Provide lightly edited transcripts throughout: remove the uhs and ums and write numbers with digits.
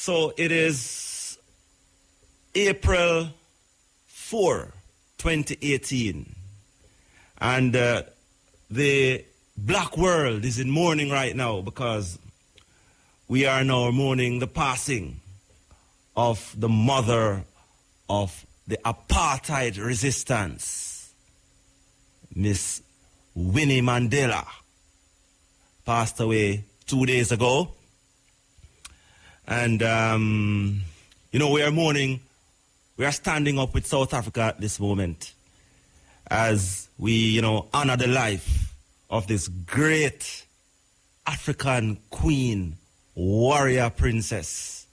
So it is April 4, 2018. And the black world is in mourning right now because we are now mourning the passing of the mother of the apartheid resistance, Miss Winnie Mandela. Passed away 2 days ago. And, we are mourning, we are standing up with South Africa at this moment as we, honor the life of this great African queen, warrior princess,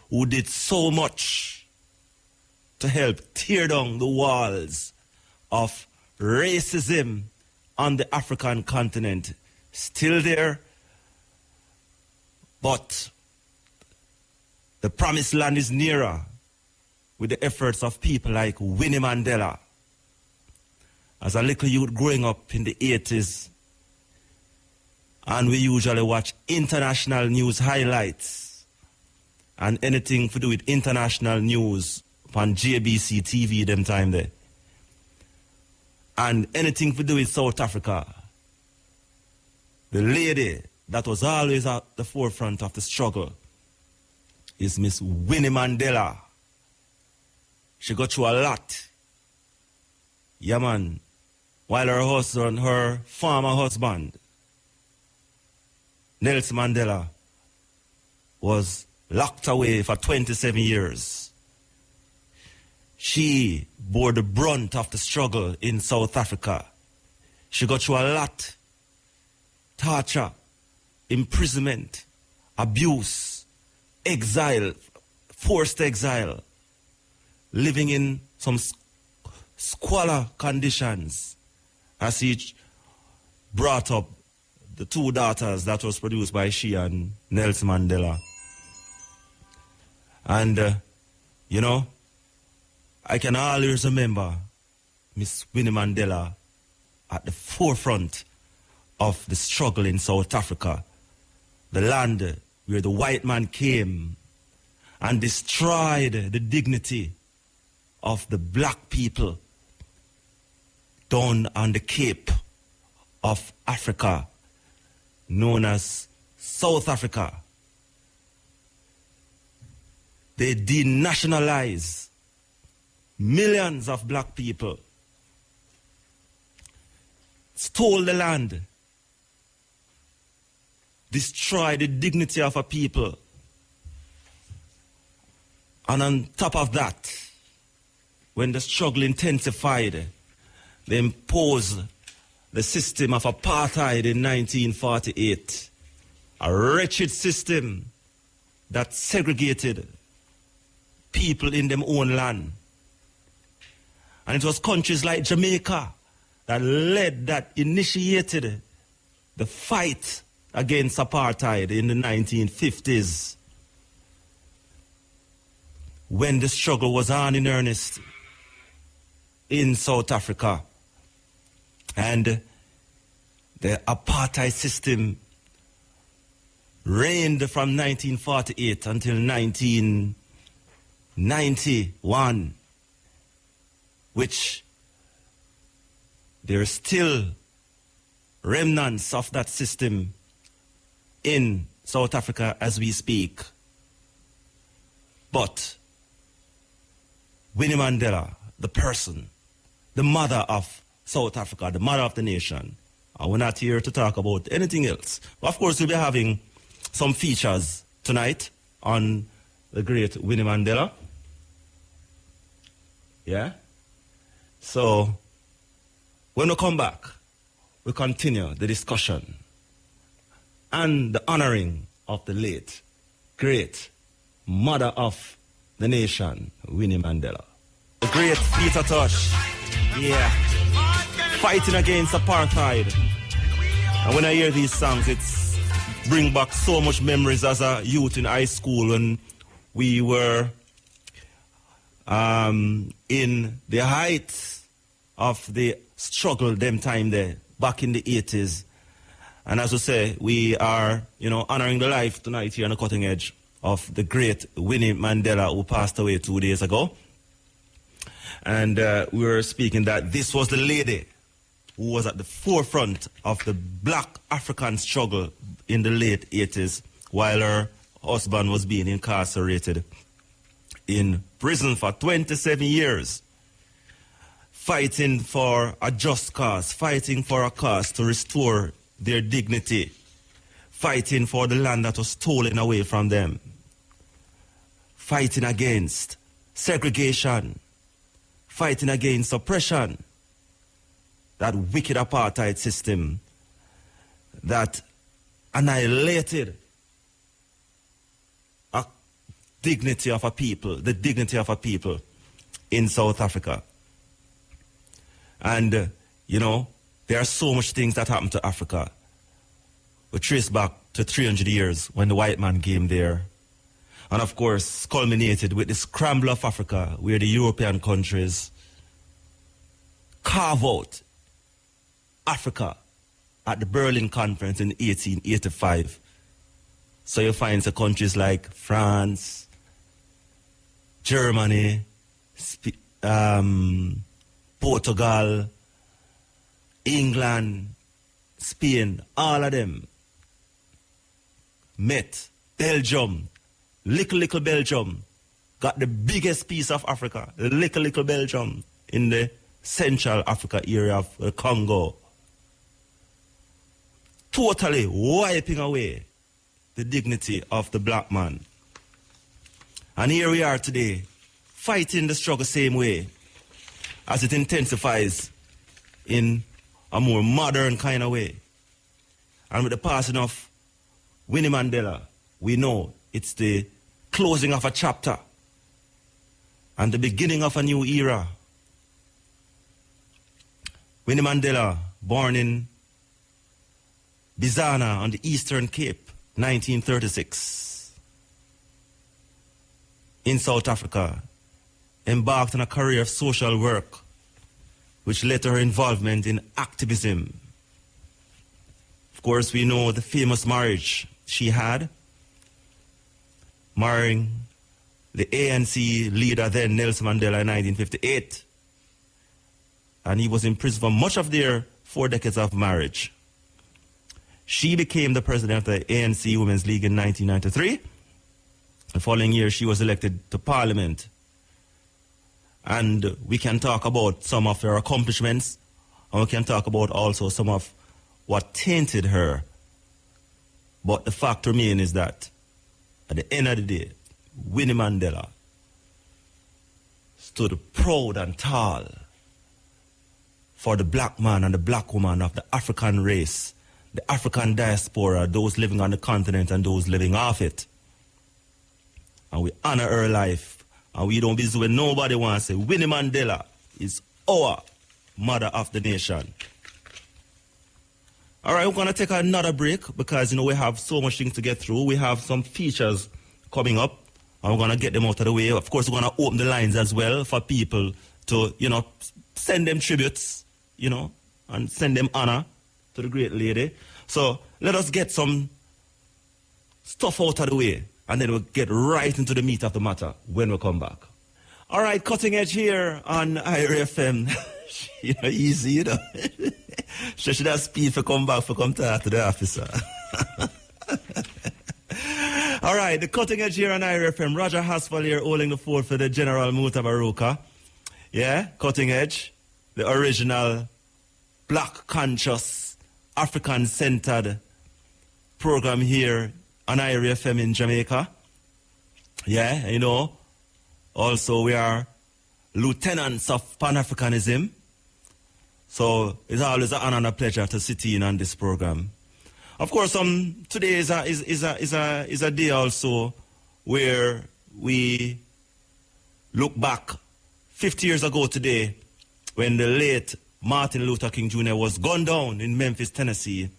who did so much to help tear down the walls of racism on the African continent. Still there, but the promised land is nearer with the efforts of people like Winnie Mandela. As a little youth growing up in the 80s, and we usually watch international news highlights and anything to do with international news on JBC TV them time there. And anything to do with South Africa. The lady that was always at the forefront of the struggle is Miss Winnie Mandela. She got through a lot. Yeah, man. While her husband, her former husband, Nelson Mandela, was locked away for 27 years. She bore the brunt of the struggle in South Africa. She got through a lot. Torture, imprisonment, abuse, exile, forced exile, living in some squalor conditions as he brought up the two daughters that was produced by she and Nelson Mandela. And, I can always remember Miss Winnie Mandela at the forefront of the struggle in South Africa, the land where the white man came and destroyed the dignity of the black people down on the Cape of Africa, known as South Africa. They denationalized millions of black people, stole the land, destroy the dignity of a people. And on top of that, when the struggle intensified, they imposed the system of apartheid in 1948, a wretched system that segregated people in their own land. And it was countries like Jamaica that initiated the fight against apartheid in the 1950s, when the struggle was on in earnest in South Africa. And the apartheid system reigned from 1948 until 1991, which there are still remnants of that system in South Africa as we speak. But Winnie Mandela, the person, the mother of South Africa, the mother of the nation, and we're not here to talk about anything else. But of course, we'll be having some features tonight on the great Winnie Mandela. Yeah? So, when we come back, we continue the discussion and the honoring of the late, great mother of the nation, Winnie Mandela. The great Peter Tosh, yeah, fighting against apartheid. And when I hear these songs, it's bring back so much memories as a youth in high school when we were in the height of the struggle them time there, back in the 80s. And as I say, we are, honoring the life tonight here on the Cutting Edge of the great Winnie Mandela, who passed away 2 days ago. And we were speaking that this was the lady who was at the forefront of the black African struggle in the late 80s, while her husband was being incarcerated in prison for 27 years, fighting for a just cause, fighting for a cause to restore their dignity, fighting for the land that was stolen away from them, fighting against segregation, fighting against oppression, that wicked apartheid system that annihilated a dignity of a people, the dignity of a people in South Africa. And, you know, there are so much things that happened to Africa. We trace back to 300 years when the white man came there. And of course, culminated with the scramble of Africa, where the European countries carve out Africa at the Berlin Conference in 1885. So you find the countries like France, Germany, Portugal, England, Spain, all of them met. Belgium, little Belgium, got the biggest piece of Africa, little Belgium in the Central Africa area of the Congo. Totally wiping away the dignity of the black man. And here we are today, fighting the struggle same way as it intensifies in a more modern kind of way. And with the passing of Winnie Mandela, we know it's the closing of a chapter and the beginning of a new era. Winnie Mandela, born in Bizana on the Eastern Cape, 1936. In South Africa, embarked on a career of social work, which led to her involvement in activism. Of course, we know the famous marriage she had, marrying the ANC leader then, Nelson Mandela, in 1958. And he was in prison for much of their 4 decades of marriage. She became the president of the ANC Women's League in 1993. The following year, she was elected to Parliament. And we can talk about some of her accomplishments, and we can talk about also some of what tainted her. But the fact remains is that at the end of the day, Winnie Mandela stood proud and tall for the black man and the black woman of the African race, the African diaspora, those living on the continent and those living off it. And we honor her life. And we don't be when nobody wants to say Winnie Mandela is our mother of the nation. All right, we're going to take another break because, you know, we have so much things to get through. We have some features coming up, and we're going to get them out of the way. Of course, we're going to open the lines as well for people to, you know, send them tributes, you know, and send them honor to the great lady. So let us get some stuff out of the way, and then we'll get right into the meat of the matter when we come back. All right, Cutting Edge here on IRFM. You know, easy, you know. She should have speed for come back, for come talk to the officer. All right, the Cutting Edge here on IRFM. Roger Haspel here holding the fort for the General Mutabaruka. Yeah, Cutting Edge, the original black conscious, African-centered program here on IRFM in Jamaica. Yeah, you know, also we are lieutenants of Pan-Africanism. So it's always an honor and a pleasure to sit in on this program. Of course, today is a day also where we look back 50 years ago today when the late Martin Luther King Jr. was gunned down in Memphis, Tennessee.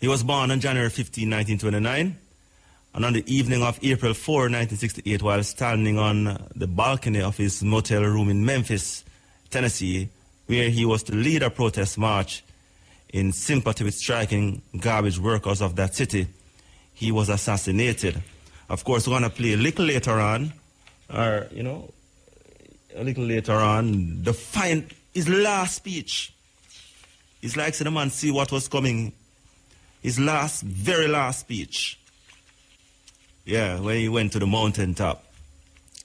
He was born on January 15, 1929, and on the evening of April 4, 1968, while standing on the balcony of his motel room in Memphis, Tennessee, where he was to lead a protest march in sympathy with striking garbage workers of that city, he was assassinated. Of course, we're going to play a little later on, or, you know, a little later on, his last speech. It's like the man see what was coming. His very last speech. Yeah, when he went to the mountaintop.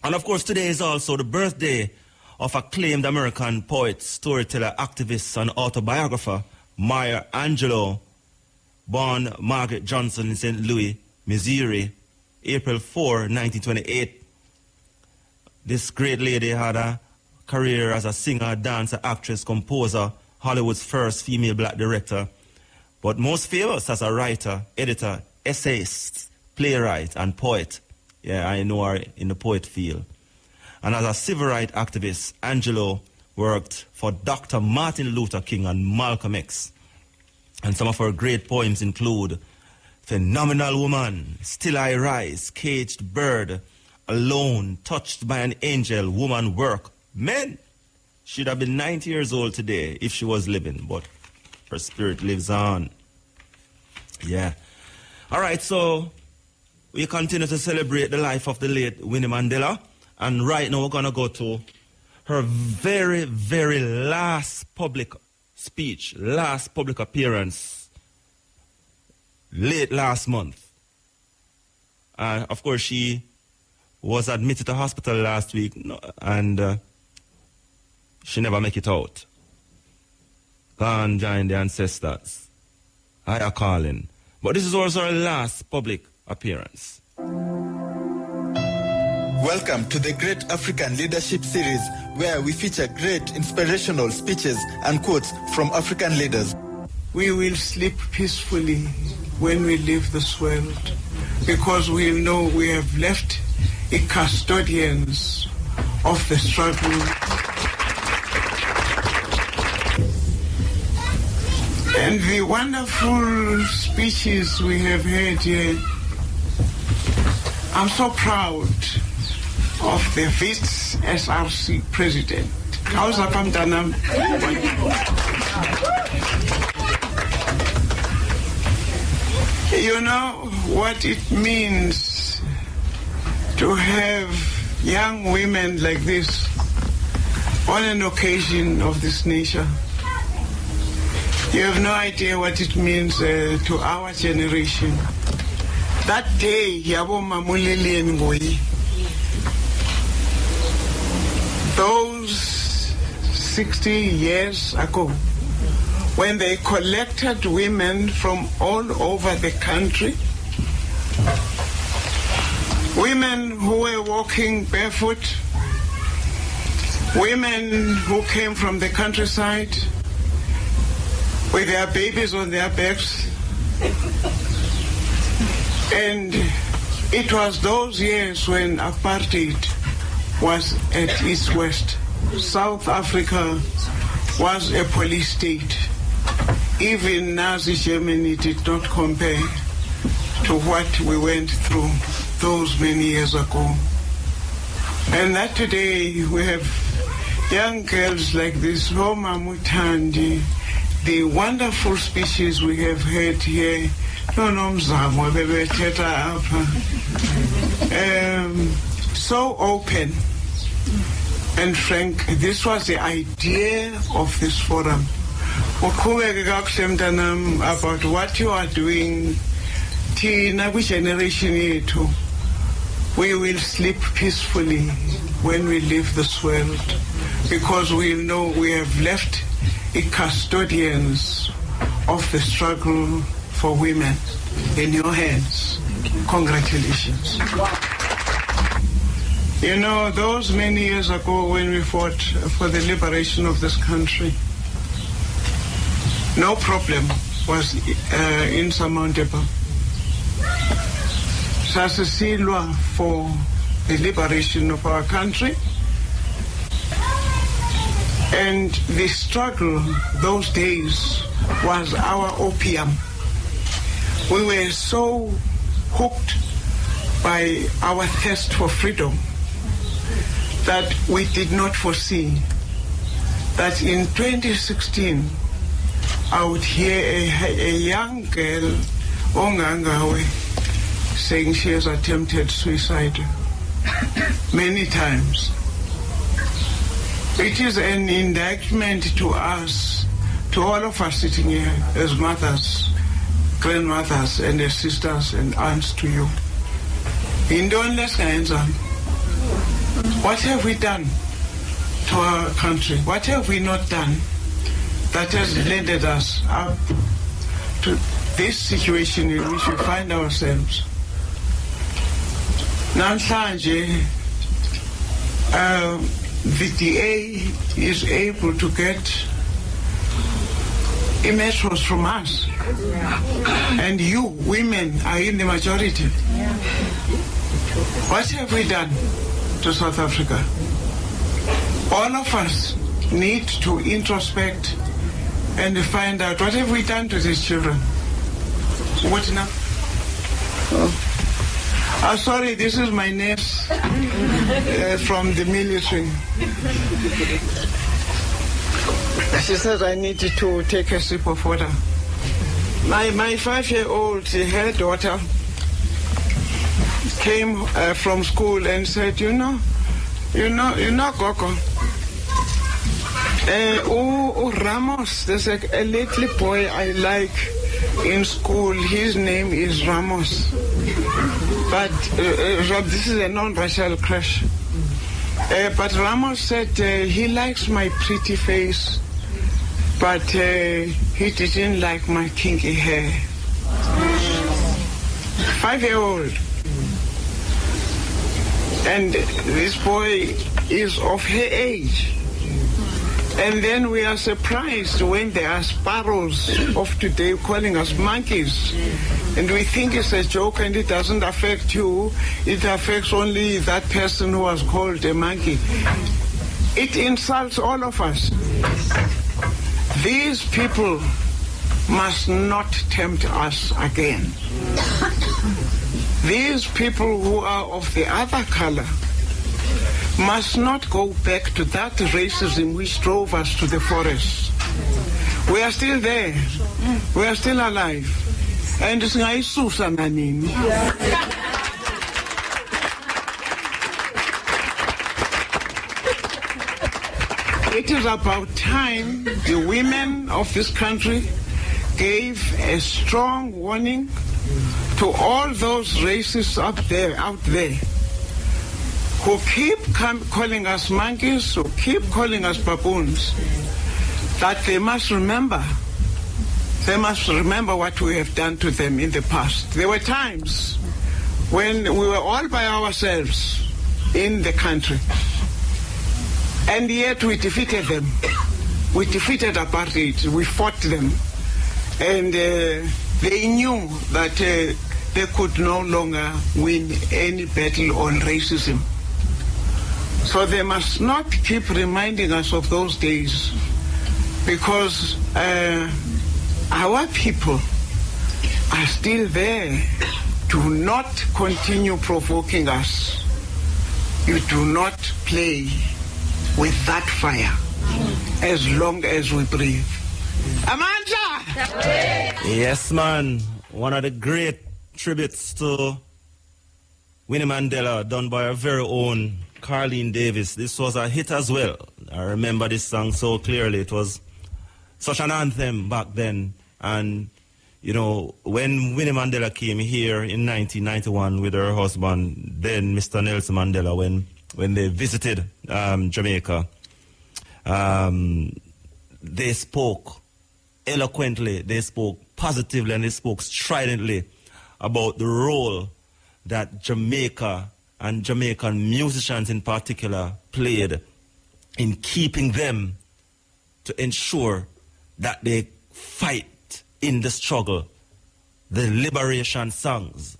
And of course, today is also the birthday of acclaimed American poet, storyteller, activist, and autobiographer, Maya Angelou, born Margaret Johnson in St. Louis, Missouri, April 4, 1928. This great lady had a career as a singer, dancer, actress, composer, Hollywood's first female black director, but most famous as a writer, editor, essayist, playwright, and poet. Yeah, I know her in the poet field. And as a civil rights activist, Angelou worked for Dr. Martin Luther King and Malcolm X. And some of her great poems include Phenomenal Woman, Still I Rise, Caged Bird, Alone, Touched by an Angel, Woman Work, Men. She'd have been 90 years old today if she was living, but her spirit lives on. Yeah. All right, so we continue to celebrate the life of the late Winnie Mandela. And right now we're going to go to her very, very last public speech, last public appearance, late last month. Of course, she was admitted to hospital last week, and she never make it out. Gone join the ancestors. Higher calling. But this is also her last public appearance. Welcome to the Great African Leadership Series, where we feature great inspirational speeches and quotes from African leaders. We will sleep peacefully when we leave this world, because we know we have left a custodians of the struggle. And the wonderful speeches we have heard here, I'm so proud of the VITS SRC president. How's that, Pamtanam? You know what it means to have young women like this on an occasion of this nature. You have no idea what it means to our generation. That day, Yabo Mamulili and Ngoi, those 60 years ago, when they collected women from all over the country, women who were walking barefoot, women who came from the countryside with their babies on their backs. And it was those years when apartheid was at its worst. South Africa was a police state. Even Nazi Germany did not compare to what we went through those many years ago. And that today we have young girls like this, Homa Mutandi, the wonderful speeches we have heard here, so open and frank. This was the idea of this forum. About what you are doing, generation, we will sleep peacefully when we leave this world, because we know we have left a custodians of the struggle for women in your hands. Congratulations. You know, those many years ago when we fought for the liberation of this country, no problem was insurmountable. Sasasilwa for the liberation of our country. And the struggle those days was our opium. We were so hooked by our thirst for freedom that we did not foresee that in 2016 I would hear a young girl, Ongangawe, saying she has attempted suicide many times. It is an indictment to us, to all of us sitting here as mothers, grandmothers, and as sisters and aunts to you. What have we done to our country? What have we not done that has landed us up to this situation in which we find ourselves? Namhlanje, the DA is able to get metros from us, and you women are in the majority. What have we done to South Africa? All of us need to introspect and find out, what have we done to these children? What now? Oh, sorry, this is my nurse from the military. She says I need to take a sip of water. My 5-year-old, her daughter, came from school and said, you know, Gogo, Ramos, there's a little boy I like in school. His name is Ramos. But this is a non-racial crush. But Ramos said he likes my pretty face, but he didn't like my kinky hair. 5-year-old. And this boy is of her age. And then we are surprised when there are sparrows of today calling us monkeys. And we think it's a joke and it doesn't affect you. It affects only that person who was called a monkey. It insults all of us. These people must not tempt us again. These people who are of the other color must not go back to that racism which drove us to the forest. We are still there. We are still alive. And it is about time the women of this country gave a strong warning to all those racists out there who keep calling us monkeys, who keep calling us baboons, that they must remember what we have done to them in the past. There were times when we were all by ourselves in the country, and yet we defeated them. We defeated apartheid, we fought them, and they knew that they could no longer win any battle on racism. So they must not keep reminding us of those days, because our people are still there. Do not continue provoking us. You do not play with that fire as long as we breathe. Amanda! Yes, man. One of the great tributes to Winnie Mandela done by our very own Carleen Davis. This was a hit as well. I remember this song so clearly. It was such an anthem back then. And, you know, when Winnie Mandela came here in 1991 with her husband, then Mr. Nelson Mandela, when they visited Jamaica, they spoke eloquently, they spoke positively, and they spoke stridently about the role that Jamaica and Jamaican musicians in particular played in keeping them to ensure that they fight in the struggle. The liberation songs,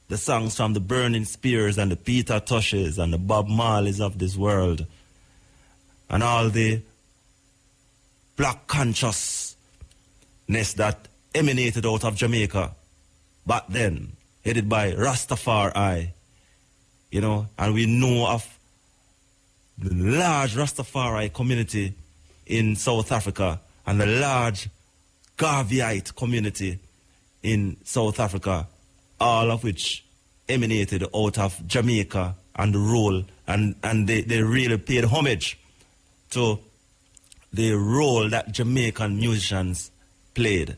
the songs from the Burning Spears and the Peter Toshes and the Bob Marleys of this world, and all the black consciousness that emanated out of Jamaica back then, headed by Rastafari, you know, and we know of the large Rastafari community in South Africa and the large Garveyite community in South Africa, all of which emanated out of Jamaica and the role, and they really paid homage to the role that Jamaican musicians played.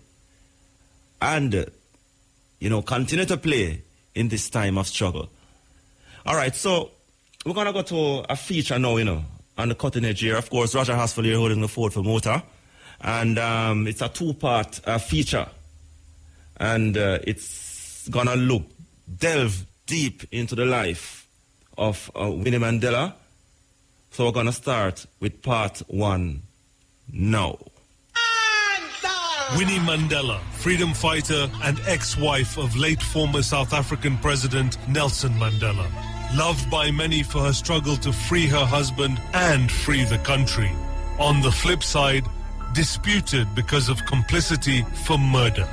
And, continue to play in this time of struggle. All right, so we're going to go to a feature now, on the cutting edge here. Of course, Roger Haspel here holding the fort for Mota. And it's a two-part feature. And it's going to delve deep into the life of Winnie Mandela. So we're going to start with part 1 now. Winnie Mandela, freedom fighter and ex-wife of late former South African President Nelson Mandela. Loved by many for her struggle to free her husband and free the country. On the flip side, disputed because of complicity for murder.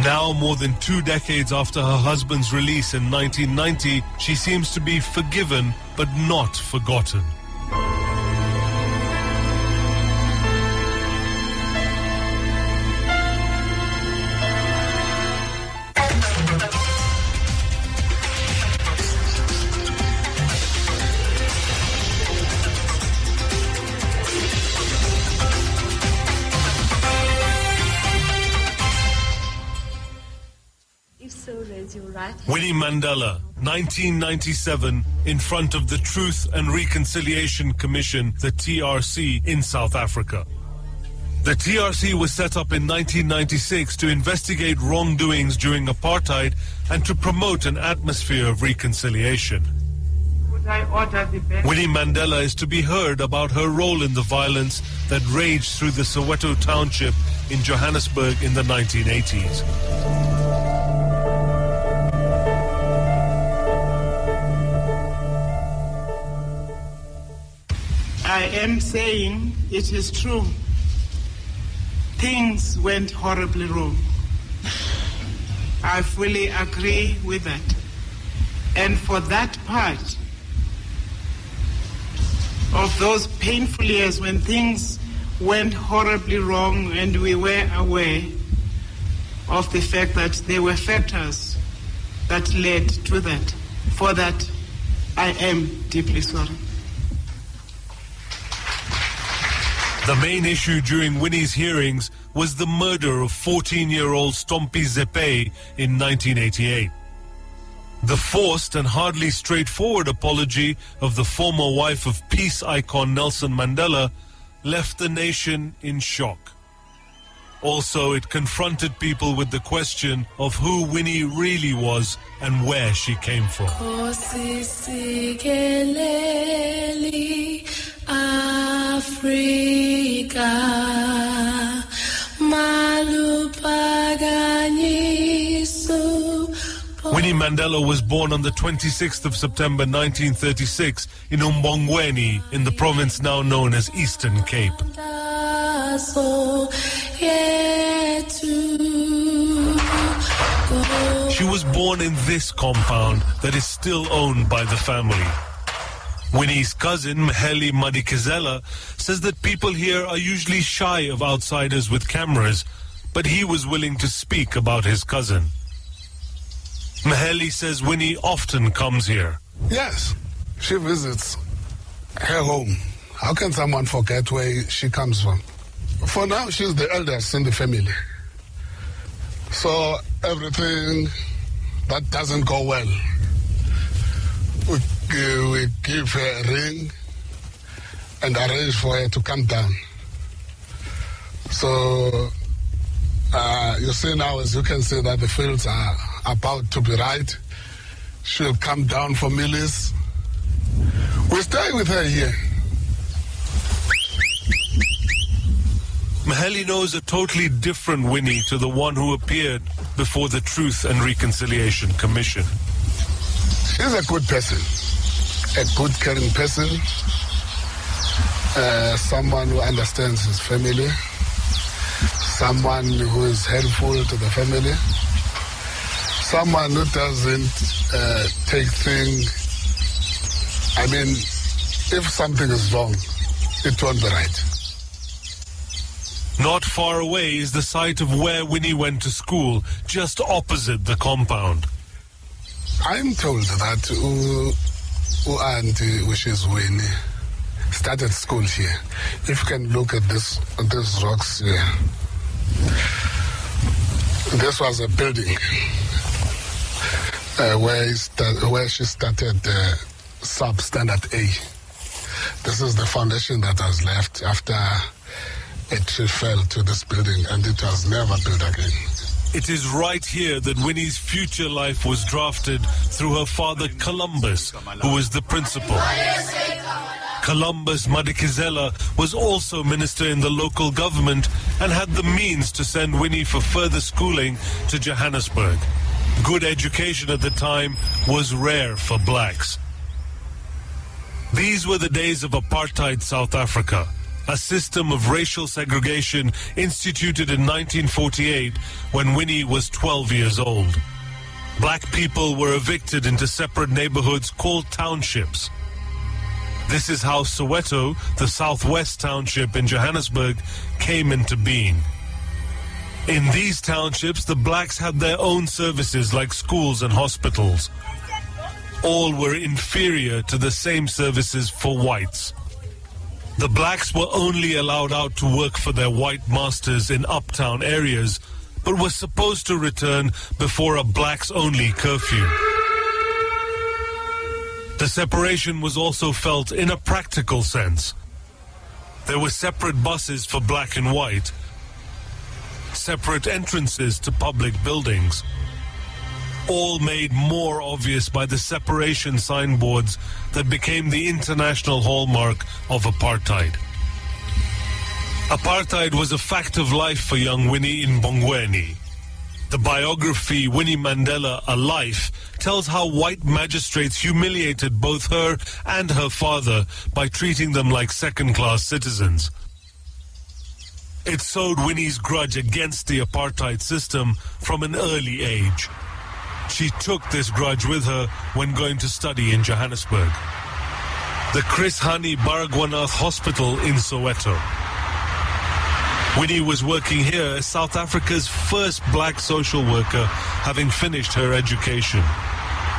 Now, more than 2 decades after her husband's release in 1990, she seems to be forgiven but not forgotten. Winnie Mandela, 1997, in front of the Truth and Reconciliation Commission, the TRC, in South Africa. The TRC was set up in 1996 to investigate wrongdoings during apartheid and to promote an atmosphere of reconciliation. Winnie Mandela is to be heard about her role in the violence that raged through the Soweto township in Johannesburg in the 1980s. I am saying it is true. Things went horribly wrong. I fully agree with that. And for that part of those painful years when things went horribly wrong and we were aware of the fact that there were factors that led to that, for that I am deeply sorry. The main issue during Winnie's hearings was the murder of 14-year-old Stompie Zepe in 1988. The forced and hardly straightforward apology of the former wife of peace icon Nelson Mandela left the nation in shock. Also, it confronted people with the question of who Winnie really was and where she came from. Africa, Winnie Mandela was born on the 26th of September 1936 in Umbongweni in the province now known as Eastern Cape. She was born in this compound that is still owned by the family. Winnie's cousin, Mheli Madikizela, says that people here are usually shy of outsiders with cameras, but he was willing to speak about his cousin. Mheli says Winnie often comes here. Yes, she visits her home. How can someone forget where she comes from? For now, she's the eldest in the family. So everything that doesn't go well, we give her a ring and arrange for her to come down. So you see now, as you can see, that the fields are about to be right. She'll come down for meals. We stay with her here. Mheli knows a totally different Winnie to the one who appeared before the Truth and Reconciliation Commission. She's a good person, a good caring person, someone who understands his family, someone who is helpful to the family, someone who doesn't take things. I mean, if something is wrong, it won't be right. Not far away is the site of where Winnie went to school, just opposite the compound. I'm told that auntie, which is Winnie, started school here. If you can look at these rocks here, this was a building where she started substandard A. This is the foundation that was left after it fell to this building, and it was never built again. It is right here that Winnie's future life was drafted through her father Columbus, who was the principal. Columbus Madikizela was also minister in the local government and had the means to send Winnie for further schooling to Johannesburg. Good education at the time was rare for blacks. These were the days of apartheid South Africa, a system of racial segregation instituted in 1948 when Winnie was 12 years old. Black people were evicted into separate neighborhoods called townships. This is how Soweto, the southwest township in Johannesburg, came into being. In these townships, the blacks had their own services like schools and hospitals. All were inferior to the same services for whites. The blacks were only allowed out to work for their white masters in uptown areas, but were supposed to return before a blacks-only curfew. The separation was also felt in a practical sense. There were separate buses for black and white, separate entrances to public buildings, all made more obvious by the separation signboards that became the international hallmark of apartheid. Apartheid was a fact of life for young Winnie in Bongweni. The biography Winnie Mandela, A Life, tells how white magistrates humiliated both her and her father by treating them like second-class citizens. It sowed Winnie's grudge against the apartheid system from an early age. She took this grudge with her when going to study in Johannesburg. The Chris Hani Baragwanath Hospital in Soweto. Winnie was working here as South Africa's first black social worker, having finished her education.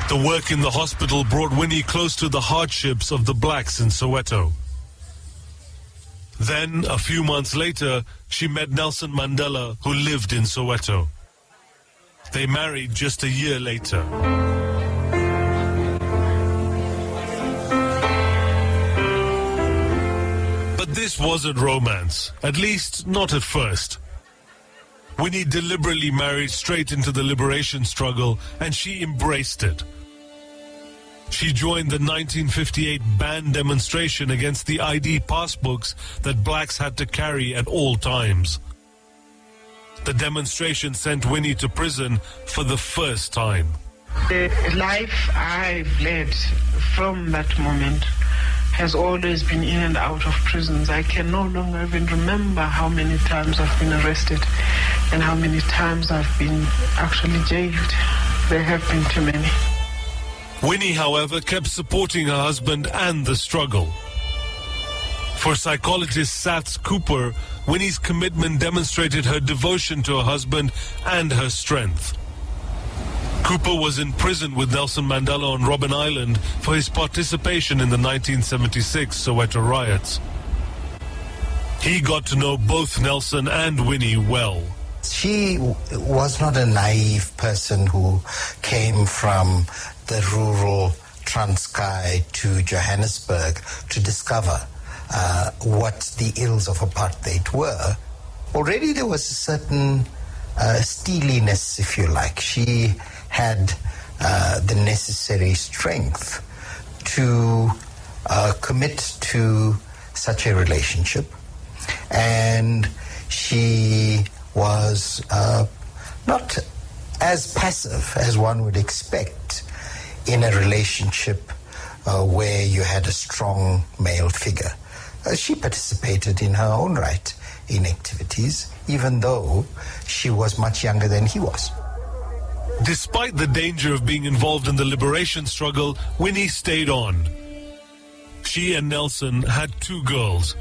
The work in the hospital brought Winnie close to the hardships of the blacks in Soweto. Then, a few months later, she met Nelson Mandela, who lived in Soweto. They married just a year later. But this wasn't romance, at least not at first. Winnie deliberately married straight into the liberation struggle, and she embraced it. She joined the 1958 ban demonstration against the ID passbooks that blacks had to carry at all times. The demonstration sent Winnie to prison for the first time. The life I've led from that moment has always been in and out of prisons. I can no longer even remember how many times I've been arrested and how many times I've been actually jailed. There have been too many. Winnie, however, kept supporting her husband and the struggle. For psychologist Saths Cooper, Winnie's commitment demonstrated her devotion to her husband and her strength. Cooper was in prison with Nelson Mandela on Robben Island for his participation in the 1976 Soweto riots. He got to know both Nelson and Winnie well. She was not a naive person who came from the rural Transkei to Johannesburg to discover what the ills of apartheid were. Already there was a certain steeliness, if you like. She had the necessary strength to commit to such a relationship, and she was not as passive as one would expect in a relationship where you had a strong male figure. She participated in her own right in activities, even though she was much younger than he was. Despite the danger of being involved in the liberation struggle, Winnie stayed on. She and Nelson had 2 girls.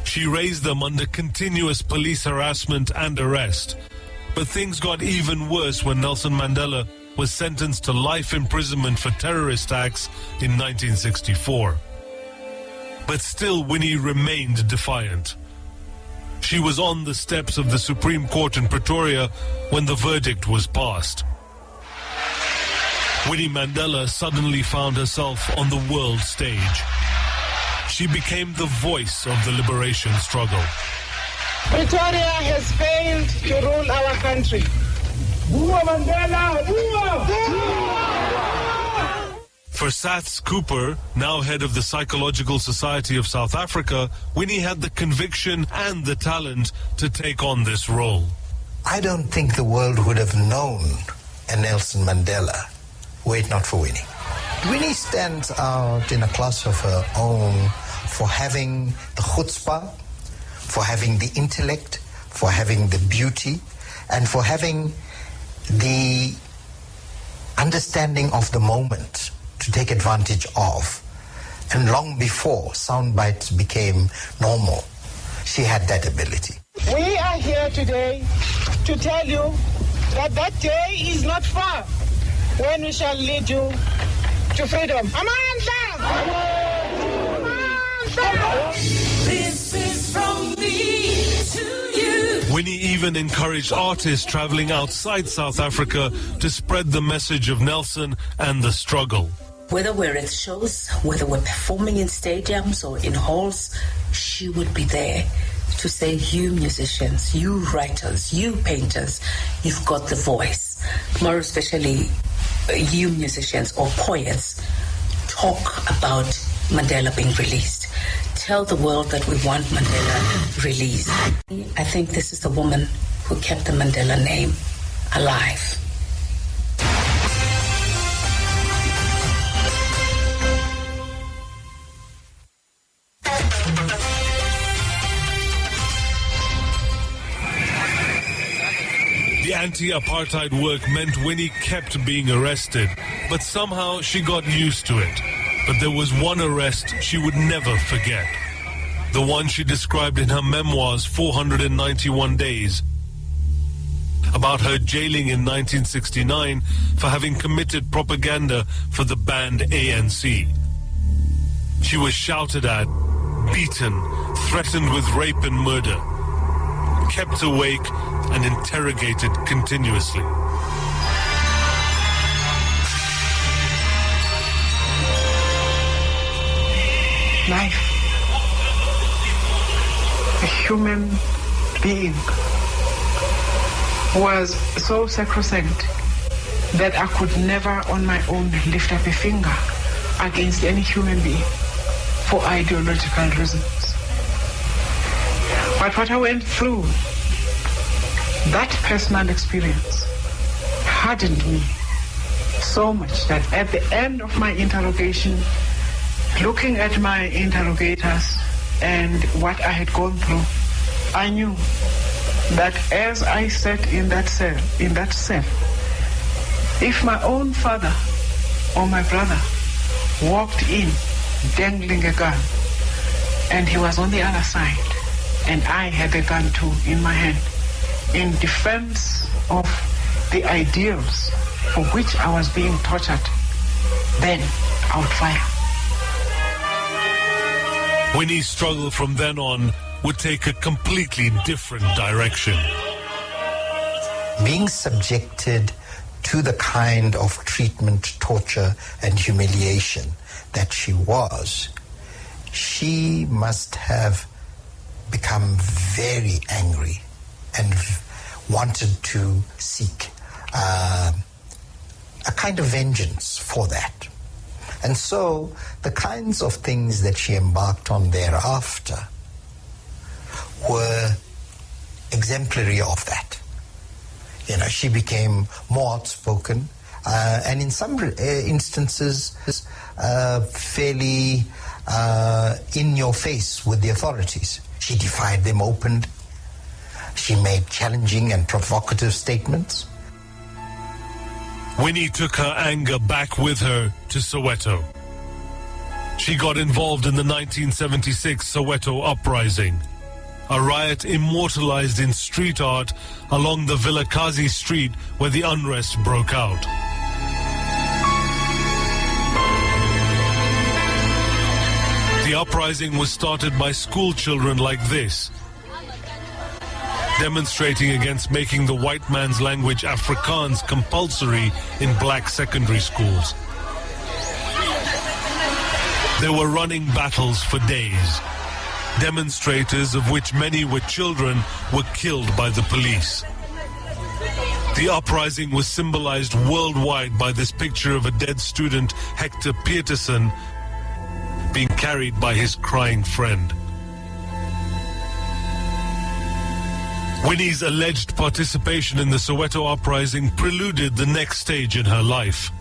She raised them under continuous police harassment and arrest. But things got even worse when Nelson Mandela was sentenced to life imprisonment for terrorist acts in 1964. But still, Winnie remained defiant. She was on the steps of the Supreme Court in Pretoria when the verdict was passed. Winnie Mandela suddenly found herself on the world stage. She became the voice of the liberation struggle. Pretoria has failed to rule our country. Bua Mandela, bua! For Saths Cooper, now head of the Psychological Society of South Africa, Winnie had the conviction and the talent to take on this role. I don't think the world would have known a Nelson Mandela were it not for Winnie. Winnie stands out in a class of her own for having the chutzpah, for having the intellect, for having the beauty, and for having the understanding of the moment to take advantage of. And long before sound bites became normal, she had that ability. We are here today to tell you that that day is not far when we shall lead you to freedom. Amanda! Amanda! This is from me to you. Winnie even encouraged artists traveling outside South Africa to spread the message of Nelson and the struggle. Whether we're at shows, whether we're performing in stadiums or in halls, she would be there to say, you musicians, you writers, you painters, you've got the voice. More especially you musicians or poets, talk about Mandela being released. Tell the world that we want Mandela released. I think this is the woman who kept the Mandela name alive. The anti-apartheid work meant Winnie kept being arrested, but somehow she got used to it. But there was one arrest she would never forget. The one she described in her memoirs, 491 Days, about her jailing in 1969 for having committed propaganda for the banned ANC. She was shouted at, beaten, threatened with rape and murder, kept awake and interrogated continuously. Life, a human being, was so sacrosanct that I could never on my own lift up a finger against any human being for ideological reasons. But what I went through, that personal experience hardened me so much that at the end of my interrogation, looking at my interrogators and what I had gone through, I knew that as I sat in that cell, if my own father or my brother walked in dangling a gun and he was on the other side and I had a gun too in my hand in defense of the ideals for which I was being tortured, then I would fire. Winnie's struggle from then on would take a completely different direction. Being subjected to the kind of treatment, torture, and humiliation that she was, she must have become very angry and wanted to seek a kind of vengeance for that. And so the kinds of things that she embarked on thereafter were exemplary of that. You know, she became more outspoken and in some instances fairly in your face with the authorities. She defied them openly. She made challenging and provocative statements. Winnie took her anger back with her to Soweto. She got involved in the 1976 Soweto uprising, a riot immortalized in street art along the Vilakazi Street where the unrest broke out. The uprising was started by school children like this, demonstrating against making the white man's language Afrikaans compulsory in black secondary schools. There were running battles for days. Demonstrators, of which many were children, were killed by the police. The uprising was symbolized worldwide by this picture of a dead student, Hector Peterson, being carried by his crying friend. Winnie's alleged participation in the Soweto uprising preluded the next stage in her life.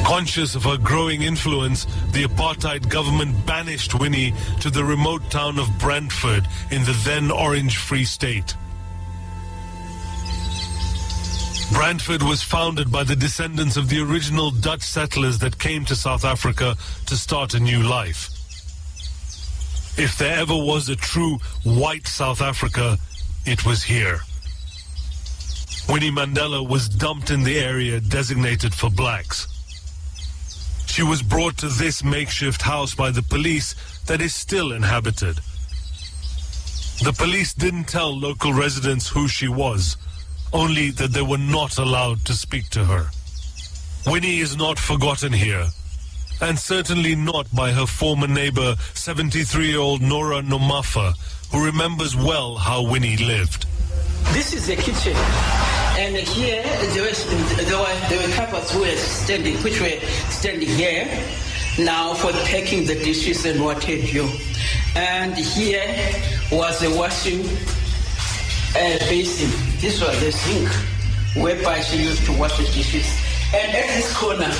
Conscious of her growing influence, the apartheid government banished Winnie to the remote town of Brantford in the then Orange Free State. Brantford was founded by the descendants of the original Dutch settlers that came to South Africa to start a new life. If there ever was a true white South Africa, it was here. Winnie Mandela was dumped in the area designated for blacks. She was brought to this makeshift house by the police that is still inhabited. The police didn't tell local residents who she was, only that they were not allowed to speak to her. Winnie is not forgotten here, and certainly not by her former neighbor, 73-year-old Nora Nomafa, who remembers well how Winnie lived. This is the kitchen, and here there were cupboards which were standing here now for packing the dishes and what have you. And here was the washing basin. This was the sink whereby she used to wash the dishes. And at this corner,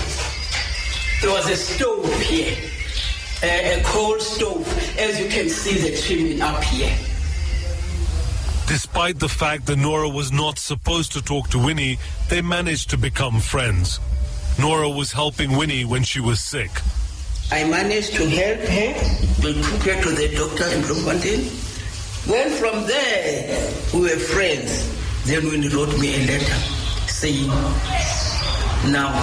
there was a stove here, a coal stove, as you can see the chimney up here. Despite the fact that Nora was not supposed to talk to Winnie, they managed to become friends. Nora was helping Winnie when she was sick. I managed to help her, to took her to the doctor in Bloemfontein. Then from there, we were friends. Then Winnie wrote me a letter saying, "Now,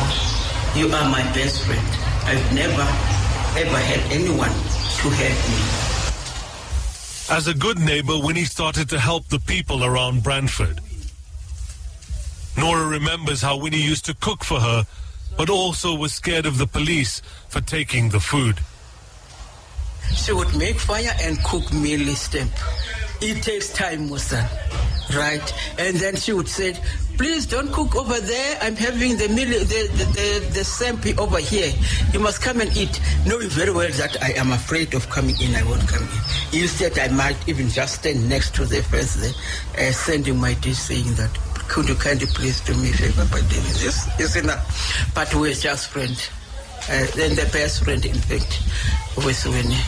you are my best friend. I've never, ever had anyone to help me." As a good neighbor, Winnie started to help the people around Brantford. Nora remembers how Winnie used to cook for her, but also was scared of the police for taking the food. She would make fire and cook meal stamp. It takes time, Musa, right? And then she would say, "Please don't cook over there. I'm having the meal, the stamp over here. You must come and eat." Knowing very well that I am afraid of coming in, I won't come in. Instead, I might even just stand next to the fence there, sending my dish, saying that, "Could you kindly please do me a favor by doing this?" Is enough. But we're just friends. Then the best friend, in fact, was Winnie.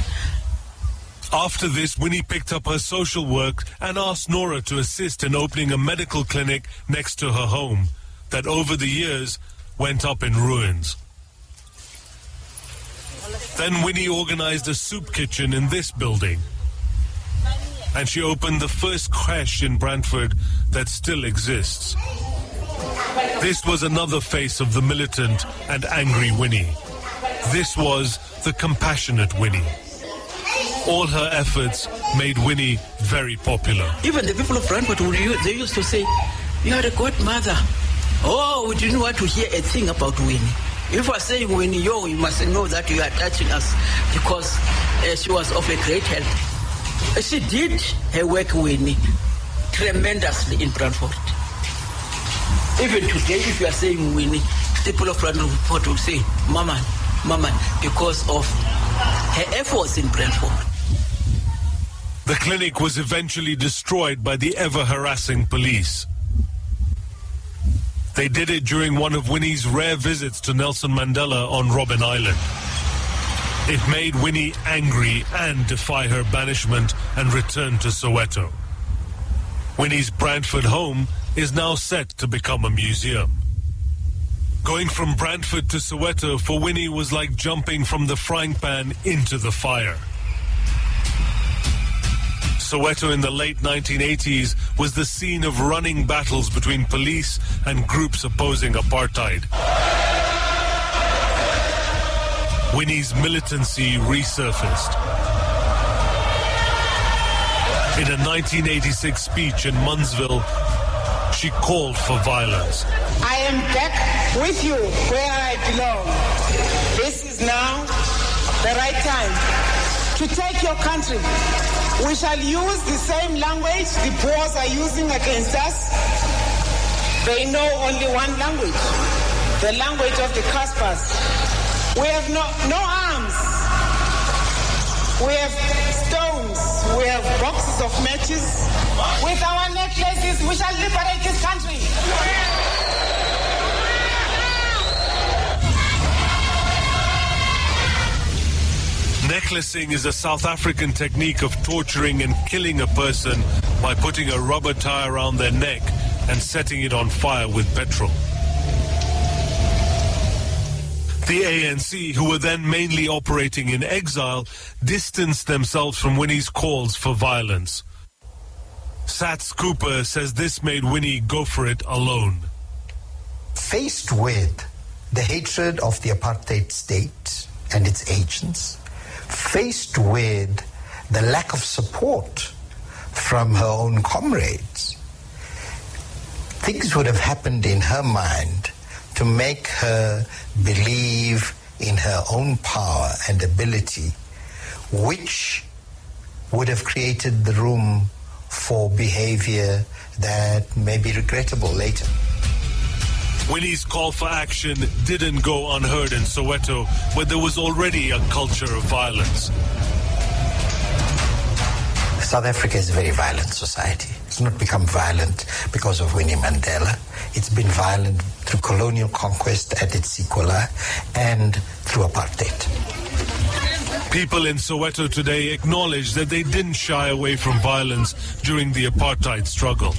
After this, Winnie picked up her social work and asked Nora to assist in opening a medical clinic next to her home that over the years went up in ruins. Then Winnie organized a soup kitchen in this building, and she opened the first creche in Brantford that still exists. This was another face of the militant and angry Winnie. This was the compassionate Winnie. All her efforts made Winnie very popular. Even the people of Brantford, they used to say, "You are a godmother." Oh, we didn't want to hear a thing about Winnie. If we're saying Winnie, you must know that you are touching us, because she was of a great help. She did her work, Winnie, tremendously in Brantford. Even today, if you are saying Winnie, people of Brantford will say, Mama, because of her efforts in Brantford. The clinic was eventually destroyed by the ever-harassing police. They did it during one of Winnie's rare visits to Nelson Mandela on Robben Island. It made Winnie angry and defy her banishment and return to Soweto. Winnie's Brantford home is now set to become a museum. Going from Brantford to Soweto for Winnie was like jumping from the frying pan into the fire. Soweto in the late 1980s was the scene of running battles between police and groups opposing apartheid. Winnie's militancy resurfaced. In a 1986 speech in Munsville, she called for violence. I am back with you where I belong. This is now the right time to take your country. We shall use the same language the Boers are using against us. They know only one language, the language of the Caspars. We have no arms. We have stones. We have boxes of matches. With our necklaces, we shall liberate this country. Necklacing is a South African technique of torturing and killing a person by putting a rubber tie around their neck and setting it on fire with petrol. The ANC, who were then mainly operating in exile, distanced themselves from Winnie's calls for violence. Sats Cooper says this made Winnie go for it alone. Faced with the hatred of the apartheid state and its agents, faced with the lack of support from her own comrades, things would have happened in her mind to make her believe in her own power and ability, which would have created the room for behavior that may be regrettable later. Winnie's call for action didn't go unheard in Soweto, where there was already a culture of violence. South Africa is a very violent society. It's not become violent because of Winnie Mandela. It's been violent through colonial conquest at its sequela and through apartheid. People in Soweto today acknowledge that they didn't shy away from violence during the apartheid struggle.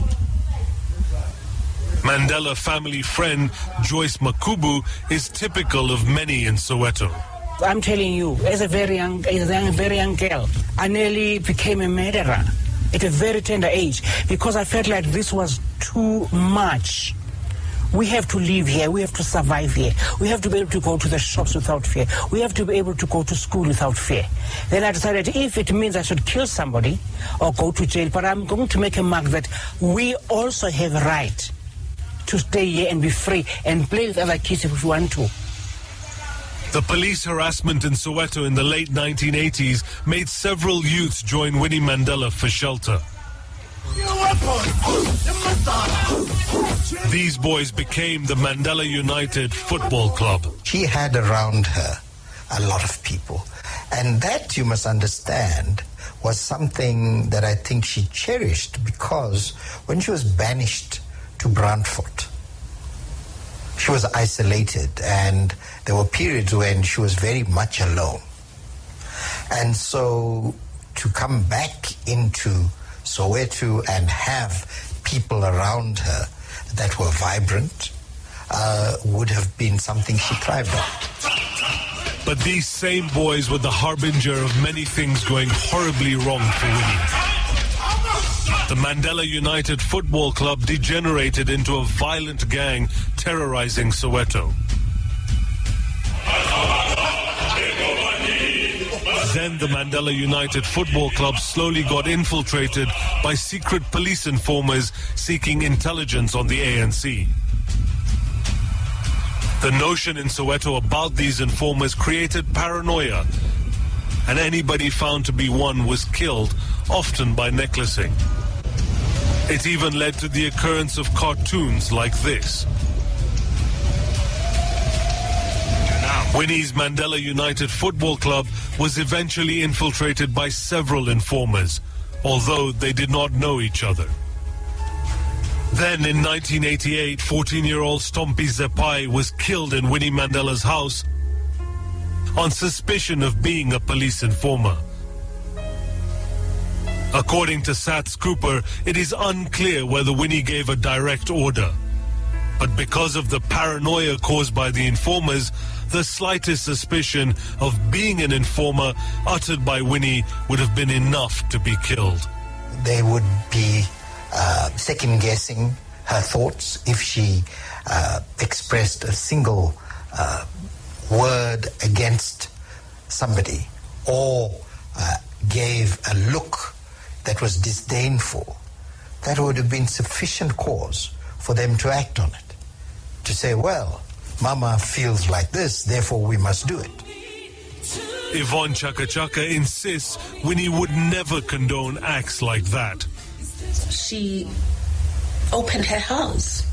Mandela family friend Joyce Makubu is typical of many in Soweto. I'm telling you, as a very young girl, I nearly became a murderer at a very tender age because I felt like this was too much. We have to live here. We have to survive here. We have to be able to go to the shops without fear. We have to be able to go to school without fear. Then I decided if it means I should kill somebody or go to jail, but I'm going to make a mark that we also have a right to stay here and be free and play with other kids if we want to. The police harassment in Soweto in the late 1980s made several youths join Winnie Mandela for shelter. These boys became the Mandela United Football Club. She had around her a lot of people. And that, you must understand, was something that I think she cherished, because when she was banished to Brandfort, she was isolated, and there were periods when she was very much alone. And so to come back into Soweto and have people around her that were vibrant would have been something she thrived on. But these same boys were the harbinger of many things going horribly wrong for Winnie. The Mandela United Football Club degenerated into a violent gang terrorizing Soweto. Then the Mandela United Football Club slowly got infiltrated by secret police informers seeking intelligence on the ANC. The notion in Soweto about these informers created paranoia, and anybody found to be one was killed, often by necklacing. It even led to the occurrence of cartoons like this. Winnie's Mandela United Football Club was eventually infiltrated by several informers, although they did not know each other. Then in 1988, 14-year-old Stompie Zepai was killed in Winnie Mandela's house on suspicion of being a police informer. According to Sats Cooper, it is unclear whether Winnie gave a direct order. But because of the paranoia caused by the informers, the slightest suspicion of being an informer uttered by Winnie would have been enough to be killed. They would be second-guessing her thoughts if she expressed a single word against somebody or gave a look that was disdainful, that would have been sufficient cause for them to act on it. To say, well, Mama feels like this, therefore we must do it. Yvonne Chaka Chaka insists Winnie would never condone acts like that. She opened her house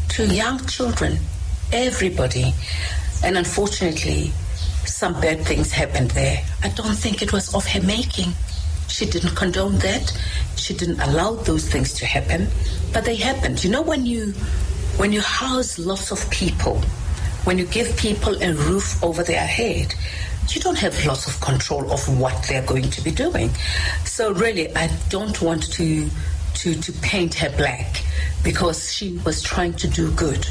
to young children, everybody. And unfortunately, some bad things happened there. I don't think it was of her making. She didn't condone that. She didn't allow those things to happen, but they happened. You know, when you house lots of people, when you give people a roof over their head, you don't have lots of control of what they're going to be doing. So really, I don't want to paint her black, because she was trying to do good.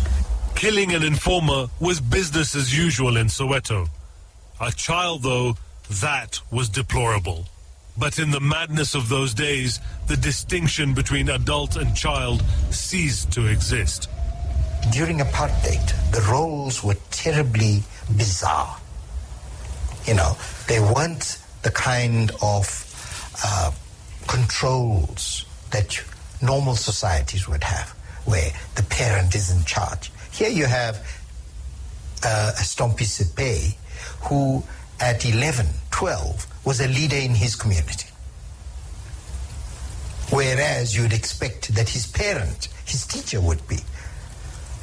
Killing an informer was business as usual in Soweto. A child, though, that was deplorable. But in the madness of those days, the distinction between adult and child ceased to exist. During apartheid, the roles were terribly bizarre. You know, they weren't the kind of controls that normal societies would have, where the parent is in charge. Here you have a Stompie Sepe who at 11, 12 was a leader in his community. Whereas you'd expect that his parent, his teacher would be.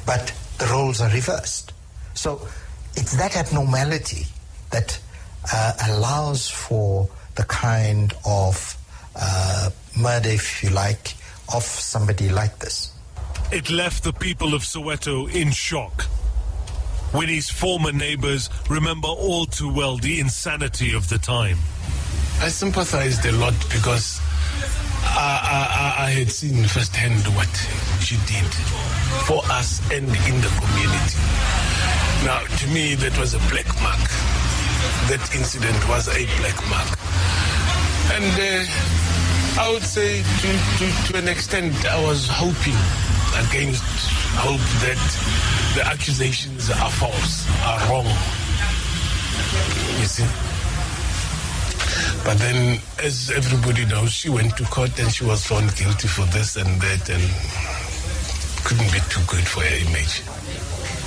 But the roles are reversed. So it's that abnormality that allows for the kind of murder, if you like, of somebody like this. It left the people of Soweto in shock. Winnie's former neighbors remember all too well the insanity of the time. I sympathized a lot because I had seen firsthand what she did for us and in the community. Now, to me, that was a black mark. That incident was a black mark. And I would say to an extent, I was hoping against hope that the accusations are false, are wrong. You see? But then, as everybody knows, she went to court and she was found guilty for this and that, and couldn't be too good for her image.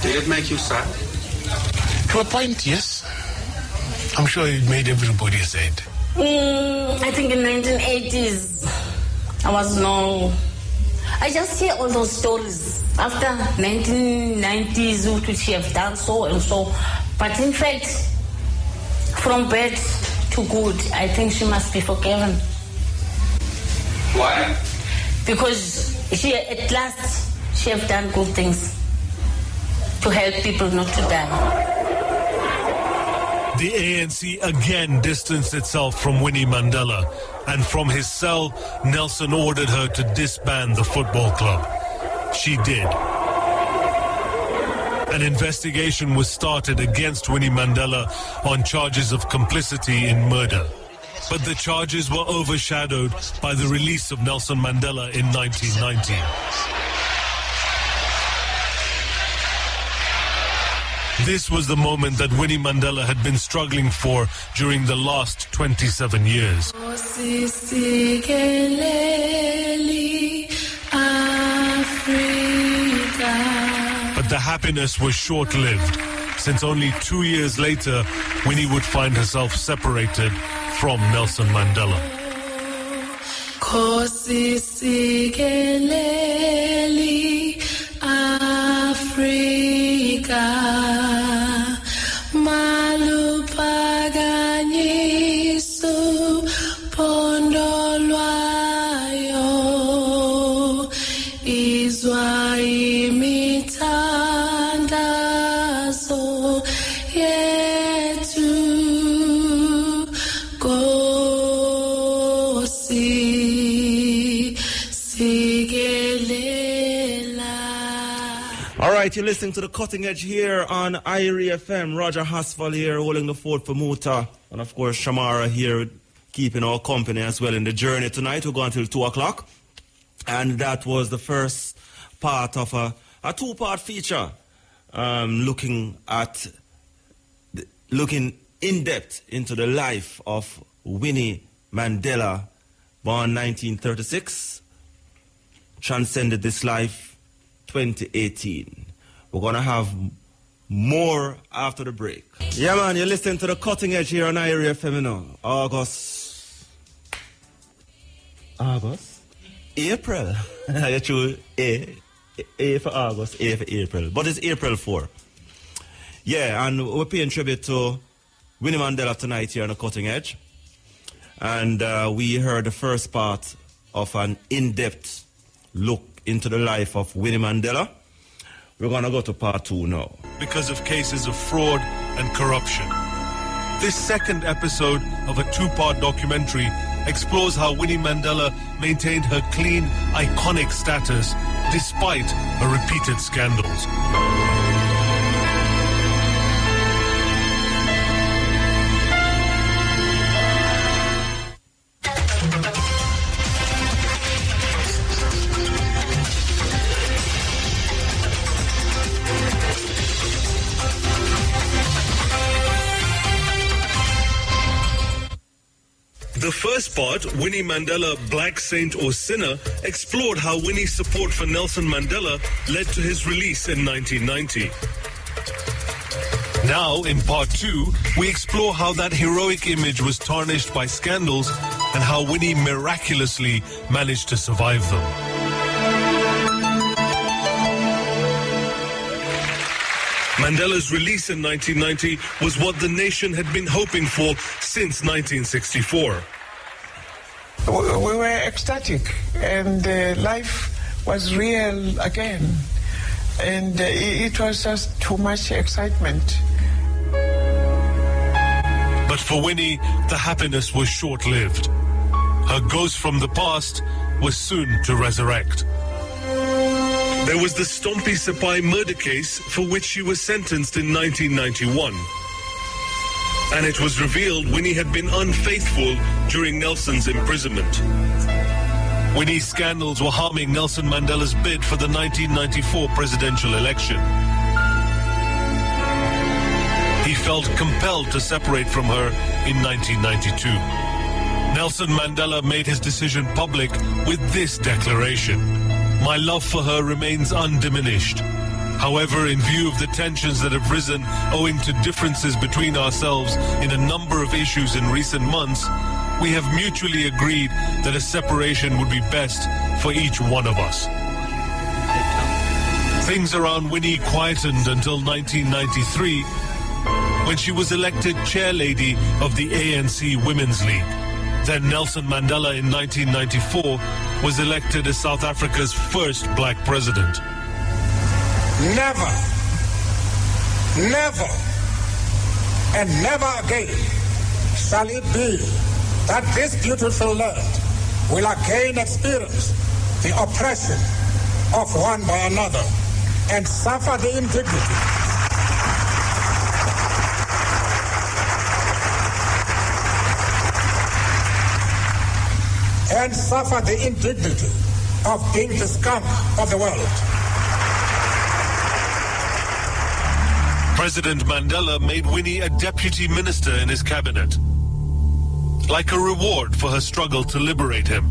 Did it make you sad? To a point, yes. I'm sure it made everybody sad. I think in 1980s, I just hear all those stories. After 1990s, what would she have done so and so. But in fact, from bad to good, I think she must be forgiven. Why? Because at last, she have done good things to help people not to die. The ANC again distanced itself from Winnie Mandela, and from his cell, Nelson ordered her to disband the football club. She did. An investigation was started against Winnie Mandela on charges of complicity in murder. But the charges were overshadowed by the release of Nelson Mandela in 1990. This was the moment that Winnie Mandela had been struggling for during the last 27 years. But the happiness was short-lived, since only 2 years later, Winnie would find herself separated from Nelson Mandela. All right, you're listening to The Cutting Edge here on IRE FM. Roger Hasfall here, holding the fort for Muta. And of course, Shamara here, keeping our company as well in the journey tonight. We're going till 2 o'clock. And that was the first part of a two-part feature looking in depth into the life of Winnie Mandela, born 1936, transcended this life 2018. We're going to have more after the break. Yeah, man, you're listening to the Cutting Edge here on Area FM. August. April. I choose A for August, A for April. But it's April 4. Yeah, and we're paying tribute to Winnie Mandela tonight here on the Cutting Edge. And we heard the first part of an in-depth look into the life of Winnie Mandela. We're going to go to part 2 now. Because of cases of fraud and corruption. This second episode of a 2-part documentary explores how Winnie Mandela maintained her clean, iconic status despite her repeated scandals. The first part, Winnie Mandela, Black Saint or Sinner, explored how Winnie's support for Nelson Mandela led to his release in 1990. Now, in part 2, we explore how that heroic image was tarnished by scandals and how Winnie miraculously managed to survive them. Mandela's release in 1990 was what the nation had been hoping for since 1964. We were ecstatic, and life was real again, and it was just too much excitement. But for Winnie, the happiness was short-lived. Her ghost from the past was soon to resurrect. There was the Stompie Sepai murder case for which she was sentenced in 1991. And it was revealed Winnie had been unfaithful during Nelson's imprisonment. Winnie's scandals were harming Nelson Mandela's bid for the 1994 presidential election. He felt compelled to separate from her in 1992. Nelson Mandela made his decision public with this declaration: "My love for her remains undiminished. However, in view of the tensions that have risen owing to differences between ourselves in a number of issues in recent months, we have mutually agreed that a separation would be best for each one of us." Things around Winnie quietened until 1993, when she was elected chairlady of the ANC Women's League. Then Nelson Mandela in 1994 was elected as South Africa's first black president. Never, never, and never again shall it be that this beautiful land will again experience the oppression of one by another and suffer the indignity of being the scum of the world. President Mandela made Winnie a deputy minister in his cabinet, like a reward for her struggle to liberate him.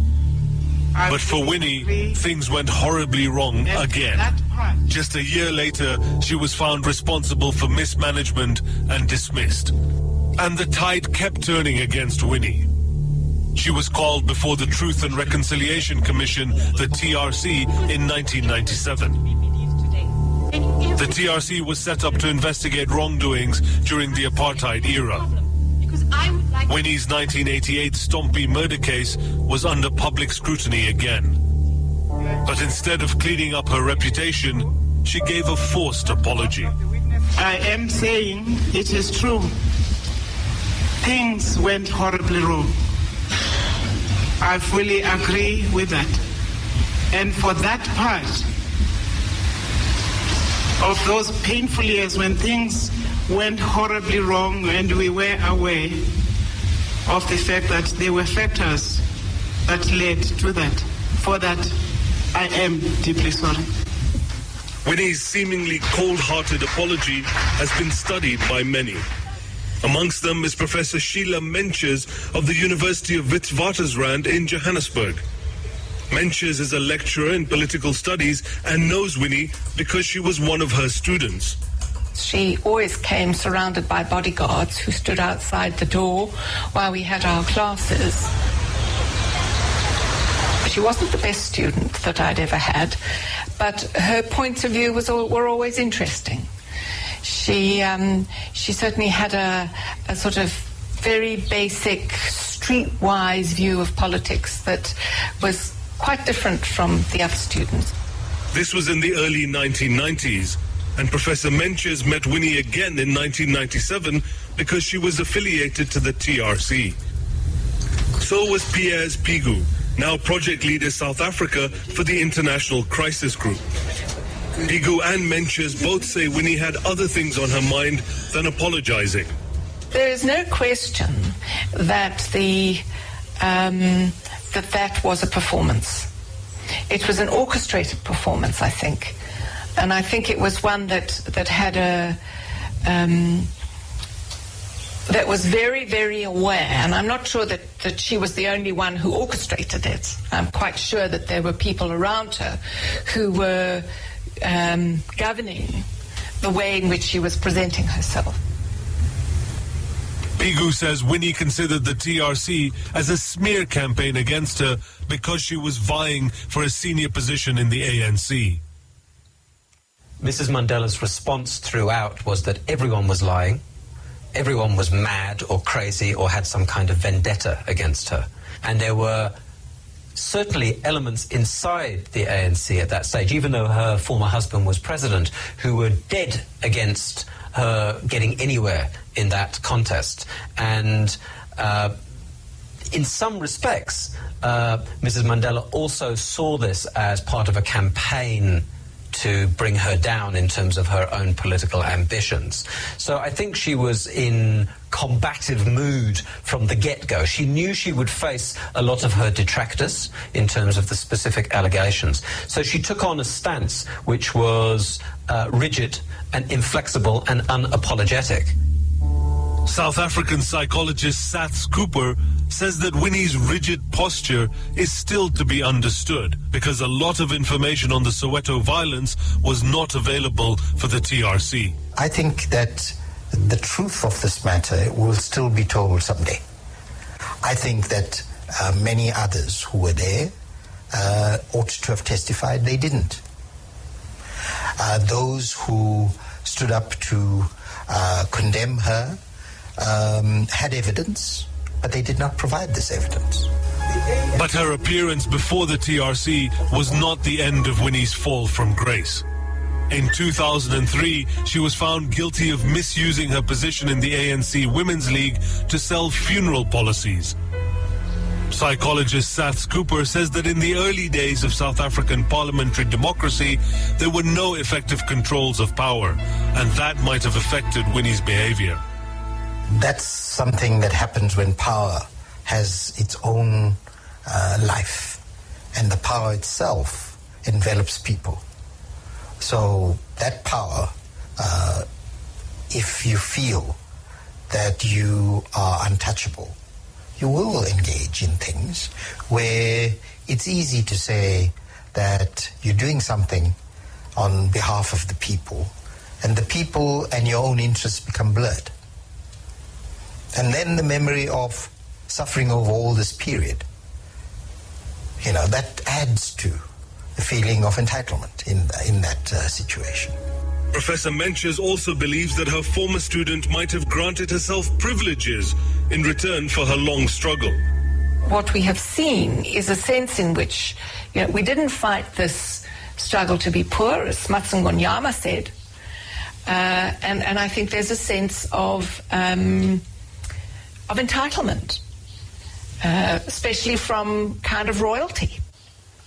But for Winnie, things went horribly wrong again. Just a year later, she was found responsible for mismanagement and dismissed. And the tide kept turning against Winnie. She was called before the Truth and Reconciliation Commission, the TRC, in 1997. The TRC was set up to investigate wrongdoings during the apartheid era. Winnie's 1988 Stompie murder case was under public scrutiny again. But instead of cleaning up her reputation, she gave a forced apology. I am saying it is true. Things went horribly wrong. I fully agree with that. And for that part of those painful years when things went horribly wrong and we were aware of the fact that there were factors that led to that, for that, I am deeply sorry. Winnie's seemingly cold-hearted apology has been studied by many. Amongst them is Professor Sheila Menches of the University of Witwatersrand in Johannesburg. Menches is a lecturer in political studies and knows Winnie because she was one of her students. She always came surrounded by bodyguards who stood outside the door while we had our classes. She wasn't the best student that I'd ever had, but her points of view were always interesting. She certainly had a sort of very basic, streetwise view of politics that was quite different from the other students. This was in the early 1990s, and Professor Menches met Winnie again in 1997 because she was affiliated to the TRC. So was Piers Pigu, now project leader South Africa for the International Crisis Group. Pigu and Menches both say Winnie had other things on her mind than apologizing. There is no question that that was a performance. It was an orchestrated performance, I think. And I think it was one that had that was very, very aware. And I'm not sure that she was the only one who orchestrated it. I'm quite sure that there were people around her who were governing the way in which she was presenting herself. Pigu says Winnie considered the TRC as a smear campaign against her because she was vying for a senior position in the ANC. Mrs. Mandela's response throughout was that everyone was lying, everyone was mad or crazy or had some kind of vendetta against her. And there were certainly elements inside the ANC at that stage, even though her former husband was president, who were dead against her getting anywhere in that contest. And in some respects, Mrs. Mandela also saw this as part of a campaign to bring her down in terms of her own political ambitions. So I think she was in combative mood from the get-go. She knew she would face a lot of her detractors in terms of the specific allegations. So she took on a stance which was rigid and inflexible and unapologetic. South African psychologist Saths Cooper says that Winnie's rigid posture is still to be understood because a lot of information on the Soweto violence was not available for the TRC. I think that the truth of this matter will still be told someday. I think that many others who were there ought to have testified. They didn't. Those who stood up to condemn her had evidence, but they did not provide this evidence. But her appearance before the TRC was not the end of Winnie's fall from grace. In 2003, she was found guilty of misusing her position in the ANC Women's League to sell funeral policies. Psychologist Saths Cooper says that in the early days of South African parliamentary democracy, there were no effective controls of power, and that might have affected Winnie's behavior. That's something that happens when power has its own life, and the power itself envelops people. So that power, if you feel that you are untouchable, you will engage in things where it's easy to say that you're doing something on behalf of the people, and the people and your own interests become blurred. And then the memory of suffering over all this period, that adds to the feeling of entitlement in that situation. Professor Menches also believes that her former student might have granted herself privileges in return for her long struggle. What we have seen is a sense in which, we didn't fight this struggle to be poor, as Matsungonyama said, and I think there's a sense of entitlement, especially from kind of royalty.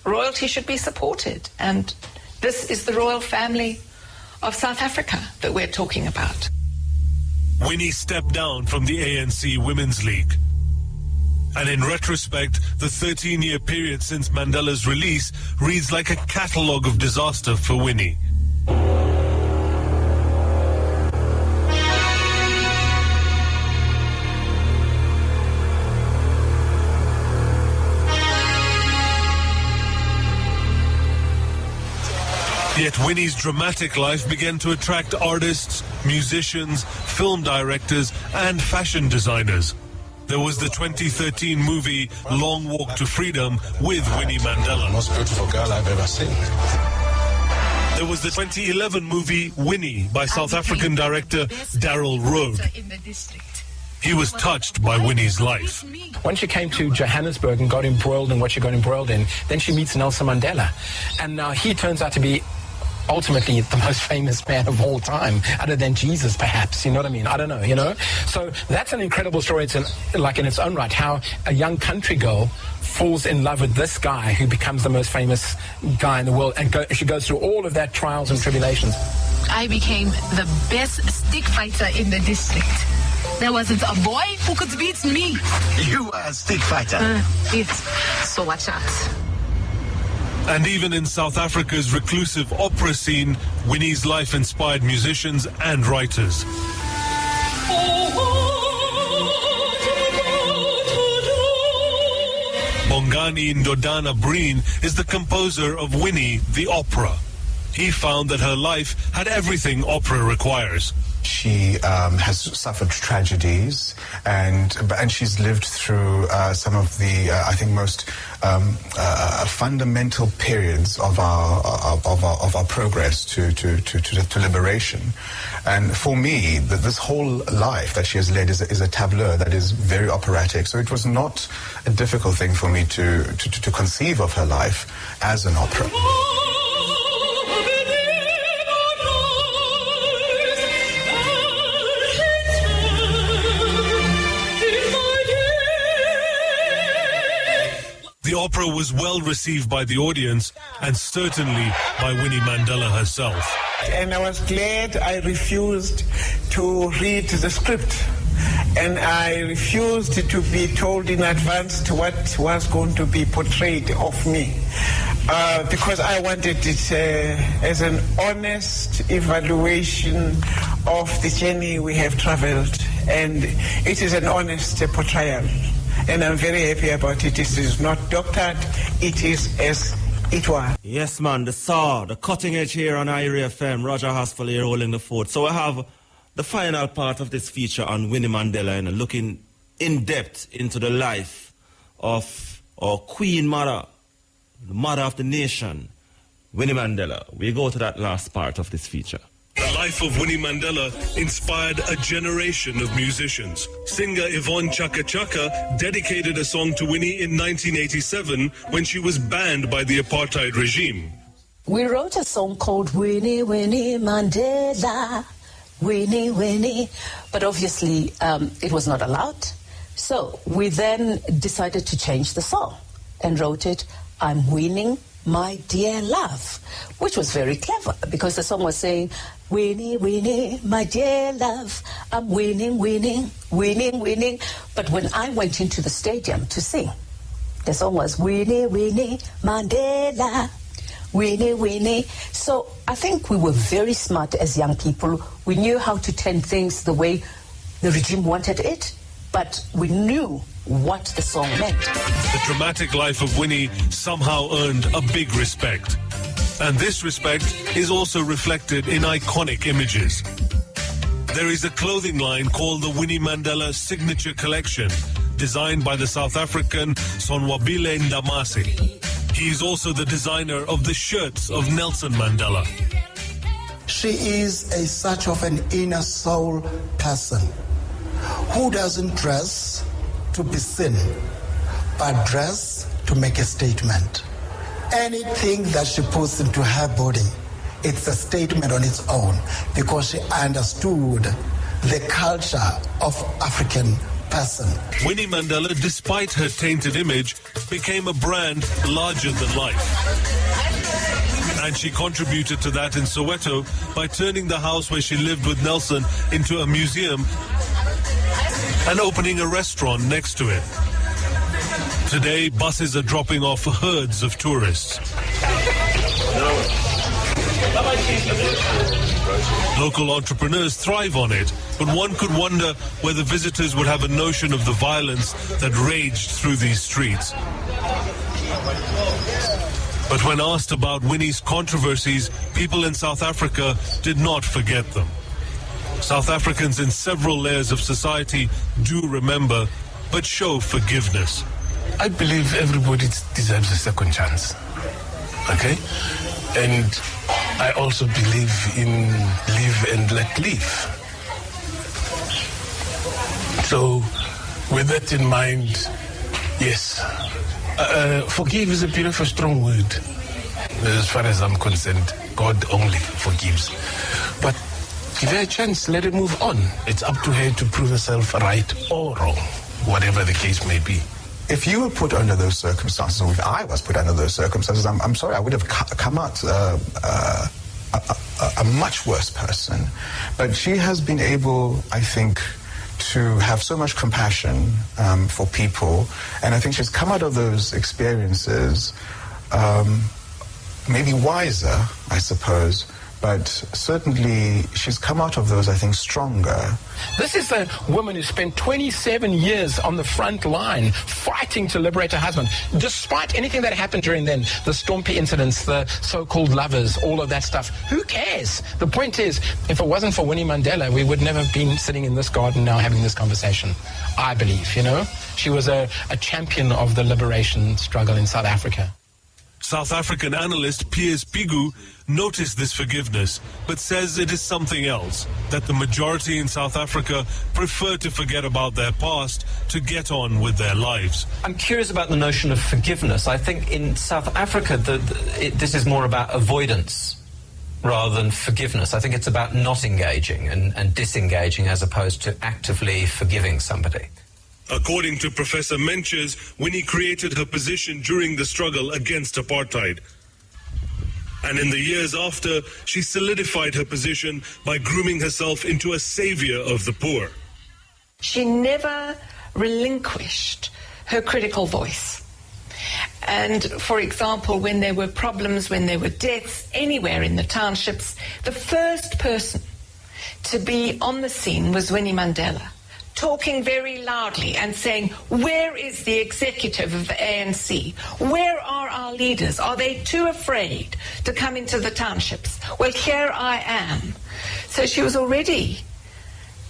Royalty should be supported, and this is the royal family of South Africa that we're talking about. Winnie stepped down from the ANC Women's League. And in retrospect, the 13-year period since Mandela's release reads like a catalogue of disaster for Winnie. Yet Winnie's dramatic life began to attract artists, musicians, film directors, and fashion designers. There was the 2013 movie Long Walk to Freedom with Winnie Mandela. The most beautiful girl I've ever seen. There was the 2011 movie Winnie by South African director Daryl Road. He was touched by Winnie's life. When she came to Johannesburg and got embroiled in what she got embroiled in, then she meets Nelson Mandela. And now he turns out to be ultimately the most famous man of all time, other than Jesus, perhaps. You know what I mean? I don't know, you know? So that's an incredible story. It's like in its own right, how a young country girl falls in love with this guy who becomes the most famous guy in the world, and she goes through all of that trials and tribulations. I became the best stick fighter in the district. There wasn't a boy who could beat me. You are a stick fighter? Yes, so watch out. And even in South Africa's reclusive opera scene, Winnie's life inspired musicians and writers. Bongani Ndodana Breen is the composer of Winnie the Opera. He found that her life had everything opera requires. She has suffered tragedies, and she's lived through some of the, I think, most fundamental periods of our progress to liberation. And for me, this whole life that she has led is a tableau that is very operatic. So it was not a difficult thing for me to conceive of her life as an opera. The opera was well received by the audience, and certainly by Winnie Mandela herself. And I was glad I refused to read the script, and I refused to be told in advance what was going to be portrayed of me, because I wanted it as an honest evaluation of the journey we have traveled, and it is an honest portrayal. And I'm very happy about it. This is not doctored. It is as it was. Yes, man. The cutting edge here on IRA FM. Roger Haspel here holding the fort. So we have the final part of this feature on Winnie Mandela, and looking in depth into the life of our Queen Mother, the mother of the nation, Winnie Mandela. We go to that last part of this feature. The life of Winnie Mandela inspired a generation of musicians. Singer Yvonne Chaka Chaka dedicated a song to Winnie in 1987 when she was banned by the apartheid regime. We wrote a song called Winnie, Winnie Mandela, Winnie, Winnie, but obviously it was not allowed. So we then decided to change the song and wrote it, I'm winning my dear love, which was very clever because the song was saying, Winnie, Winnie, my dear love, I'm winning, winning, winning, winning. But when I went into the stadium to sing, the song was Winnie, Winnie, Mandela, Winnie, Winnie. So I think we were very smart as young people. We knew how to turn things the way the regime wanted it, but we knew what the song meant. The dramatic life of Winnie somehow earned a big respect. And this respect is also reflected in iconic images. There is a clothing line called the Winnie Mandela Signature Collection, designed by the South African Sonwabile Ndamase. He is also the designer of the shirts of Nelson Mandela. She is such of an inner soul person who doesn't dress to be seen, but dress to make a statement. Anything that she puts into her body, it's a statement on its own because she understood the culture of African person. Winnie Mandela, despite her tainted image, became a brand larger than life. And she contributed to that in Soweto by turning the house where she lived with Nelson into a museum and opening a restaurant next to it. Today, buses are dropping off herds of tourists. Local entrepreneurs thrive on it, but one could wonder whether visitors would have a notion of the violence that raged through these streets. But when asked about Winnie's controversies, people in South Africa did not forget them. South Africans in several layers of society do remember, but show forgiveness. I believe everybody deserves a second chance. Okay? And I also believe in live and let live. So, with that in mind, yes, forgive is a bit of a strong word. As far as I'm concerned, God only forgives. But give her a chance, let her move on. It's up to her to prove herself right or wrong, whatever the case may be. If you were put under those circumstances, or if I was put under those circumstances, I'm sorry, I would have come out a much worse person. But she has been able, I think, to have so much compassion for people, and I think she's come out of those experiences maybe wiser, I suppose, but certainly she's come out of those, I think, stronger. This is a woman who spent 27 years on the front line fighting to liberate her husband, despite anything that happened during then, the Stompie incidents, the so-called lovers, all of that stuff. Who cares? The point is, if it wasn't for Winnie Mandela, we would never have been sitting in this garden now having this conversation, I believe, you know? She was a champion of the liberation struggle in South Africa. South African analyst Piers Pigu noticed this forgiveness, but says it is something else, that the majority in South Africa prefer to forget about their past to get on with their lives. I'm curious about the notion of forgiveness. I think in South Africa, this is more about avoidance rather than forgiveness. I think it's about not engaging and disengaging as opposed to actively forgiving somebody. According to Professor Menches, Winnie created her position during the struggle against apartheid. And in the years after, she solidified her position by grooming herself into a savior of the poor. She never relinquished her critical voice. And, for example, when there were problems, when there were deaths anywhere in the townships, the first person to be on the scene was Winnie Mandela, talking very loudly and saying, where is the executive of the ANC? Where are our leaders? Are they too afraid to come into the townships? Well, here I am. So she was already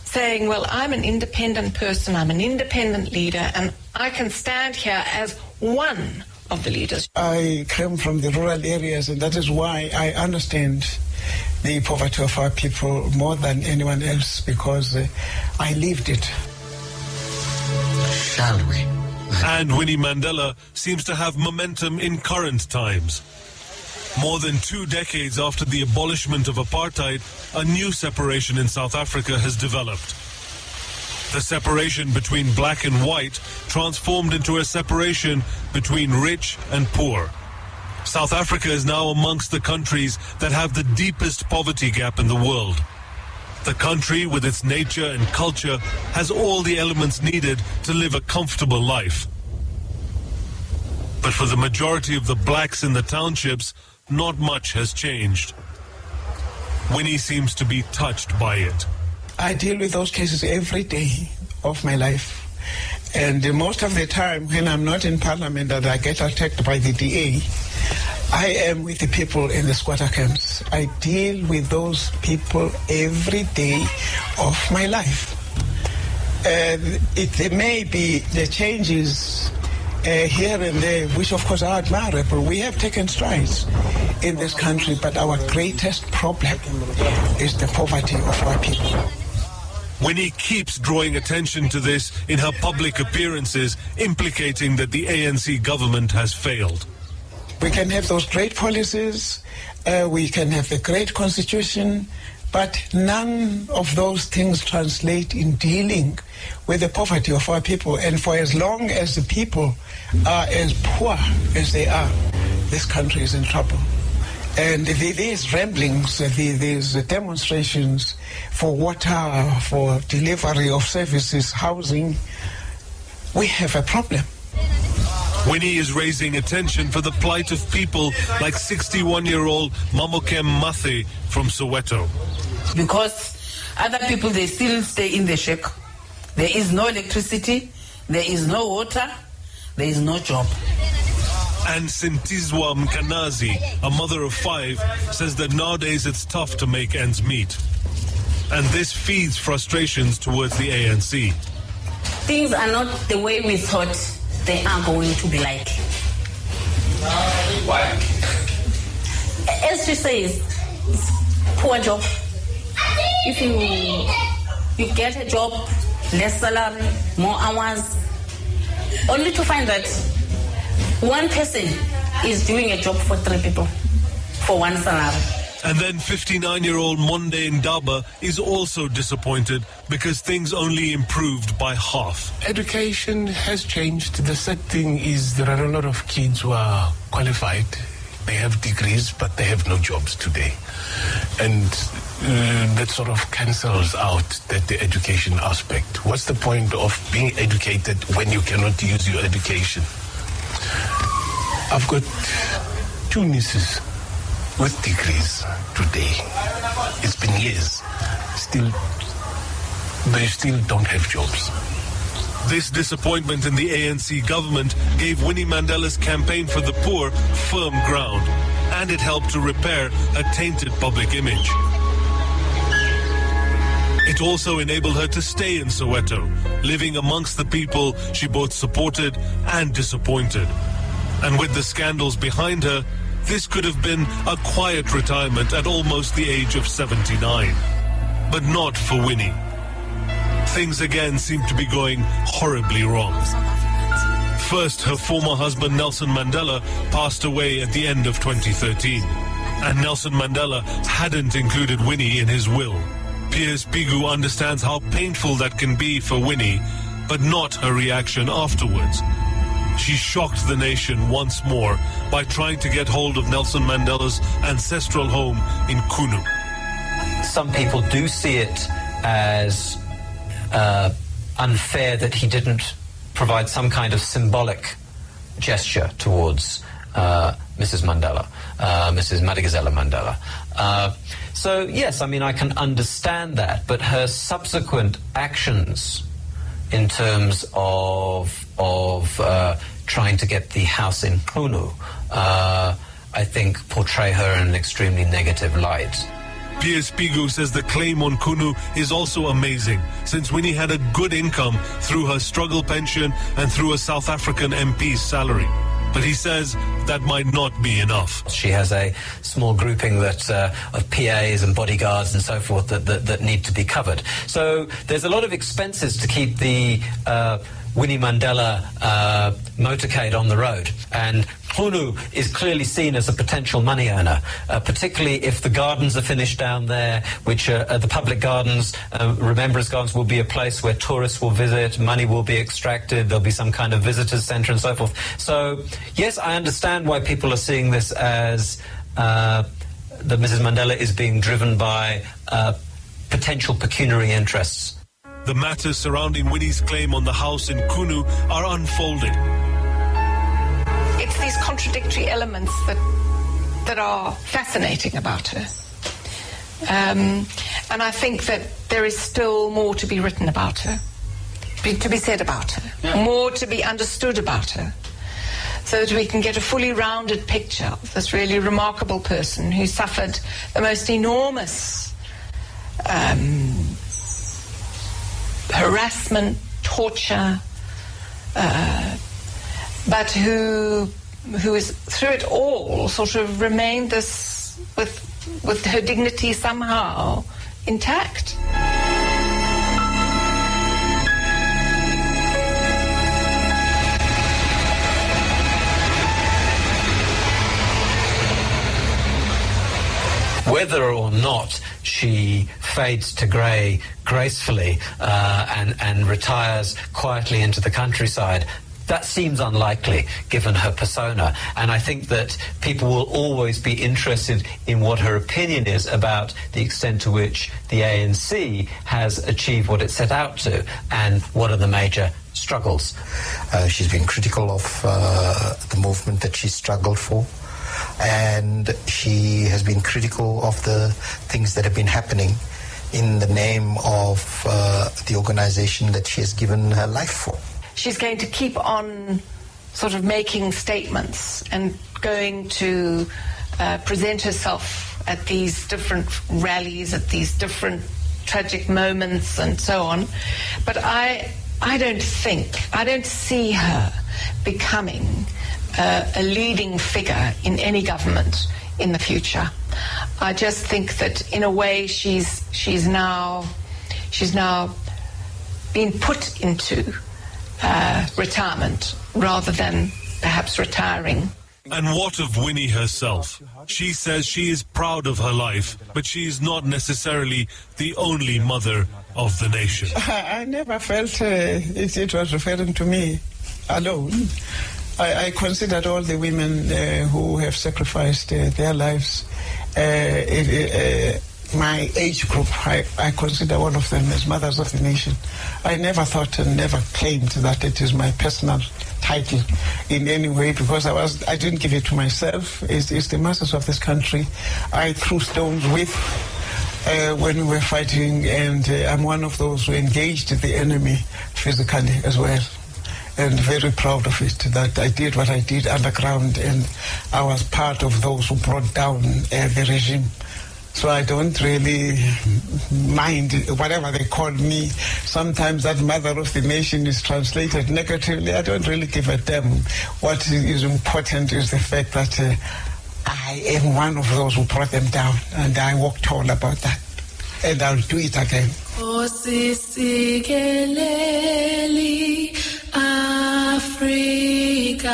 saying, well, I'm an independent person, I'm an independent leader, and I can stand here as one of the leaders. I came from the rural areas, and that is why I understand the poverty of our people more than anyone else, because I lived it. Shall we? And Winnie Mandela seems to have momentum in current times. More than 2 decades after the abolishment of apartheid, a new separation in South Africa has developed. The separation between black and white transformed into a separation between rich and poor. South Africa is now amongst the countries that have the deepest poverty gap in the world. The country, with its nature and culture, has all the elements needed to live a comfortable life. But for the majority of the blacks in the townships, not much has changed. Winnie seems to be touched by it. I deal with those cases every day of my life. And most of the time when I'm not in Parliament and I get attacked by the DA, I am with the people in the squatter camps. I deal with those people every day of my life. There may be the changes here and there, which of course are admirable. We have taken strides in this country, but our greatest problem is the poverty of our people. Winnie keeps drawing attention to this in her public appearances, implicating that the ANC government has failed. We can have those great policies, we can have the great constitution, but none of those things translate in dealing with the poverty of our people. And for as long as the people are as poor as they are, this country is in trouble. And these ramblings, these demonstrations for water, for delivery of services, housing, we have a problem. Winnie is raising attention for the plight of people like 61-year-old Mamokem Mathe from Soweto. Because other people, they still stay in the shack. There is no electricity, there is no water, there is no job. And Sintizwa Mkanazi, a mother of 5, says that nowadays it's tough to make ends meet. And this feeds frustrations towards the ANC. Things are not the way we thought they are going to be like. Why? As she says, poor job. If you get a job, less salary, more hours, only to find that one person is doing a job for 3 people for one salary. And then 59-year-old Monde Ndaba is also disappointed because things only improved by half. Education has changed. The sad thing is there are a lot of kids who are qualified. They have degrees, but they have no jobs today. And that sort of cancels out the education aspect. What's the point of being educated when you cannot use your education? I've got 2 nieces with degrees today. It's been years. They still don't have jobs. This disappointment in the ANC government gave Winnie Mandela's campaign for the poor firm ground, and it helped to repair a tainted public image. It also enabled her to stay in Soweto, living amongst the people she both supported and disappointed. And with the scandals behind her, this could have been a quiet retirement at almost the age of 79. But not for Winnie. Things again seem to be going horribly wrong. First, her former husband Nelson Mandela passed away at the end of 2013. And Nelson Mandela hadn't included Winnie in his will. Piers Pigu understands how painful that can be for Winnie, but not her reaction afterwards. She shocked the nation once more by trying to get hold of Nelson Mandela's ancestral home in Kunu. Some people do see it as unfair that he didn't provide some kind of symbolic gesture towards Mrs. Mandela, Mrs. Madikizela Mandela. So, yes, I mean, I can understand that, but her subsequent actions in terms of trying to get the house in Kunu, I think portray her in an extremely negative light. Piers Pigu says the claim on Kunu is also amazing, since Winnie had a good income through her struggle pension and through a South African MP's salary. But he says that might not be enough. She has a small grouping that of PAs and bodyguards and so forth that need to be covered. So there's a lot of expenses to keep the Winnie Mandela motorcade on the road. And Kunu is clearly seen as a potential money earner, particularly if the gardens are finished down there, which are the public gardens. Remembrance Gardens will be a place where tourists will visit, money will be extracted, there'll be some kind of visitors centre and so forth. So, yes, I understand why people are seeing this as that Mrs. Mandela is being driven by potential pecuniary interests. The matters surrounding Winnie's claim on the house in Kunu are unfolding. It's these contradictory elements that are fascinating about her. And I think that there is still more to be written about her, to be said about her, more to be understood about her, so that we can get a fully rounded picture of this really remarkable person who suffered the most enormous harassment, torture, but who is through it all sort of remained this with her dignity somehow intact. Whether or not she fades to grey gracefully and retires quietly into the countryside, that seems unlikely given her persona. And I think that people will always be interested in what her opinion is about the extent to which the ANC has achieved what it set out to and what are the major struggles. She's been critical of the movement that she struggled for. And she has been critical of the things that have been happening in the name of the organization that she has given her life for. She's going to keep on sort of making statements and going to present herself at these different rallies, at these different tragic moments and so on. But I don't see her becoming a leading figure in any government in the future. I just think that in a way she's now been put into retirement rather than perhaps retiring. And what of Winnie herself? She says she is proud of her life, but she is not necessarily the only mother of the nation. I never felt it was referring to me alone. I considered all the women who have sacrificed their lives. My age group, I consider all of them as mothers of the nation. I never thought and never claimed that it is my personal title in any way, because I didn't give it to myself. It's the masses of this country I threw stones with when we were fighting, and I'm one of those who engaged the enemy physically as well. And very proud of it, that I did what I did underground, and I was part of those who brought down the regime. So I don't really mind whatever they call me. Sometimes that mother of the nation is translated negatively. I don't really give a damn. What is important is the fact that I am one of those who brought them down, and I walk tall about that. And I'll do it again. Africa.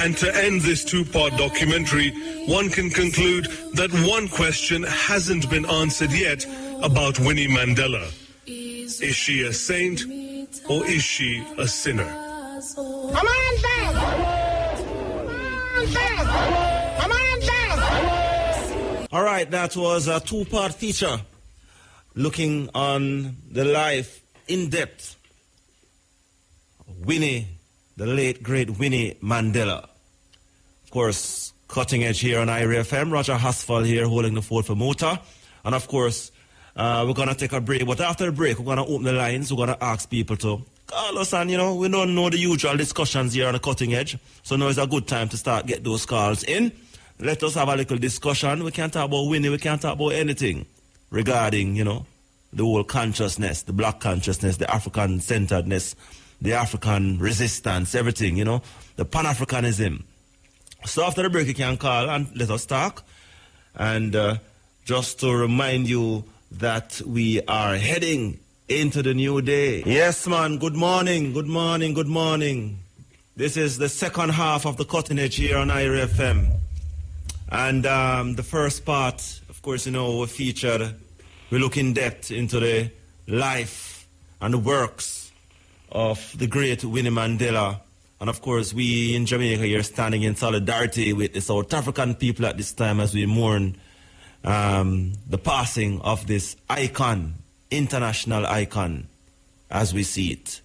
And to end this two-part documentary, one can conclude that one question hasn't been answered yet about Winnie Mandela. Is she a saint or is she a sinner? All right, that was a two-part feature looking on the life in depth. Winnie, the late, great Winnie Mandela. Of course, cutting edge here on IRA FM. Roger Hasfall here holding the fort for Mota. And of course, we're going to take a break. But after the break, we're going to open the lines. We're going to ask people to call us. And, we don't know the usual discussions here on the cutting edge. So now is a good time to start get those calls in. Let us have a little discussion. We can't talk about Winnie. We can't talk about anything regarding, the whole consciousness, the black consciousness, the African-centeredness, the African resistance, everything, the Pan-Africanism. So after the break, you can call and let us talk. And just to remind you that we are heading into the new day. Yes, man, good morning, good morning, good morning. This is the second half of the cutting edge here on IRA FM. And the first part, of course, we look in depth into the life and the works of the great Winnie Mandela. And of course, we in Jamaica here standing in solidarity with the South African people at this time as we mourn the passing of this icon, international icon, as we see it.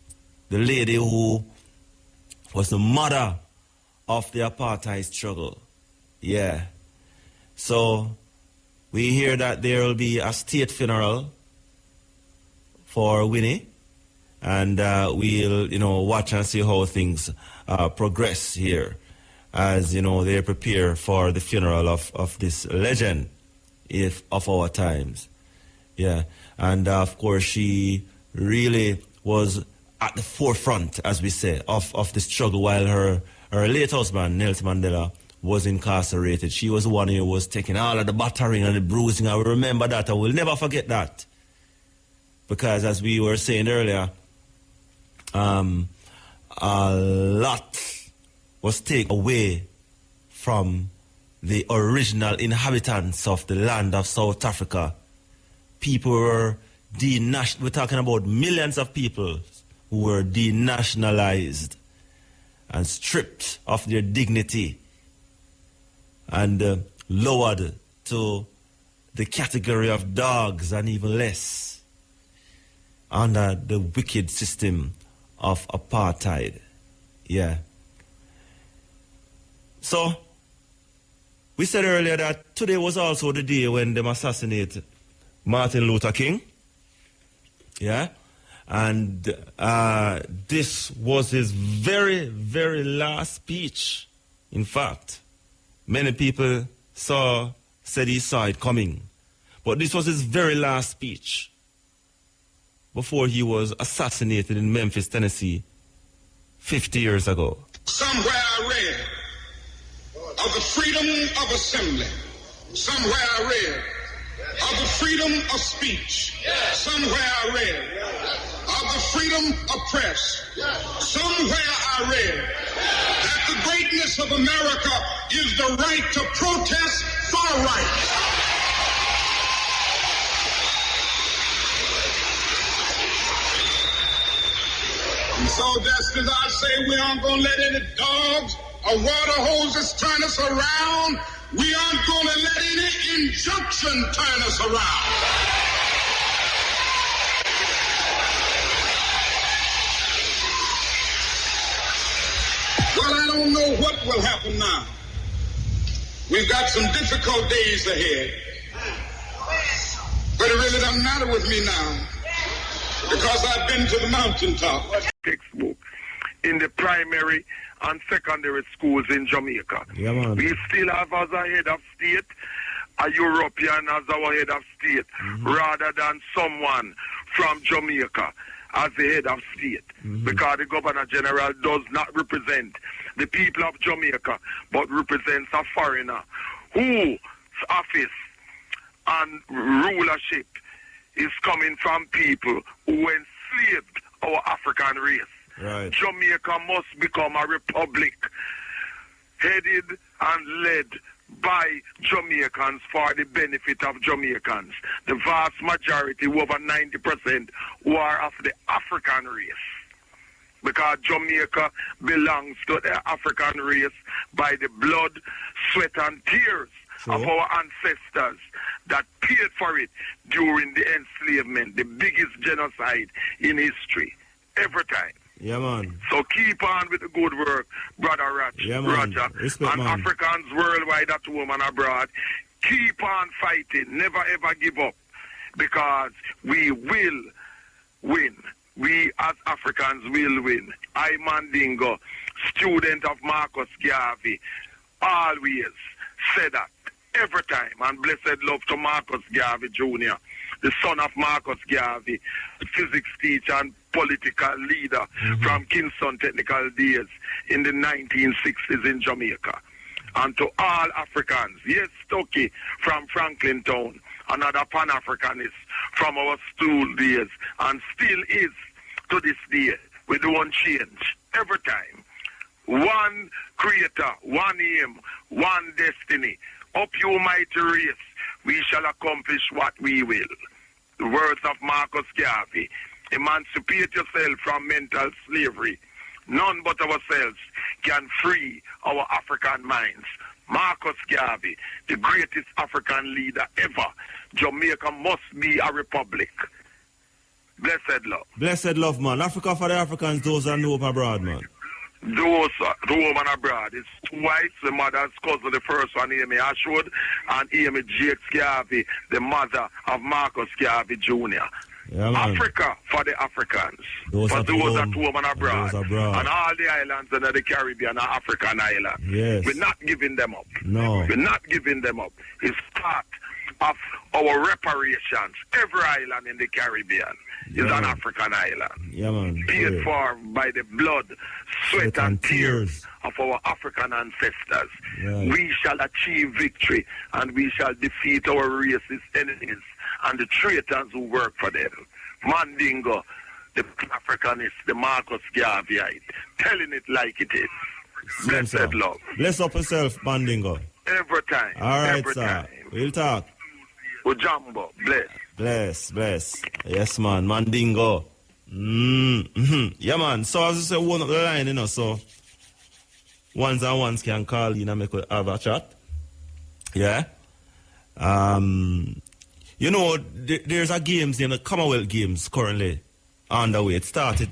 The lady who was the mother of the apartheid struggle. Yeah. So we hear that there will be a state funeral for Winnie. And we'll, watch and see how things progress here as, they prepare for the funeral of this legend of our times. Yeah. And, of course, she really was at the forefront, as we say, of the struggle while her late husband, Nelson Mandela, was incarcerated. She was the one who was taking all of the battering and the bruising. I will remember that. I will never forget that. Because, as we were saying earlier, a lot was taken away from the original inhabitants of the land of South Africa. People were we're talking about millions of people who were denationalized and stripped of their dignity and lowered to the category of dogs and even less under the wicked system of apartheid. Yeah. So, we said earlier that today was also the day when they assassinated Martin Luther King. Yeah. And this was his very, very last speech. In fact, many people said he saw it coming. But this was his very last speech before he was assassinated in Memphis, Tennessee, 50 years ago. Somewhere I read of the freedom of assembly. Somewhere I read of the freedom of speech. Somewhere I read of the freedom of press. Somewhere I read that the greatness of America is the right to protest far right. And so just as I say we aren't going to let any dogs or water hoses turn us around, we aren't going to let any injunction turn us around. Well, I don't know what will happen now. We've got some difficult days ahead. But it really doesn't matter with me now, because I've been to the mountaintop. Textbook in the primary and secondary schools in Jamaica. Yeah, man. We still have as a head of state a European as our head of state, rather than someone from Jamaica as the head of state, because the Governor General does not represent the people of Jamaica, but represents a foreigner whose office and rulership is coming from people who enslaved our African race. Right. Jamaica must become a republic headed and led by Jamaicans for the benefit of Jamaicans. The vast majority, over 90%, who are of the African race. Because Jamaica belongs to the African race by the blood, sweat, and tears of our ancestors that paid for it during the enslavement, the biggest genocide in history, every time. Yeah, man. So keep on with the good work, Brother Roger. Respect, and man. Africans worldwide at home and abroad, keep on fighting, never ever give up, because we will win. We as Africans will win. I, Mandingo, student of Marcus Garvey, always say that every time. And blessed love to Marcus Garvey Jr., the son of Marcus Garvey, physics teacher and political leader from Kingston Technical days in the 1960s in Jamaica. And to all Africans, yes, Stokey from Franklin Town, another Pan-Africanist from our school days, and still is to this day. We don't change every time. One creator, one aim, one destiny. Up you mighty race, we shall accomplish what we will. The words of Marcus Garvey. Emancipate yourself from mental slavery. None but ourselves can free our African minds. Marcus Garvey, the greatest African leader ever. Jamaica must be a republic. Blessed love. Blessed love, man. Africa for the Africans, those that know abroad, man. Those who home and abroad. It's twice the mother's cousin, the first one, Amy Ashwood, and Amy Jakes Garvey, the mother of Marcus Garvey Jr. Yeah, Africa for the Africans. Those for at those home, at home and abroad. And all the islands in the Caribbean are African islands. Yes. We're not giving them up. No. We're not giving them up. It's part of our reparations. Every island in the Caribbean is an African island. Yeah, man. Paid for by the blood, sweat, and tears of our African ancestors. Right. We shall achieve victory, and we shall defeat our racist enemies and the traitors who work for them. Mandingo, the Africanist, the Marcus Garveyite, telling it like it is. Blessed love. Bless up yourself, Mandingo. Every time. All right, every sir. time. We'll talk. Ujambo, bless. Bless. Yes, man. Mandingo. Yeah, man. So as I say, one up the line, you know, so ones and ones can call in and make we have a chat. Yeah. You know, there's a games in the Commonwealth Games currently underway. It started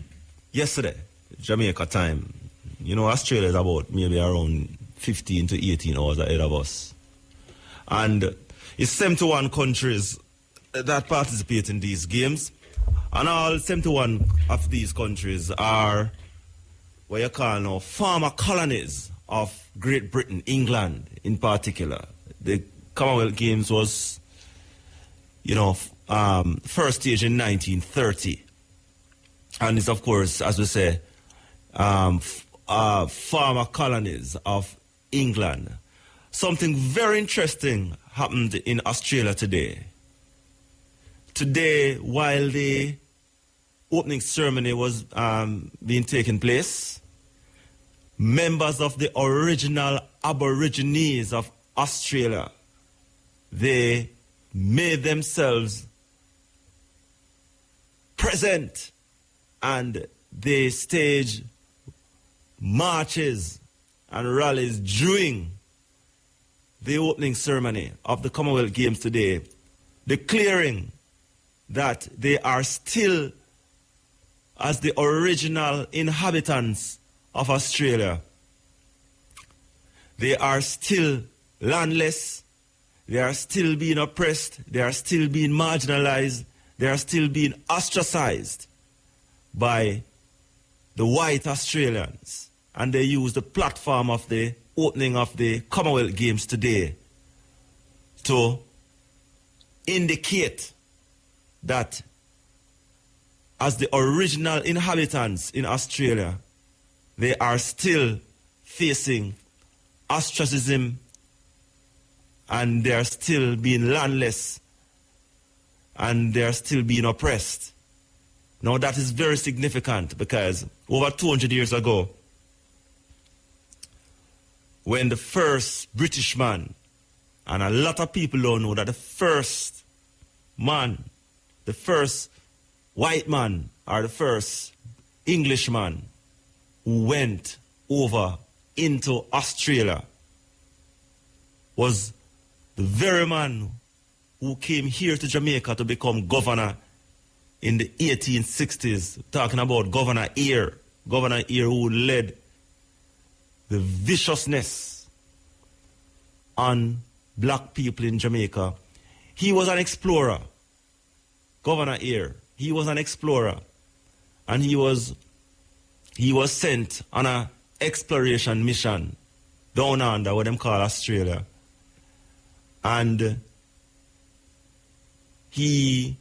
yesterday, Jamaica time. You know, Australia is about maybe around 15 to 18 hours ahead of us. And it's 71 countries that participate in these games. And all 71 of these countries are what you call now former colonies of Great Britain, England in particular. The Commonwealth Games was, first stage in 1930. And it's, of course, as we say, former colonies of England. Something very interesting happened in Australia today. Today, while the opening ceremony was being taken place, members of the original Aborigines of Australia, they made themselves present and they staged marches and rallies during the opening ceremony of the Commonwealth Games today, declaring that they are still, as the original inhabitants of Australia, they are still landless, they are still being oppressed, they are still being marginalized, they are still being ostracized by the white Australians. And they use the platform of the opening of the Commonwealth Games today to indicate that as the original inhabitants in Australia, they are still facing ostracism and they are still being landless and they are still being oppressed. Now that is very significant because over 200 years ago, when the first British man, and a lot of people don't know that the first man, the first white man, or the first Englishman who went over into Australia was the very man who came here to Jamaica to become governor in the 1860s, talking about Governor Eyre. Governor Eyre who led the viciousness on black people in Jamaica. He was an explorer, Governor Eyre. He was an explorer, and he was sent on an exploration mission down under what them call Australia. And he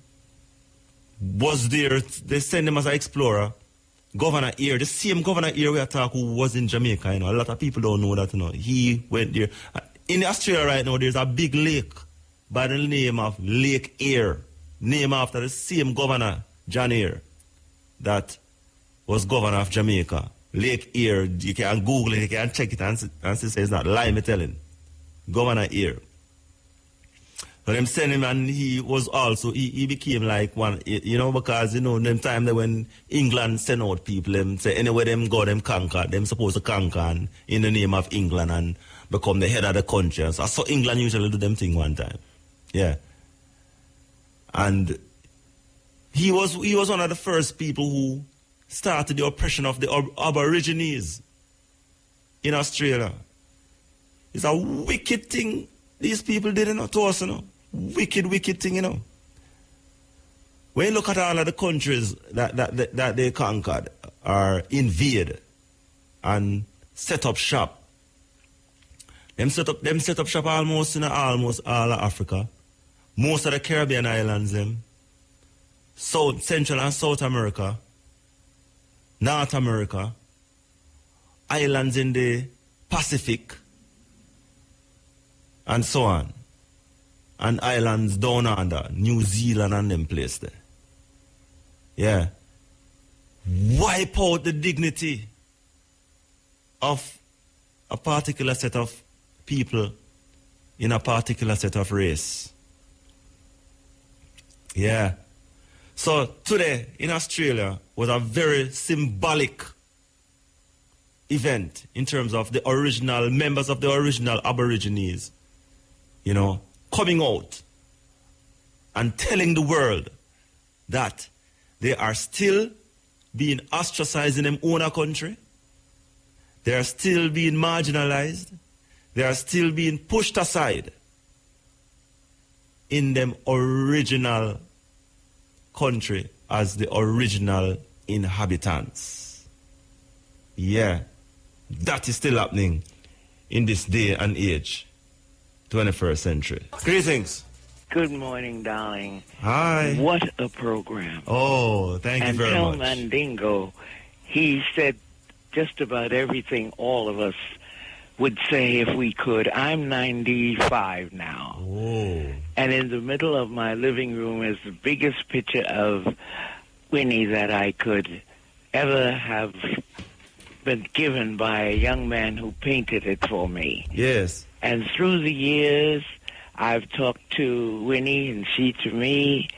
was there, they sent him as an explorer. Governor Eyre, the same Governor Eyre we are talking who was in Jamaica, a lot of people don't know that, He went there. In Australia right now, there's a big lake by the name of Lake Eyre, named after the same Governor, John Eyre, that was Governor of Jamaica. Lake Eyre, you can Google it, you can check it and see it's not lie, me telling. Governor Eyre. So them sent him and he was also, he became like one, because, them time that when England sent out people, them say anywhere them go, them conquer, them supposed to conquer in the name of England and become the head of the country. And so I saw England usually do them thing one time. Yeah. And he was one of the first people who started the oppression of the Aborigines in Australia. It's a wicked thing these people did to us, Wicked thing, When you look at all of the countries that they conquered or invaded and set up shop, them set up shop almost in almost all of Africa, most of the Caribbean islands, South, Central and South America, North America, islands in the Pacific, and so on. And islands down under, New Zealand and them place there. Yeah. Wipe out the dignity of a particular set of people in a particular set of race. Yeah. So today in Australia was a very symbolic event in terms of the original members of the original Aborigines, coming out and telling the world that they are still being ostracized in their own country, they are still being marginalized, they are still being pushed aside in them original country as the original inhabitants. Yeah, that is still happening in this day and age, 21st century. Greetings. Good morning, darling. Hi. What a program. Oh, thank you very much. And tell Mandingo, he said just about everything all of us would say if we could. I'm 95 now. Oh. And in the middle of my living room is the biggest picture of Winnie that I could ever have been given by a young man who painted it for me. Yes. And through the years, I've talked to Winnie and she to me.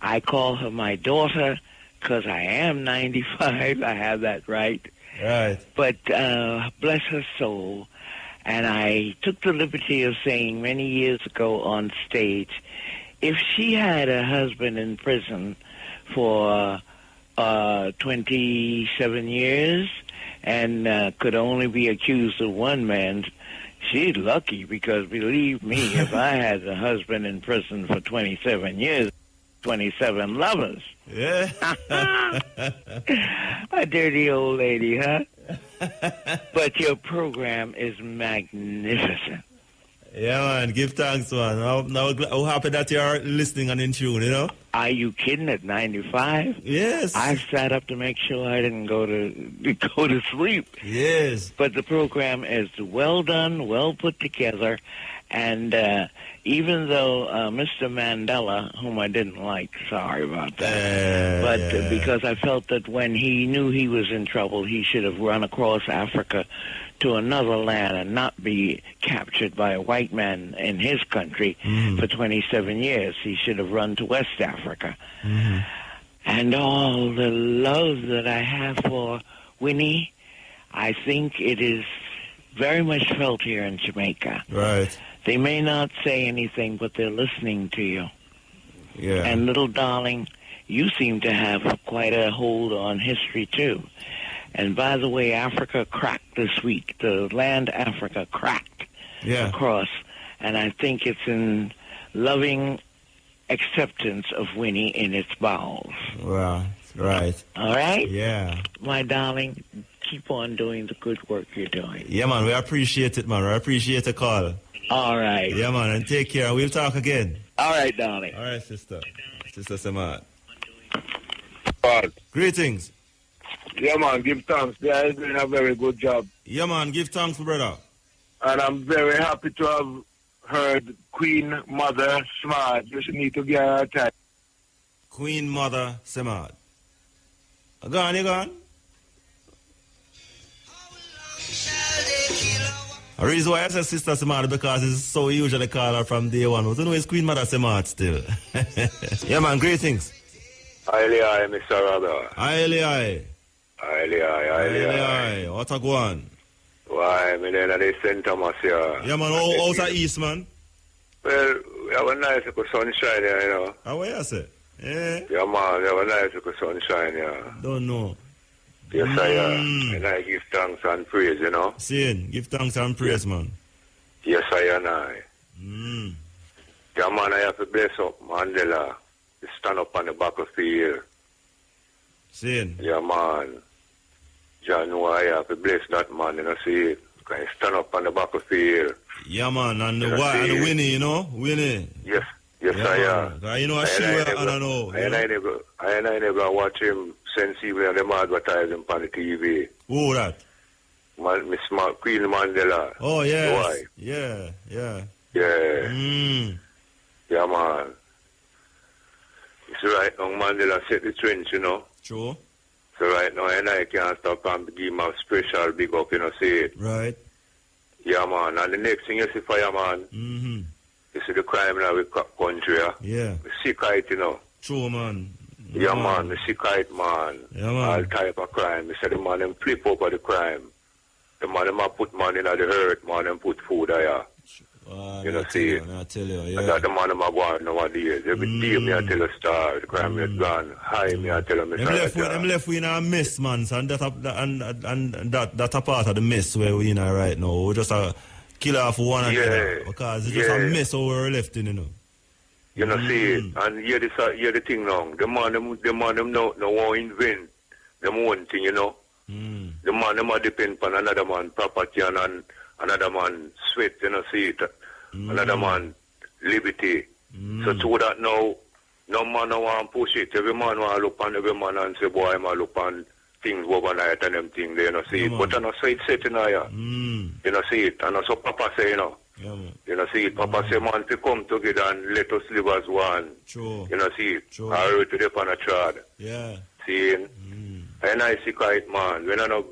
I call her my daughter because I am 95. I have that right. Right. But bless her soul. And I took the liberty of saying many years ago on stage, if she had a husband in prison for 27 years and could only be accused of one man, she's lucky, because believe me, if I had a husband in prison for 27 years, 27 lovers. Yeah. A dirty old lady, huh? But your program is magnificent. Yeah, man. Give thanks, man. I'm happy that you're listening and in tune, you know? Are you kidding? At 95? Yes. I sat up to make sure I didn't go to sleep. Yes. But the program is well done, well put together, and even though Mr. Mandela, whom I didn't like, sorry about that, but because I felt that when he knew he was in trouble, he should have run across Africa to another land and not be captured by a white man in his country for 27 years. He should have run to West Africa. Mm-hmm. And all the love that I have for Winnie, I think it is very much felt here in Jamaica. Right. They may not say anything, but they're listening to you. Yeah. And little darling, you seem to have quite a hold on history, too. And by the way, Africa cracked this week. The land Africa cracked across. And I think it's in loving acceptance of Winnie in its bowels. Well, right. All right? Yeah. My darling, keep on doing the good work you're doing. Yeah, man. We appreciate it, man. We appreciate the call. All right. Yeah, man. And take care. We'll talk again. All right, darling. All right, sister. Sister Samad. Greetings. Yeah, man, give thanks. They are doing a very good job. Yeah, man, give thanks, brother. And I'm very happy to have heard Queen Mother Smart. You should need to get her time. Queen Mother Smart. Go on, you go on. The reason why I say Sister Smart because it's so usually call her from day one. But you know it's Queen Mother Smart still. Yeah, man, greetings. Aye, Mr. Robert. Aye. Aye. What a go on? Why, me then at the St. Thomas here. Yeah, man, how's the east, man? Well, we have a nice little sunshine here, you know. How what you say? Yeah. Yeah, man, we have a nice little sunshine here. Don't know. Yes, I am. And I give thanks and praise, you know. Saying, give thanks and praise, man. Yes, I and I. Yeah, man, I have to bless up Mandela. To stand up on the battlefield. Saying. Yeah, man. John, know I have to bless that man, you know, see. Can stand up on the battlefield. Yeah, man, and the Winnie, you know? Winnie. Yes, yeah, I am. You know, I don't know. I never watch him since he was them advertising on the TV. Who that? Miss Queen Mandela. Oh, yes. Yeah. Yeah. Yeah, man. It's right now, Mandela set the trench, you know. True. So right now, and I can't stop and give him a special big up, you know, see it. Right. Yeah, man. And the next thing you see, fireman, you see the crime in our country, yeah. The sick height, you know. True, man. Yeah, man. The sick height, man. Yeah, man. All type of crime. You see the man, them flip over the crime. The man, them put man in the hurt, man, them put food there. You know, see it. I tell you, yeah. And that the man I'm going nowadays. Every day me I tell a star, the crime is gone. High me I tell him. Them left we in a mess, man. And that a part of the mess where we in right now. We just kill off one another. Because it's just a mess where we're left in, you know. You know, see it. And hear the thing now. The man them no want invent them own thing, you know. The man them a depend on another man property and another man sweat, you know, see it. Another man liberty. So to that now, no man no want push it. Every man want look on every man and say, boy, I'm look on things overnight and them things, you know, see it. But I know say it set in here. You know, see it. And also Papa say, you know. You know, see it. Papa say, man, to come together and let us live as one. True. You know, see it. I heard to the on a trod. Yeah. See it. And I see it, man. When I know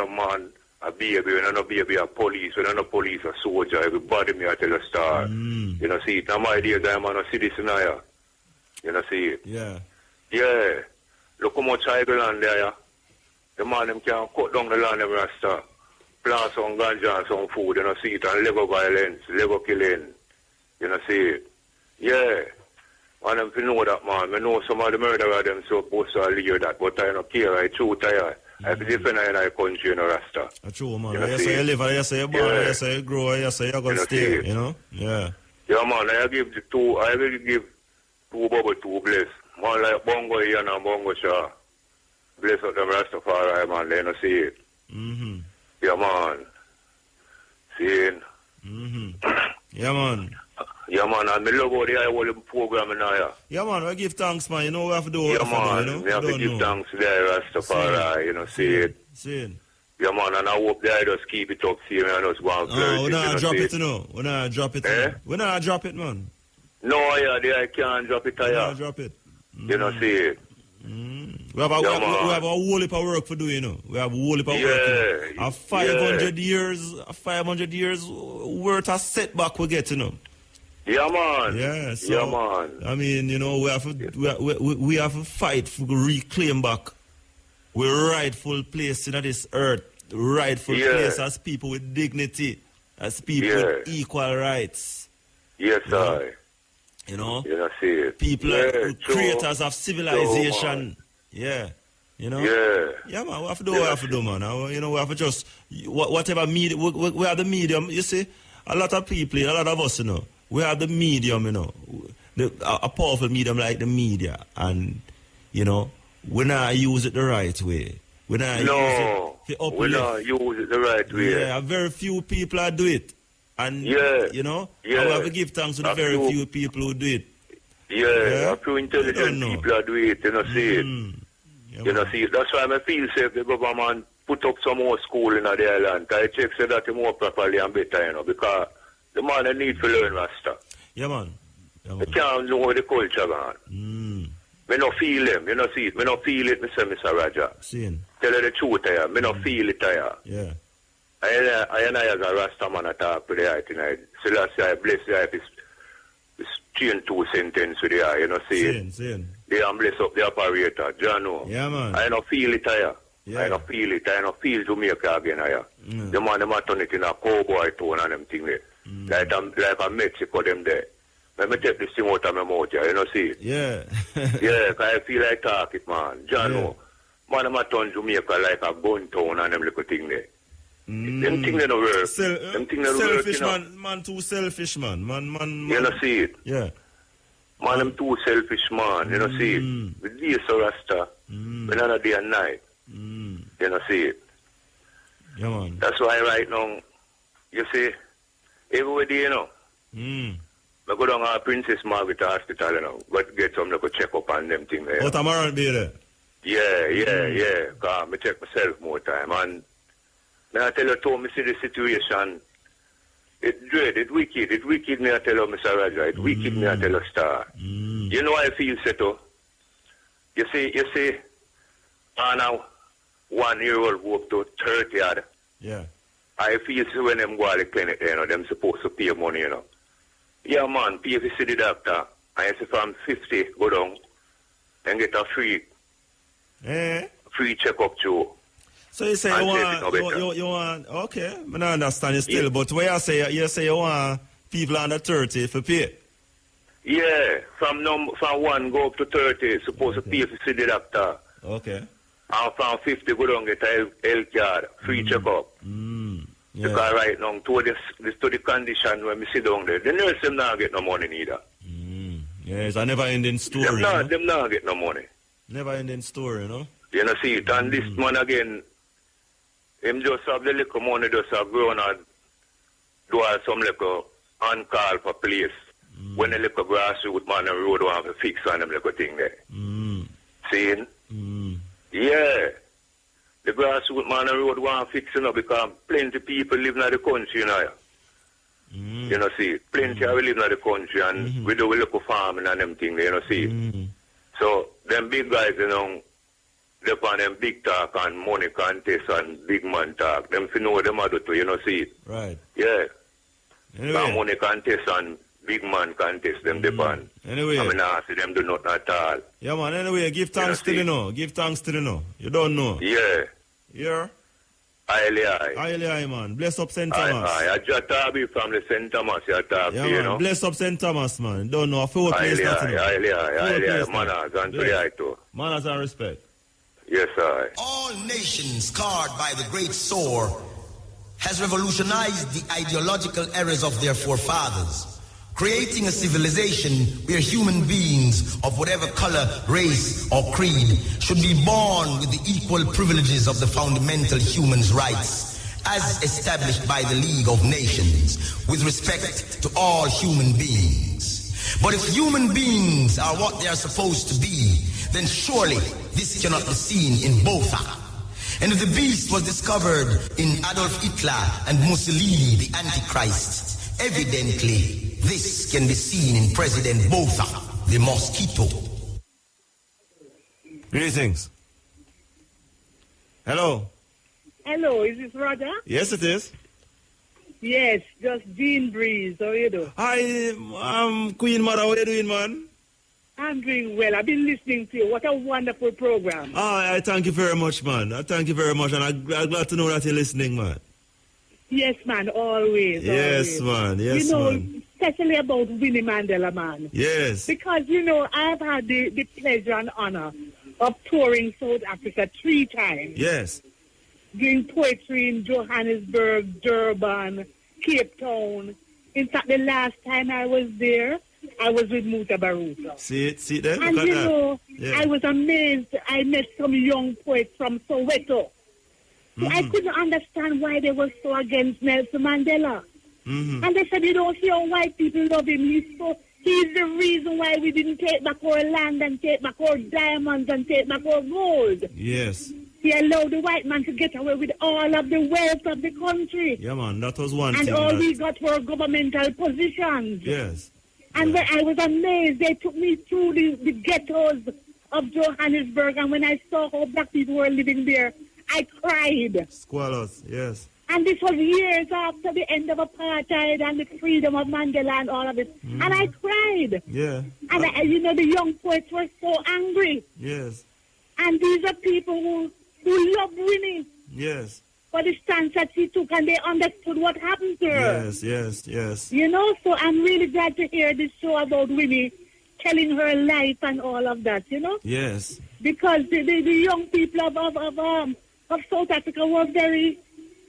man, a baby, when I know baby, a police, when I know police, a soldier, everybody me I tell a star. You know, see it. Now my idea that man, I see this in here. You know, see it. Yeah. Yeah. Look how much tribal land there, yeah. The man them can cut down the land every rasta. Plant some ganja and some food, you know, see it, and Lego violence, Lego killing. You know, see it. Yeah. And them know that, man. I know some of the murderers them supposed to leave that, but I don't care. I true tired. I be defend in our country, you know, rasta. True, man. You know, You say you live, you say you born, you say you grow, you say you're going to stay, you know? Yeah. Yeah, man. I will give two bubble, two bless. Man like Bongo here and Bongo Shaw. Bless up them Rastafari, man. They don't see it. Yeah, man. Seeing. Yeah, man. Yeah, man. And me love how the whole program in here. Yeah, man. We give thanks, man. You know, we have to do Yeah, what man. we have to do, We have to give thanks to the Rastafari, you know, see it. Seeing. Yeah, man. And I hope they just keep it up, see me, and just go and Oh, we're not drop it, you you know. We're not drop it, you know. We're not drop it, man. No, yeah, they can't drop it, We're yeah. not drop it. You know, see it. We have a whole heap of work to do, you know. We have a whole heap of work. You know. A 500 years worth of setback we get, you know. Yeah, man. Yeah, so, yeah, man. I mean, you know, we have to fight to reclaim back our rightful place in this earth, rightful place as people with dignity, as people with equal rights. Yes, sir. You know? You know, see it. People are creators of civilization. Yeah. You know? Yeah, man, we have to do what we have to do, man. You know, we have to just, whatever medium, we are the medium, you see, a lot of people, a lot of us, you know, we are the medium, you know, a powerful medium like the media, and, you know, we not use it the right way. We not use it to we not use it the right way. Yeah, very few people are do it. And, you know, I have to give thanks to the very few people who do it. Yeah, a few intelligent people are doing it, you know, see it. You know, see it. That's why I feel safe the government put up some more school in the island. I check so that more properly and better, you know, because the man need to learn Rasta. Yeah, man. They can't know the culture, man. Me no feel them, you know, see it. Me no feel it, Mr. Raja. Seeing. Tell you the truth, here. Me no feel it, here. Yeah. I as a Rasta man attack with the eye tonight. So that's why I bless the eye. It's 2 sentences with the eye, you know, see it. Seeing. They bless up the operator, Jano. Yeah, man. I don't feel it, here. Yeah. I don't feel it. I don't feel Jamaica again, here. The man, them turn it in a cowboy tone and them thing there. Like a Mexico, them there. Let me take this thing out of my mouth, you know, see it. Yeah. Yeah, because I feel like talk it, man. Jano. Man, I'm turn Jamaica like a gun town and them little thing there. Them things they don't work. Them things they don't work, selfish, you know. man, too selfish, man. You know, see it. Yeah. Man, I'm too selfish, man. You know, see it. With this Rasta, another day and night. You know, see it. Yeah, man. That's why right now, you see, every day, you know, I go down to Princess Margaret Hospital, you know, but get some to check up on them things there. But I'm around there. Yeah. Because I check myself more time. And then I tell you, me see the situation. It's dread, it's wicked, me I tell you, Mr. Raja. It's wicked, me I tell you, Star. You know I feel, Seto? You see, now 1-year-old go up to 30 odd. Yeah. I feel so when them go to the clinic, you know, them supposed to pay money, you know. Yeah, man, pay to see the doctor. I say from 50, go down and get a free checkup too. So you say you want, okay, I don't understand you still, but where you say you want people under 30 for pay? Yeah, from 1 go up to 30, supposed to pay to see the doctor. Okay. And from 50 go down get a health card, free checkup. Yeah. Because right now, to the condition when we sit down there, the nurse them not get no money neither. Yeah, it's a never-ending story. Them not get no money. Never-ending story, you know? You know, see it. And this man again, him just have the little money, just have grown and do some little on-call for police. When the little grassroots man on the road want to fix on them little thing there. See? Yeah. The grassroots man on the road want to fix it because plenty people live in the country, you know. You know, see, plenty of live in the country and we do a little farming and them things, you know, see. So, them big guys, you know, they on them big talk and money contest and big man talk. Them fi know what them do too, you know, see. Right. Yeah. Anyway. Money contest and big man contest, them depend. Anyway. I mean, I see them do nothing at all. Yeah, man, anyway, give thanks to the know. Give thanks to the know. You don't know. Yeah. Yeah? Aye, man. Bless up St. Thomas. I just talk from the St. Thomas, you talk yeah, you man. know. Bless up St. Thomas, man. Don't know. I feel what place that, you know. Manners and to the eye too. Manners and respect. Yes, sir. All nations scarred by the great sword has revolutionized the ideological errors of their forefathers, creating a civilization where human beings of whatever color, race, or creed should be born with the equal privileges of the fundamental human rights as established by the League of Nations with respect to all human beings. But if human beings are what they are supposed to be, then surely this cannot be seen in Botha. And if the beast was discovered in Adolf Hitler and Mussolini, the Antichrist, evidently this can be seen in President Botha, the mosquito. Greetings. Hello. Hello, is this Roger? Yes, it is. Yes, just Jean Breeze. How you doing? Hi, Queen Mother. How are you doing, man? I'm doing well. I've been listening to you. What a wonderful program. I thank you very much, man. I thank you very much, and I'm glad to know that you're listening, man. Yes, man, always. Yes, always. Man. Yes, you know, man. Especially about Winnie Mandela, man. Yes. Because, you know, I've had the pleasure and honor of touring South Africa 3 times. Yes. Doing poetry in Johannesburg, Durban, Cape Town. In fact, the last time I was there, I was with Mutabaruka. See there? And look you at know, yeah. I was amazed. I met some young poets from Soweto. So I couldn't understand why they were so against Nelson Mandela. And they said, you don't see how white people love him. He's the reason why we didn't take back our land and take back our diamonds and take back our gold. Yes. He allowed the white man to get away with all of the wealth of the country. Yeah, man, that was one and thing. And all we got were governmental positions. Yes. And when I was amazed. They took me through the ghettos of Johannesburg, and when I saw how black people were living there, I cried. Squalors, yes. And this was years after the end of apartheid and the freedom of Mandela and all of it. And I cried. Yeah. And, you know, the young poets were so angry. Yes. And these are people who love Winnie. Yes. For the stance that she took, and they understood what happened to her. Yes. You know, so I'm really glad to hear this show about Winnie telling her life and all of that, you know? Yes. Because the young people of South Africa were very,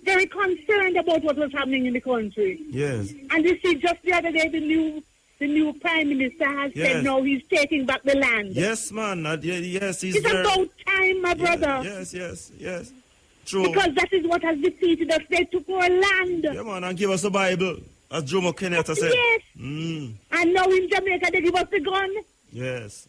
very concerned about what was happening in the country. Yes. And you see, just the other day, the new Prime Minister has said, no, he's taking back the land. Yes, man. Yes, it's about time, my brother. Yes. True. Because that is what has defeated us. They took our land. Yeah, man, and give us a Bible, as Jomo Kenyatta said. Yes. And now in Jamaica, they give us the gun. Yes.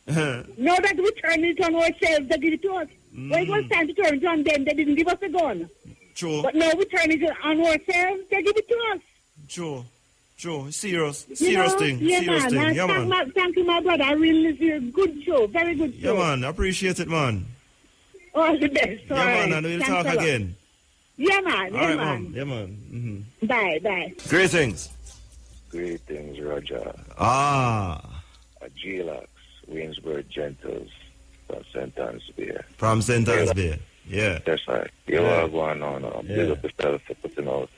Now that we turn it on ourselves, they give it to us. When it was time to turn it on them, they didn't give us the gun. True. But now we turn it on ourselves, they give it to us. True. Serious thing. Yeah, Serious man. thing. Yeah, man. Thank you, my brother. I really listen. Good show. Very good show. Yeah, man. I appreciate it, man. All the best. Yeah, man. And we'll talk again. Yeah, man. All right, man. Yeah, man. Bye. Greetings, Roger. G-Lax, Waynesburg Gentles from St. Anne's Bay. From St. Anne's Bay. Yeah. That's right. You are going on. Big up yourself for putting out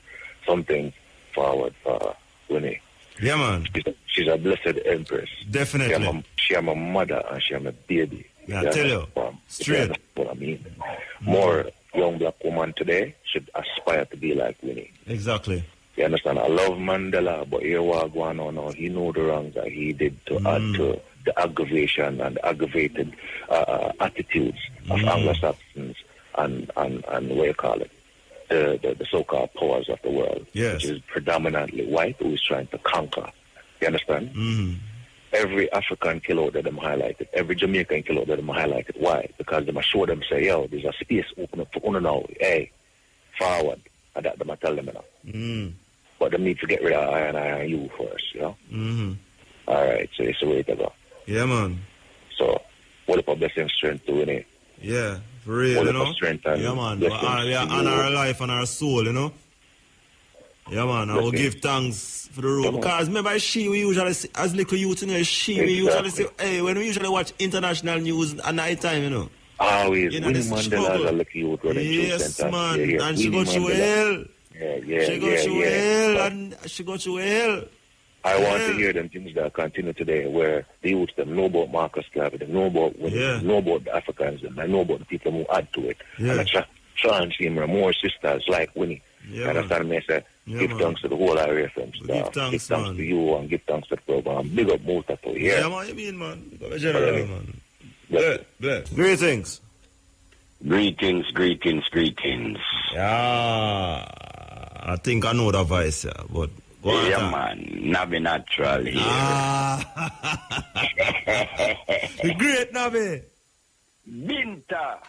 something forward for Winnie. Yeah, man. She's a blessed empress. Definitely. She am a mother and she am a baby. Yeah, I tell you. Straight. That's what I mean. More young black women today should aspire to be like Winnie. Exactly. You understand? I love Mandela, but here what going on now, he know the wrongs that he did to add to the aggravation and the aggravated attitudes of Anglo-Saxons and what you call it, the so-called powers of the world, which is predominantly white, who is trying to conquer. You understand? Every African killer that them highlighted, every Jamaican killer that them highlighted. Why? Because them show them say, yo, there's a space open up for uno now. Hey, forward. And that them tell them now. But they need to get rid of I and you first, you know? All right, so it's the way to go. Yeah, man. So, what if our blessing strength to it? Yeah, for real, you know? Yeah, man. On our life and our soul, you know? Yeah, man. I will give thanks for the road. Because remember, we usually see, as little youth, you know, we usually say, hey, when we usually watch international news at night time, you know? Always. You know, Winnie Mandela is a lucky youth. Yes, man. And she got through hell. She got through hell, and she got through hell. I want to hear them things that continue today, where the youth them know about Marcus Garvey, they know about Winnie, know about the Africans, and I know about the people who add to it. And I try and see more sisters like Winnie. You understand me? I say, give thanks to the whole area from staff. Give thanks to you and give thanks to the program. Big up Mutabaruka. Yeah, man, you mean, man? Big up general, man. Bless. Greetings. Greetings. Yeah, I think I know the voice, yeah, but go on. Yeah, man. Nabi Natural here. The great Nabi. Binta.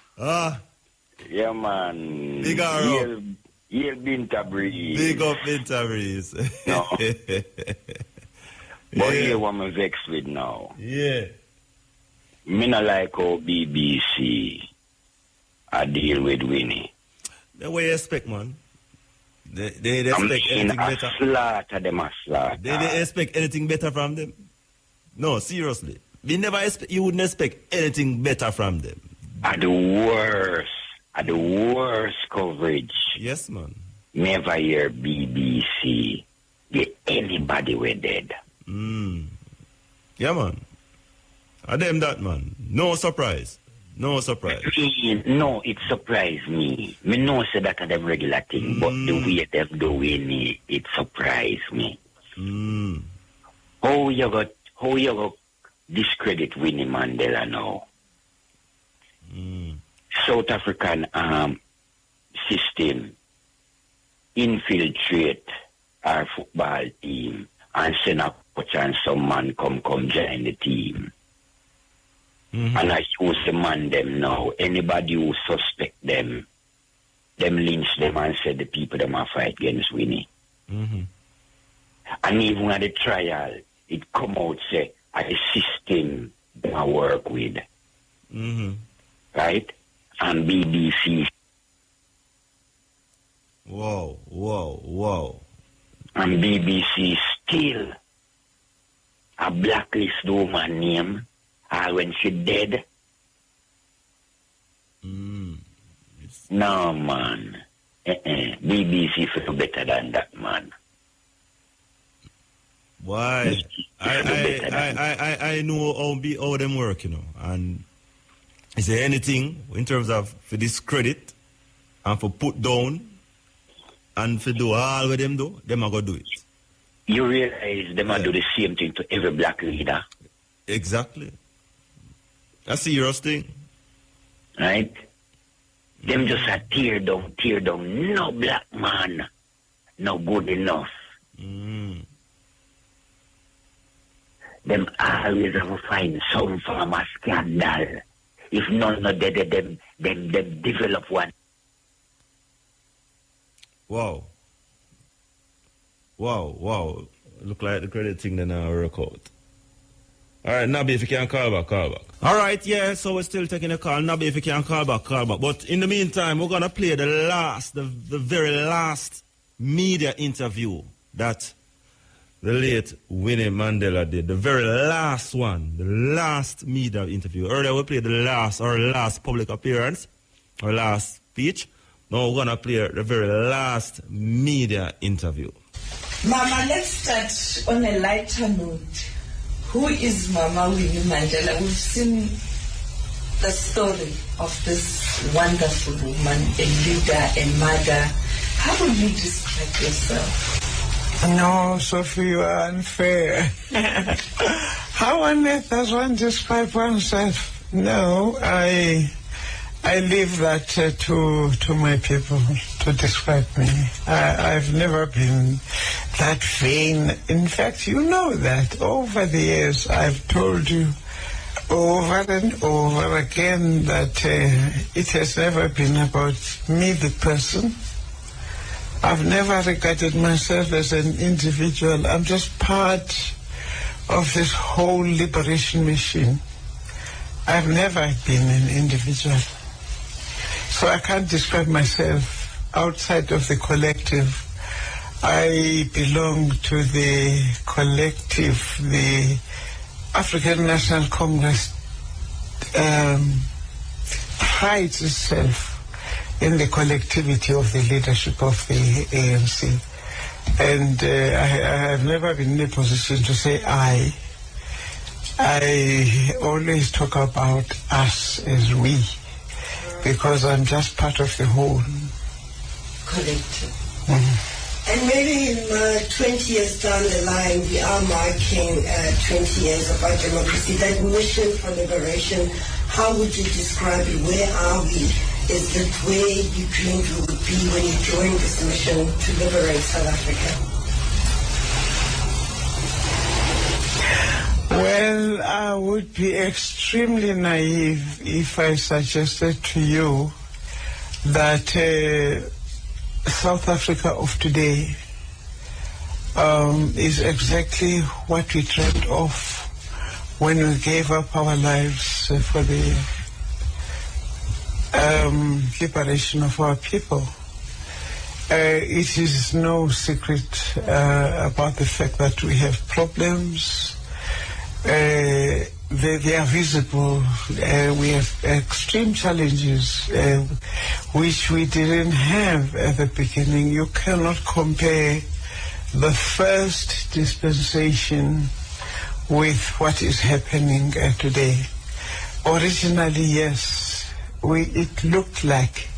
Yeah, man. Big up. Yeah, Binta Breeze. Big up Binta Breeze. No. But here what I'm vexed with now. Yeah. Me not like how BBC I deal with Winnie. That's what you expect, man. They expect anything better. They expect anything better from them. No, seriously. You wouldn't expect anything better from them. At the worst coverage. Yes, man. Never hear BBC get anybody with dead. Yeah, man. I them that, man. No surprise. No, it surprised me. Me know say that are the regular thing, but the way they're doing it surprised me. How you got discredit Winnie Mandela now? South African system infiltrate our football team and send a coach and some man come join the team. And I use the man them now. Anybody who suspect them lynch them and say the people them are fight against Winnie. And even at the trial, it come out say a system they work with. Right? And BBC. Wow. And BBC still a blacklist the woman name when she dead. No, man. BBC feel better than that, man. Why? I know how them work, you know. And is there anything in terms of for discredit and for put down and for do all what them do, them are going to do it. You realize them are do the same thing to every black leader? Exactly. That's a serious thing. Right? Them just a tear down. No black man, no good enough. Them always have to find some form of scandal. If none of them develop one. Wow. Look like the credit thing then I work out. All right, Nabi, if you can call back. All right, yeah, so we're still taking a call. Nabi, if you can call back. But in the meantime, we're going to play the very last media interview that the late Winnie Mandela did. The very last one, the last media interview. Earlier we played our last public appearance, our last speech. Now we're going to play the very last media interview. Mama, let's start on a lighter note. Who is Mama Winnie Mandela? We've seen the story of this wonderful woman, a leader, a mother. How would you describe yourself? No, Sophie, you are unfair. How on earth does one describe oneself? No, I leave that to my people to describe me. I've never been that vain. In fact, you know that over the years I've told you over and over again that it has never been about me, the person. I've never regarded myself as an individual. I'm just part of this whole liberation machine. I've never been an individual. So I can't describe myself outside of the collective. I belong to the collective. The African National Congress prides itself in the collectivity of the leadership of the ANC. And I have never been in a position to say I always talk about us as we, because I'm just part of the whole collective. Mm-hmm. And maybe in 20 years down the line, we are marking 20 years of our democracy. That mission for liberation, how would you describe it? Where are we? Is it where you dreamed you would be when you joined this mission to liberate South Africa? Well, I would be extremely naive if I suggested to you that South Africa of today is exactly what we dreamt of when we gave up our lives for the liberation of our people. It is no secret about the fact that we have problems. They are visible. We have extreme challenges which we didn't have at the beginning. You cannot compare the first dispensation with what is happening today. Originally, yes, it looked like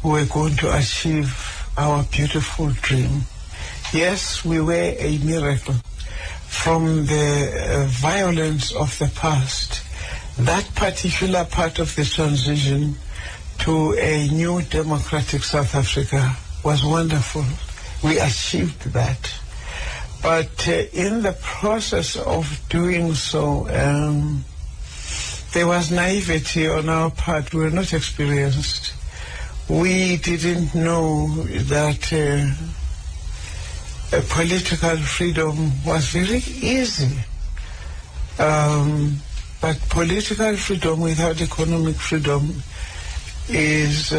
we were going to achieve our beautiful dream. Yes, we were a miracle. From the violence of the past, that particular part of the transition to a new democratic South Africa was wonderful. We achieved that. But in the process of doing so, there was naivety on our part. We were not experienced. We didn't know that political freedom was very easy. But political freedom without economic freedom is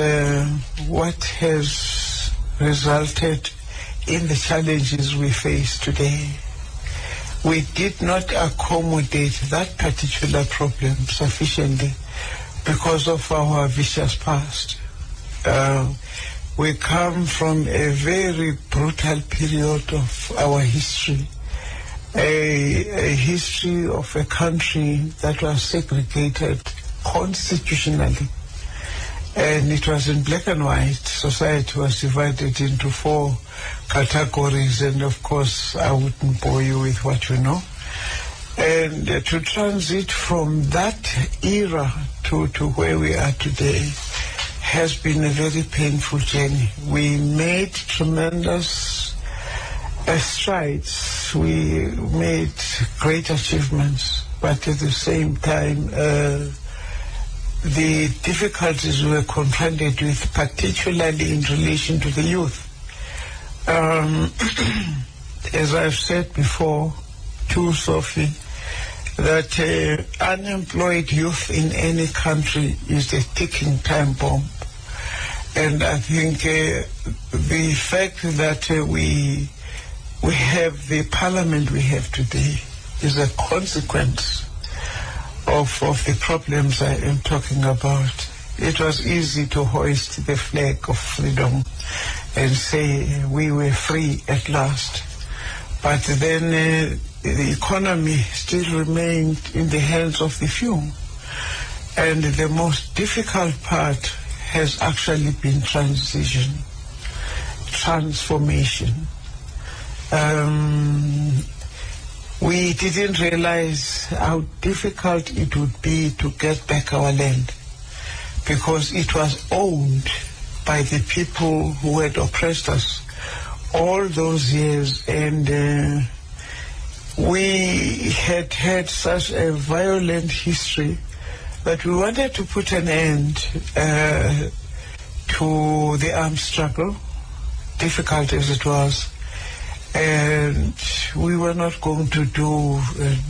what has resulted in the challenges we face today. We did not accommodate that particular problem sufficiently because of our vicious past. We come from a very brutal period of our history, a history of a country that was segregated constitutionally. And it was in black and white. Society was divided into 4 categories, and of course I wouldn't bore you with what you know. And to transit from that era to where we are today has been a very painful journey. We made tremendous strides. We made great achievements, but at the same time, the difficulties we were confronted with, particularly in relation to the youth. As I've said before to Sophie, that unemployed youth in any country is a ticking time bomb. And I think the fact that we have the parliament we have today is a consequence of the problems I am talking about. It was easy to hoist the flag of freedom and say we were free at last. But then the economy still remained in the hands of the few. And the most difficult part has actually been transformation. we didn't realize how difficult it would be to get back our land, because it was owned by the people who had oppressed us all those years, and we had had such a violent history that we wanted to put an end to the armed struggle, difficult as it was. And we were not going to do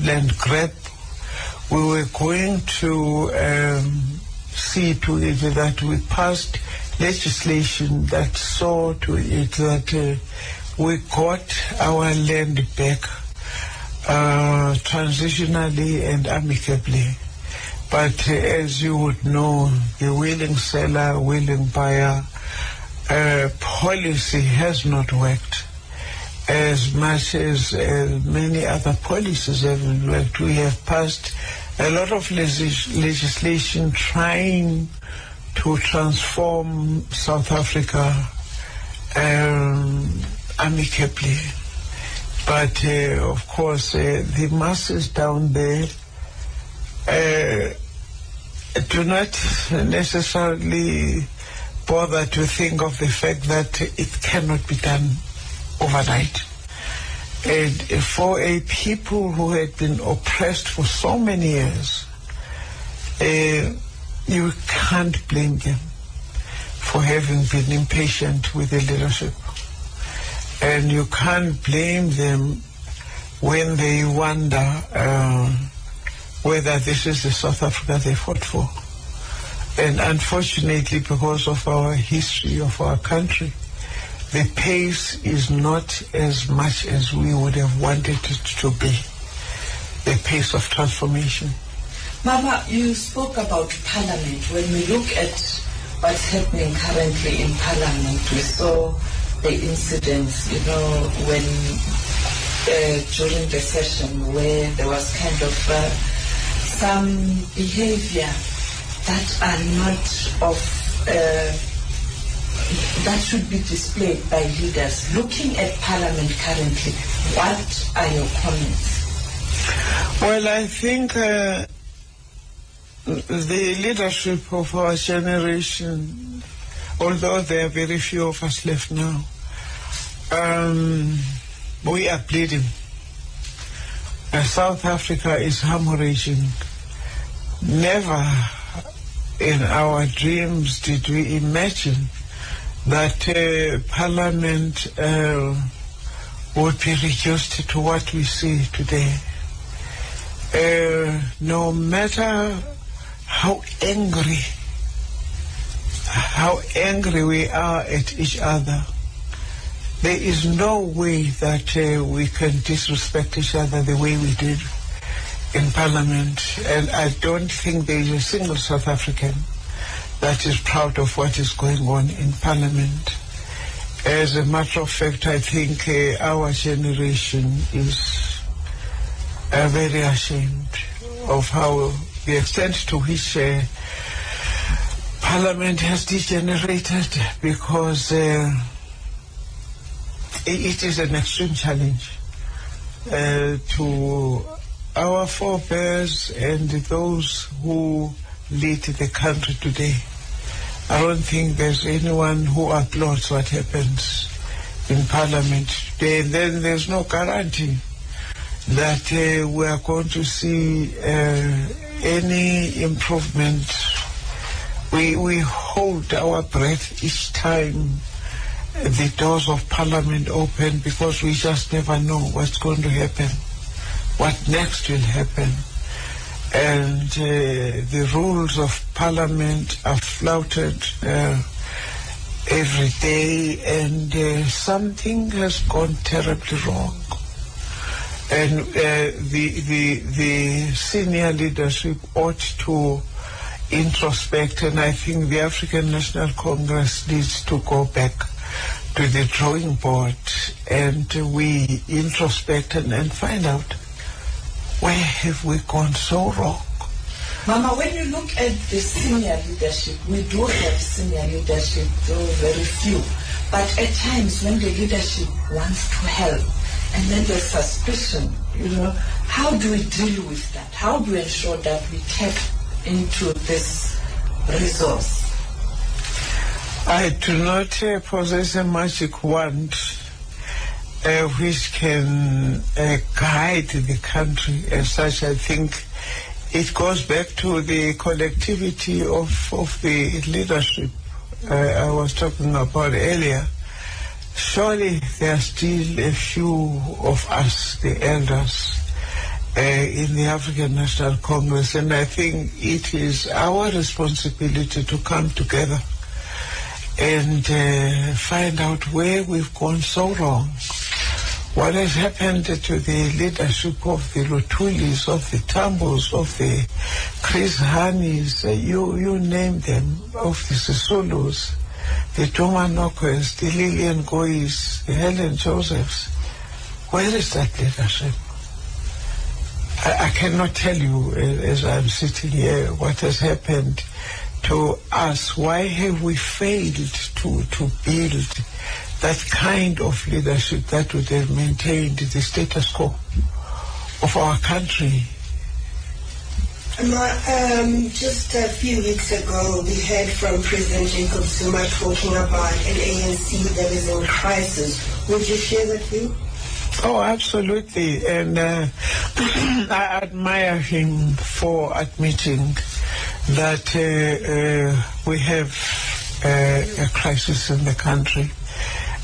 land grab. We were going to see to it that we passed legislation that saw to it that we got our land back transitionally and amicably. But as you would know, the willing seller, willing buyer policy has not worked as much as many other policies haven't worked. We have passed a lot of legislation trying to transform South Africa amicably. But of course, the masses down there do not necessarily bother to think of the fact that it cannot be done overnight. And for a people who had been oppressed for so many years, you can't blame them for having been impatient with the leadership. And you can't blame them when they wonder whether this is the South Africa they fought for. And unfortunately, because of our history of our country, the pace is not as much as we would have wanted it to be, the pace of transformation. Mama, you spoke about Parliament. When we look at what's happening currently in Parliament, we saw the incidents, when during the session where there was kind of some behavior that are not of that should be displayed by leaders. Looking at Parliament currently, what are your comments? Well, I think the leadership of our generation, although there are very few of us left now, we are bleeding. South Africa is hemorrhaging. Never in our dreams did we imagine that Parliament would be reduced to what we see today. No matter how angry we are at each other, there is no way that we can disrespect each other the way we did in Parliament. And I don't think there is a single South African that is proud of what is going on in Parliament. As a matter of fact, I think our generation is very ashamed of how the extent to which Parliament has degenerated, because it is an extreme challenge to our forebears and those who lead the country today. I don't think there's anyone who applauds what happens in Parliament today. And then there's no guarantee that we are going to see any improvement. We hold our breath each time the doors of Parliament open, because we just never know what's going to happen, what next will happen. And the rules of Parliament are flouted every day, and something has gone terribly wrong. And the senior leadership ought to introspect, and I think the African National Congress needs to go back to the drawing board, and we introspect and find out, where have we gone so wrong? Mama, when you look at the senior leadership, we do have senior leadership, though very few. But at times when the leadership wants to help, and then there's suspicion, how do we deal with that? How do we ensure that we tap into this resource? I do not possess a magic wand which can guide the country as such. I think it goes back to the collectivity of the leadership I was talking about earlier. Surely there are still a few of us, the elders, in the African National Congress, and I think it is our responsibility to come together and find out where we've gone so wrong. What has happened to the leadership of the Lutulis, of the Tambos, of the Chris Hanis, you name them, of the Sisulus, the Tumanokos, the Lillian Gois, the Helen Josephs. Where is that leadership? I cannot tell you, as I'm sitting here, what has happened to us. Why have we failed to build that kind of leadership that would have maintained the status quo of our country? Just a few weeks ago, we heard from President Jacob Zuma talking about an ANC that is in crisis. Would you share that view? Oh, absolutely. And I admire him for admitting that we have a crisis in the country.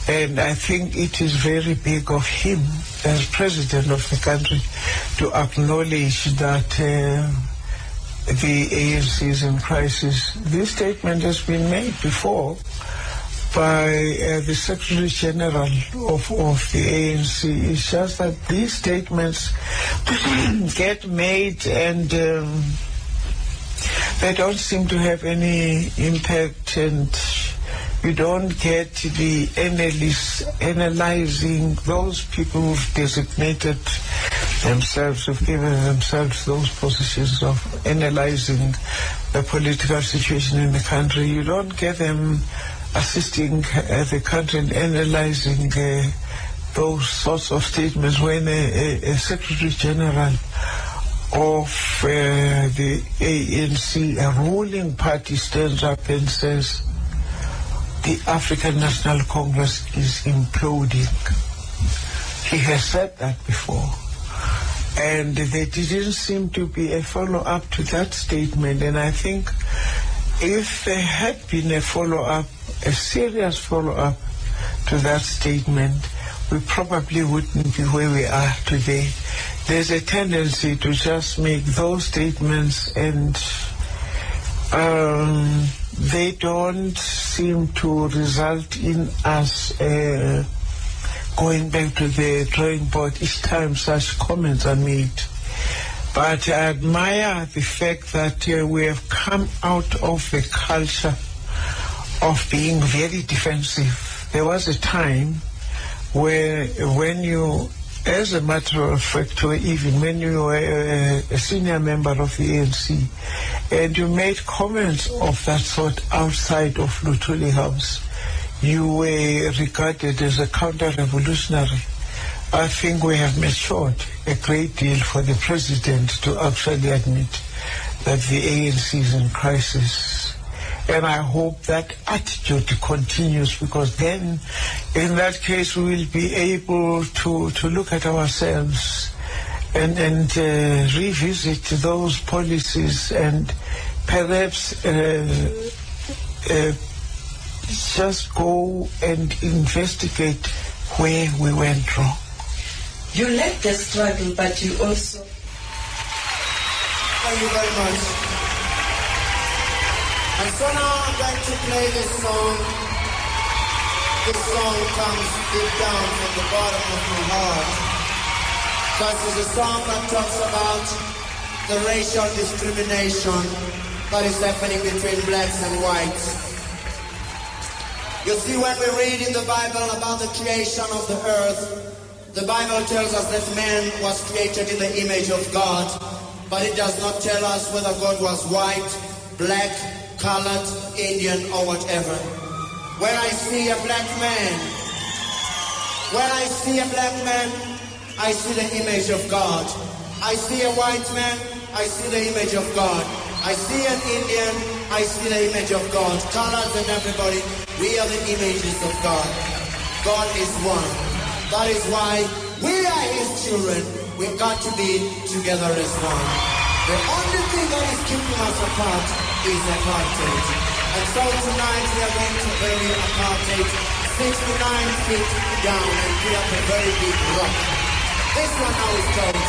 And I think it is very big of him as president of the country to acknowledge that the ANC is in crisis. This statement has been made before by the Secretary General of the ANC. It's just that these statements get made and they don't seem to have any impact, and you don't get the analysts analyzing those people who've designated themselves, who've given themselves those positions of analyzing the political situation in the country. You don't get them assisting the country in analyzing those sorts of statements when a Secretary General of the ANC, a ruling party, stands up and says the African National Congress is imploding. He has said that before. And there didn't seem to be a follow-up to that statement. And I think if there had been a follow-up, a serious follow-up to that statement, we probably wouldn't be where we are today. There's a tendency to just make those statements and they don't seem to result in us going back to the drawing board each time such comments are made. But I admire the fact that we have come out of the culture of being very defensive. There was a time where when you, as a matter of fact, or even when you were a senior member of the ANC, and you made comments of that sort outside of Lutuli House, you were regarded as a counter-revolutionary. I think we have matured a great deal for the president to actually admit that the ANC is in crisis. And I hope that attitude continues, because then, in that case, we will be able to look at ourselves and revisit those policies and perhaps just go and investigate where we went wrong. You led the struggle, but you also... Thank you very much. And so now I'm going to play this song. This song comes deep down from the bottom of my heart. Because it's a song that talks about the racial discrimination that is happening between blacks and whites. You see, when we read in the Bible about the creation of the earth, the Bible tells us that man was created in the image of God, but it does not tell us whether God was white, black, colored, Indian, or whatever. When I see a black man, I see the image of God. I see a white man, I see the image of God. I see an Indian, I see the image of God. Colors and everybody, we are the images of God. God is one. That is why we are His children. We've got to be together as one. The only thing that is keeping us apart is apartheid. And so tonight we are going to bury apartheid 69 feet down and put up a very big rock. This one now is called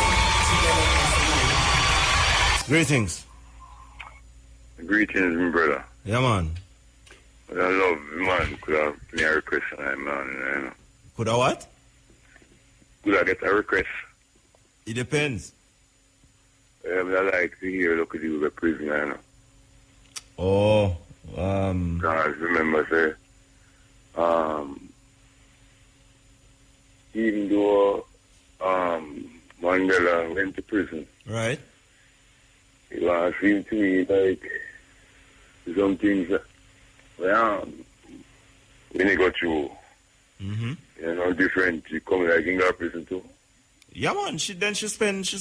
Together as One. Greetings. Greetings, my brother. Yeah, man. I love, man, could I play a request tonight, man, you know. Could I what? Could I get a request? It depends. I like to hear, look at you, the prisoner, you know. Oh, Because remember, say, even though Mandela went to prison, right? It seemed to me like some things that, when he got through, you know, different, you come like in that prison too. Yeah, man. She spent a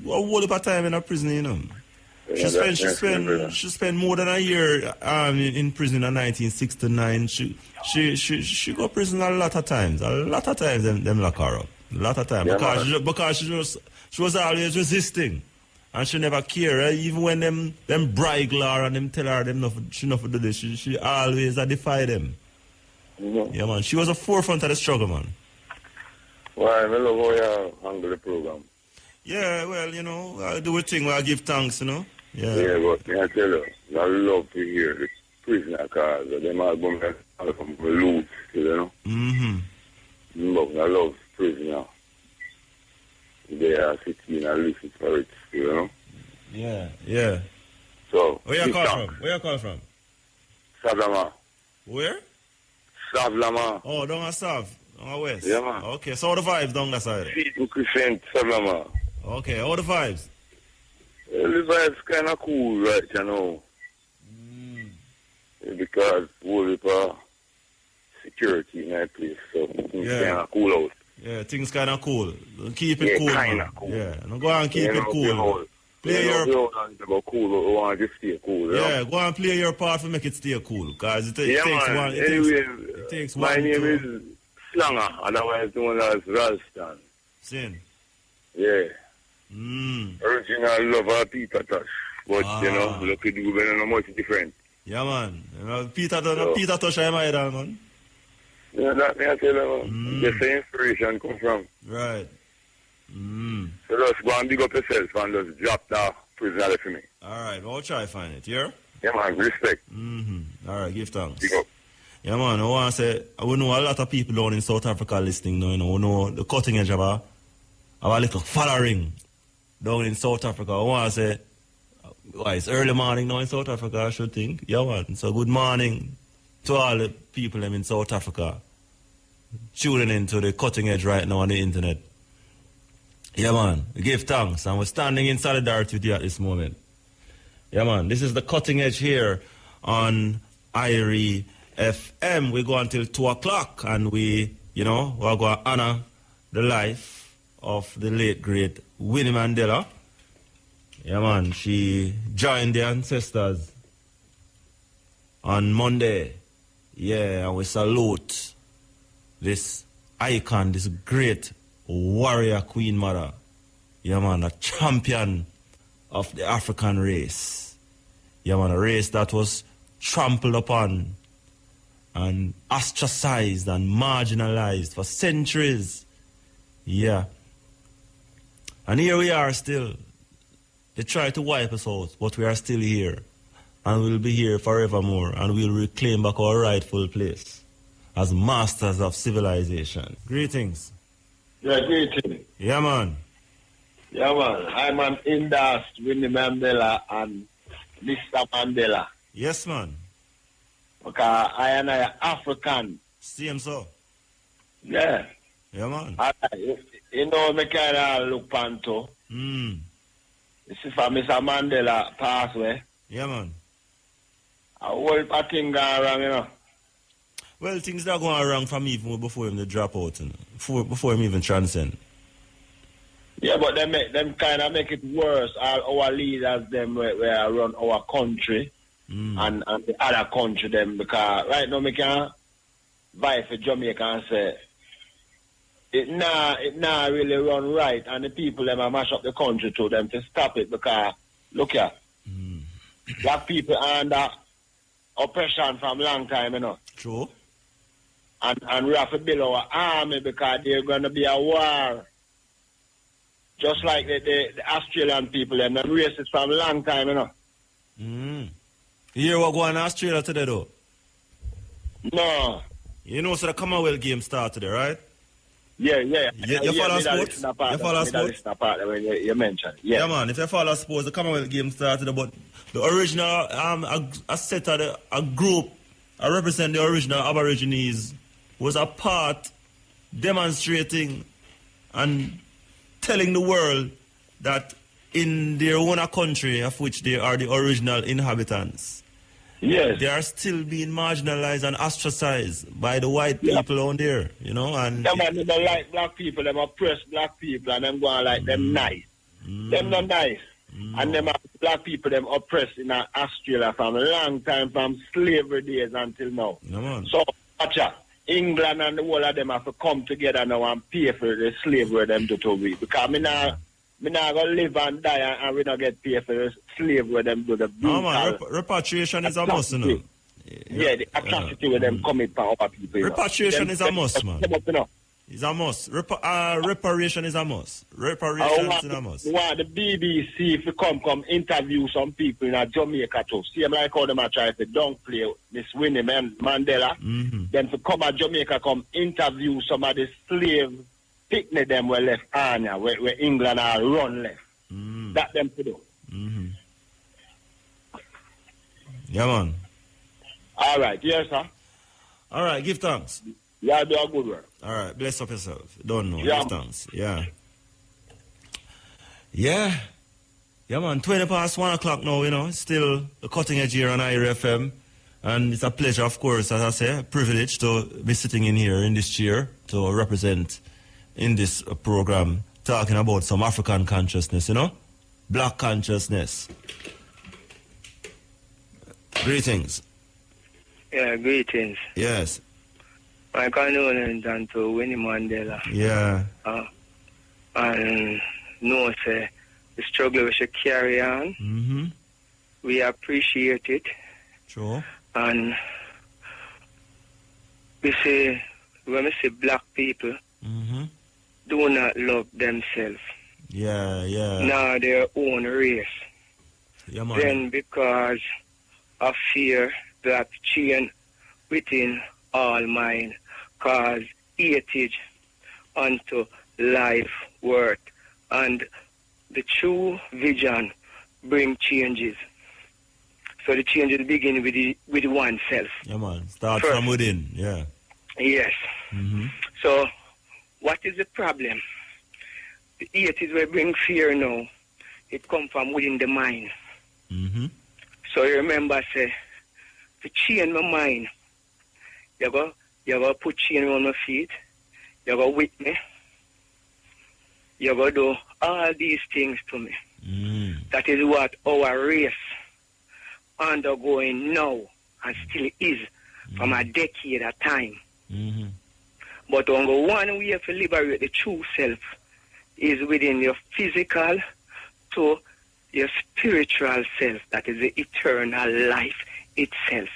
whole heap of time in a prison, you know. She spent more than a year in prison in 1969. She got prison a lot of times. Them lock her up. A lot of times. Yeah, because she was always resisting. And she never cared. Even when them bribe her and them tell her she not do this, she always defied them. Yeah, man. She was a forefront of the struggle, man. Well, I love how you handle the program. Yeah, well, you know, I do a thing where I give thanks, you know. Yeah, but I tell you, I love to hear the prisoner cars. Them all come from the loot, you know. I love prisoner. They are sitting and listen for it, you know. Yeah. So, where you call from? Savlama. Where? Savlama. Oh, down at Sav. On west. Yeah, man. Okay, so how the vibes down that side? Crescent, Savlama. Okay, how the vibes? Well, the vibes kind of cool, right, you know. Because whole security in that place, so things kind of cool out. Yeah, things kind of cool. Keep it cool, kind man. of cool. Yeah, no, go and keep it cool. Play your... cool, yeah, go and play your part to make it stay cool. Because it takes one. My name is Slanger, otherwise known as Ralston. Sin. Yeah. Original lover Peter Tosh. But, you know, look at you, but not much different. Yeah, man. You know, Peter Tosh, I'm idol, man. Yeah, that me I tell you, man. That's the inspiration come from. Right. So just go and big up yourself and just drop that prisoner for me. All right, we'll try to find it, yeah? Yeah, man, respect. All right, give thanks. Big up. Yeah, man, I want to say, we know a lot of people down in South Africa listening now, you know, we know the cutting edge of our little following down in South Africa. I want to say, it's early morning now in South Africa, I should think. Yeah, man, so good morning to all the people in South Africa tuning into the cutting edge right now on the internet. Yeah, man, we give thanks, and we're standing in solidarity with you at this moment. Yeah, man, this is the cutting edge here on IRE FM. We go until 2 o'clock, and we're going to honor the life of the late, great Winnie Mandela. Yeah, man, she joined the ancestors on Monday. Yeah, and we salute this icon, this great warrior queen mother. Yeah, man, a champion of the African race. Yeah, man, a race that was trampled upon and ostracized and marginalized for centuries. Yeah. And here we are still. They try to wipe us out, but we are still here. And we'll be here forevermore, and we'll reclaim back our rightful place as masters of civilization. Greetings. Yeah, greetings. Yeah, man. Yeah, man. I'm an Indus, Winnie Mandela, and Mr. Mandela. Yes, man. Because I am African. Same so. Yeah. Yeah, man. You know, me kind of look panto. This is for Mr. Mandela pass away. Yeah, man. A whole thing gone wrong, you know. Well, things that going wrong from even before him to drop out, you know? before him even transcend. Yeah, but them kind of make it worse. All our leaders, them where run our country and the other country, them, because right now we can vie for Jamaica and say it nah really run right, and the people them a mash up the country to them to stop it, because look here, black people are under oppression from long time, you know. True. And we have to build our army because there's going to be a war. Just like the Australian people, and the racist from a long time, you know. You hear what going on in Australia today, though? No. You know, so the Commonwealth game started today, right? Yeah. You follow sports? You follow sports? You mentioned. Yeah, man. If you follow sports, the Commonwealth game started, but the original, a set of a group, I represent the original Aborigines, was a part demonstrating and telling the world that in their own country, of which they are the original inhabitants, yes, they are still being marginalized and ostracized by the white people on there, you know. And them don't like black people, them oppress black people, and them going like them nice. Them not nice. And them black people, them oppressed in Australia from a long time, from slavery days until now. So, watch out. England and the whole of them have to come together now and pay for the slavery them do to we. Because me not gonna live and die and we don't get paid for the slavery them do the brutal. No, man, repatriation is a must, you know. Yeah, the atrocity with them commit by other people. Repatriation is a must, man. It's a must. Reparation is a must. Reparation is a must. Why the BBC if you come interview some people in Jamaica too. See them like how them are trying to downplay Miss Winnie Mandela. Then to come to Jamaica, come interview some of the slave picnic them were left Anya, where England are run left. That them to do. Yeah, man. All right, yes, sir. All right, give thanks. Yeah, do a good work. All right, bless up yourself. Don't know. Yeah. Give thanks. Yeah. Yeah, man. 20 past 1 o'clock now, you know. Still the cutting edge here on IRA FM. And it's a pleasure, of course, as I say, a privilege to be sitting in here in this chair to represent in this program, talking about some African consciousness, you know. Black consciousness. Greetings. Yeah, greetings. Yes. My condolences to Winnie Mandela. Yeah. And no, say, the struggle we should carry on. We appreciate it. Sure. And we say, when we say black people, do not love themselves. Yeah. Nor their own race. Yeah, man. Then because of fear that chain within all mind cause hatred unto life worth, and the true vision bring changes. So the changes begin with oneself. Yeah, man. Start from within. Yeah. Yes. So what is the problem? The hatred will bring fear now. It comes from within the mind. So you remember, say, to change my mind, you go put chain on my feet, you go whip me, you go do all these things to me. That is what our race undergoing now and still is from a decade at time. But only one way to liberate the true self is within your physical to your spiritual self, that is the eternal life itself.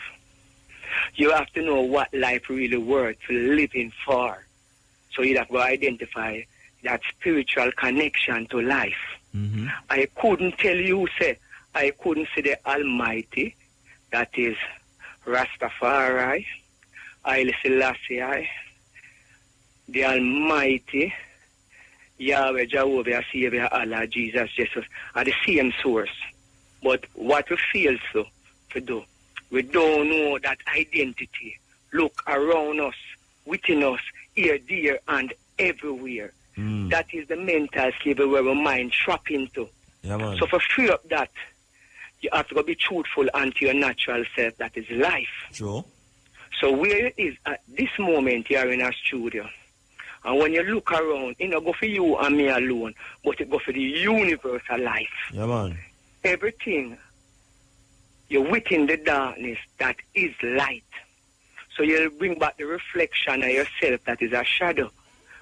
You have to know what life really worth living for. So you have to identify that spiritual connection to life. I couldn't tell you, say, I couldn't see the Almighty, that is Rastafari, Haile Selassie, the Almighty, Yahweh, Jehovah, Savior, Allah, Jesus, Jesus, are the same source. But what we feel so to do, we don't know that identity. Look around us, within us, here, there, and everywhere. That is the mental slavery where our mind trap into. Yeah, man. So for free up that, you have to go be truthful unto your natural self, that is life. Sure. So where it is at this moment here in our studio, And when you look around, it don't go for you and me alone, but it go for the universal life. Yeah, man. Everything, you're within the darkness that is light. So you'll bring back the reflection of yourself that is a shadow.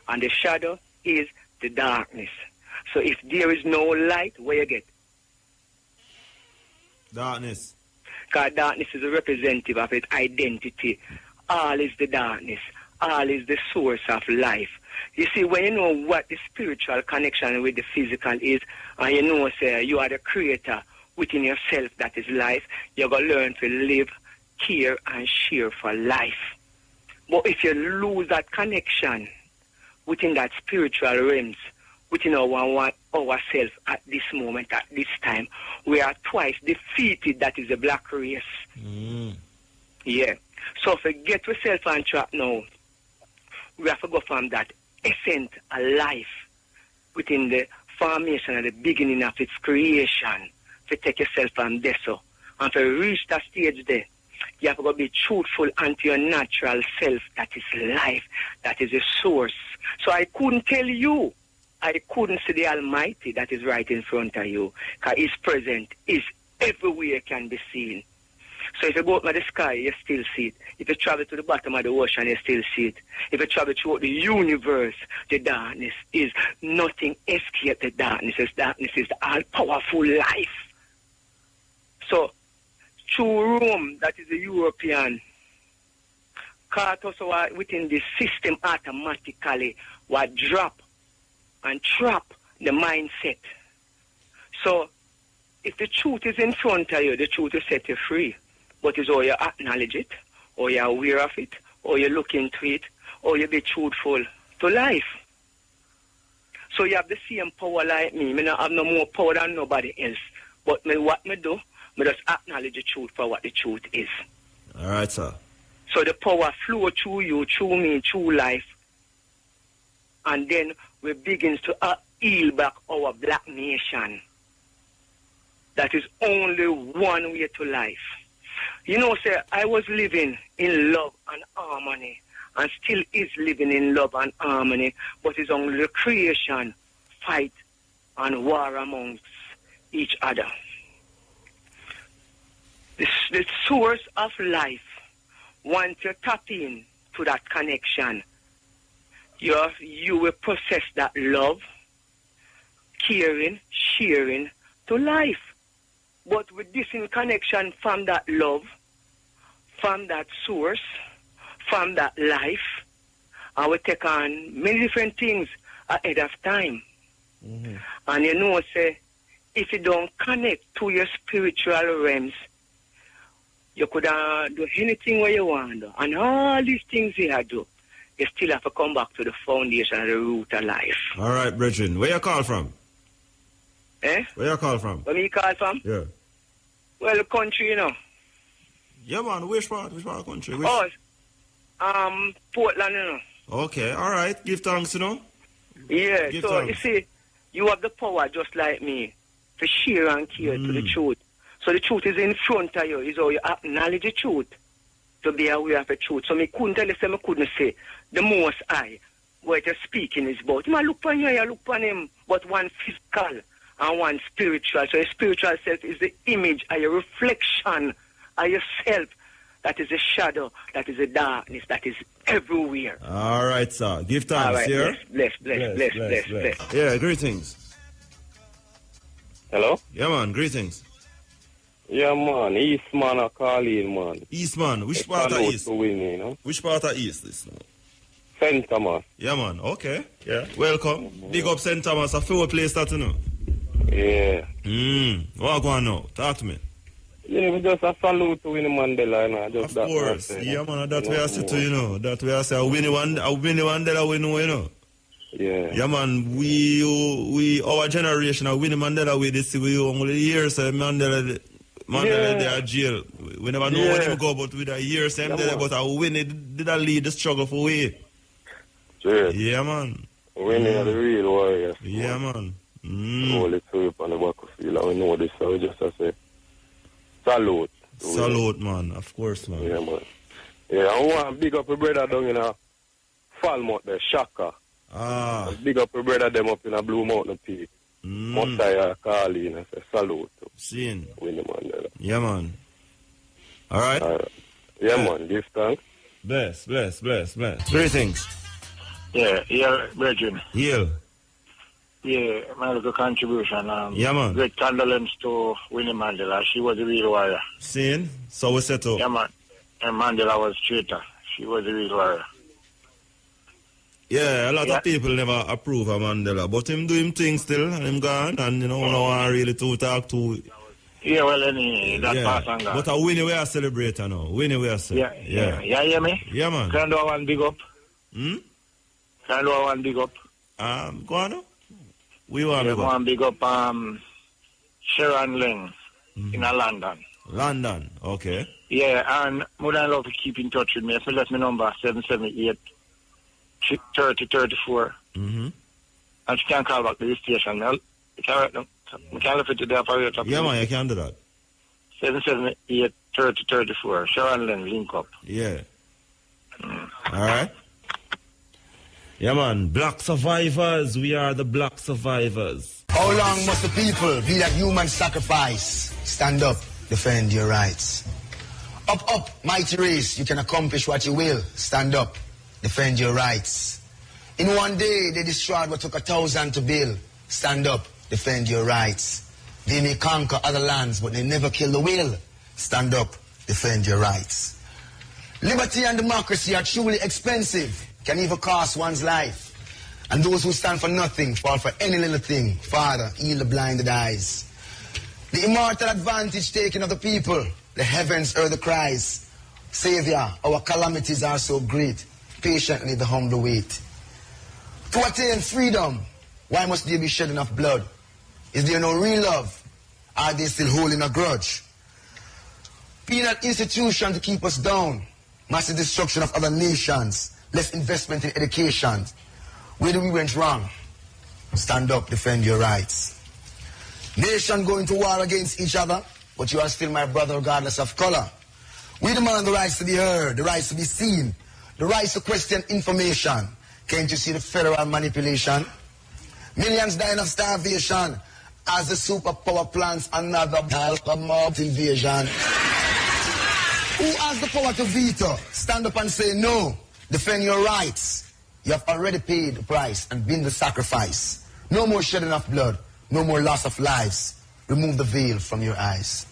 And the shadow is the darkness. So if there is no light, where you get? Darkness. Because darkness is a representative of its identity. All is the darkness. All is the source of life. You see, when you know what the spiritual connection with the physical is, and you know, say, you are the creator within yourself that is life, you're going to learn to live, care, and share for life. But if you lose that connection within that spiritual realms, within ourselves at this moment, at this time, we are twice defeated. That is the black race. Yeah. So if we get ourselves on track now, we have to go from that essence of life within the formation and the beginning of its creation, to take yourself from there. So, and to reach that stage there, you have to go be truthful unto your natural self, that is life, that is the source. So I couldn't tell you, I couldn't see the Almighty that is right in front of you, because He's present, He's everywhere, can be seen. So if you go up to the sky, you still see it. If you travel to the bottom of the ocean, you still see it. If you travel throughout the universe, the darkness is nothing escape the darkness. Darkness is the all-powerful life. So, through Rome, that is the European, caught us within the system automatically, what drop and trap the mindset. So, if the truth is in front of you, the truth will set you free. But it's all you acknowledge it, or you're aware of it, or you look into it, or you be truthful to life. So you have the same power like me. I don't have no more power than nobody else. But what I do, I just acknowledge the truth for what the truth is. All right, sir. So the power flow through you, through me, through life. And then we begin to heal back our black nation. That is only one way to life. You know, sir, I was living in love and harmony, and still is living in love and harmony, but it's only the creation, fight, and war amongst each other. The source of life, once you tap in to that connection, you will possess that love, caring, sharing to life. But with this in connection from that love, from that source, from that life, I will take on many different things ahead of time. Mm-hmm. And you know, say, if you don't connect to your spiritual realms, you could do anything where you want. And all these things you do, you still have to come back to the foundation, the root of life. All right, brethren. Where you call from? Eh? Where you call from? Where me call from? Yeah. Well, the country, you know. Yeah, man. Which part of the country? Which? Oh, Portland, you know. Okay, all right. Give thanks, you know. Yeah, Give so thanks. you see, you have the power just like me to share and care to the truth. So the truth is in front of you. Is how you acknowledge the truth, to be aware of the truth. So me couldn't tell you, I couldn't say, the Most High, what you're speaking is about. You look on you, you look on him, but one physical and one spiritual. So your spiritual self is the image of your reflection of yourself. That is a shadow, that is a darkness, that is everywhere. All right, sir. Give thanks, all right, yeah? Bless. Yeah, greetings. Hello? Yeah, man, greetings. Yeah, man. Eastman I call in, man. Eastman, which part of East? To Winnie, you know? Which part of East this now? St. Thomas. Yeah, man. Okay. Yeah. Welcome. Big up St. Thomas. A fair place that, you know. Yeah. What going on now? Talk to me. Yeah, just a salute to Winnie Mandela, you know. Just of course. Yeah, man. That way I say to you know. That way I say Winnie Mandela we know, you know. Yeah. Yeah, man. We our generation of Winnie Mandela we this we only years Mandela they are jail. We never know when him go, but with a year same there, but Winnie did a lead the struggle for we. Sure. Yeah, man. Winnie are the real warriors. Yeah, man. Holy sweep on the battlefield, and we know this, so we just say salute. Salute, man. Of course, man. Yeah, man. Yeah, I want to big up a brother down in a Falmouth there, Shaka. Ah. Big up your brother them up in a Blue Mountain Peak. Mosiah Carlin, I say salute to Seeing. Winnie Mandela. Yeah, man. All right. Yeah, man. Give thanks. Bless. Greetings. Yeah, Brethren. Heal. Yeah, my little contribution. Yeah, man. Great condolence to Winnie Mandela. She was a real warrior. Seeing? So we set up. Yeah, man. And Mandela was traitor. She was a real warrior. Yeah, a lot of people never approve of Mandela, but him do him thing still, and him gone, and no one really to talk to. Yeah, well, that pass on God. But a Winnie we are celebrating now. Winnie we are celebrating. Yeah, hear me? Yeah, man. Can I do one big up? Can I do one big up? Go on now. We want to go. One big up, Sharon Ling in London. London, okay. Yeah, and would I love to keep in touch with me. If you let me number 778-3034. And she can call back to the station. You can look at the operator. Yeah, man, you can do that. 778-3034. Sharon Ling, link up. Yeah. All right. Yeah, man. Black survivors. We are the black survivors. How long must the people be that human sacrifice? Stand up, defend your rights. Up, mighty race, you can accomplish what you will. Stand up, defend your rights. In one day, they destroyed what took 1,000 to build. Stand up, defend your rights. They may conquer other lands, but they never kill the will. Stand up, defend your rights. Liberty and democracy are truly expensive, can even cost one's life. And those who stand for nothing fall for any little thing. Father, heal the blinded eyes. The immortal advantage taken of the people, the heavens heard the cries. Savior, our calamities are so great. Patiently the humble wait. To attain freedom, why must there be shedding of blood? Is there no real love? Are they still holding a grudge? Penal institution to keep us down. Massive destruction of other nations. Less investment in education. Where do we went wrong? Stand up, defend your rights. Nation going to war against each other, but you are still my brother regardless of color. We demand the rights to be heard, the rights to be seen, the rights to question information. Can't you see the federal manipulation? Millions dying of starvation as the superpower plans another mob invasion. Who has the power to veto? Stand up and say no. Defend your rights. You have already paid the price and been the sacrifice. No more shedding of blood. No more loss of lives. Remove the veil from your eyes.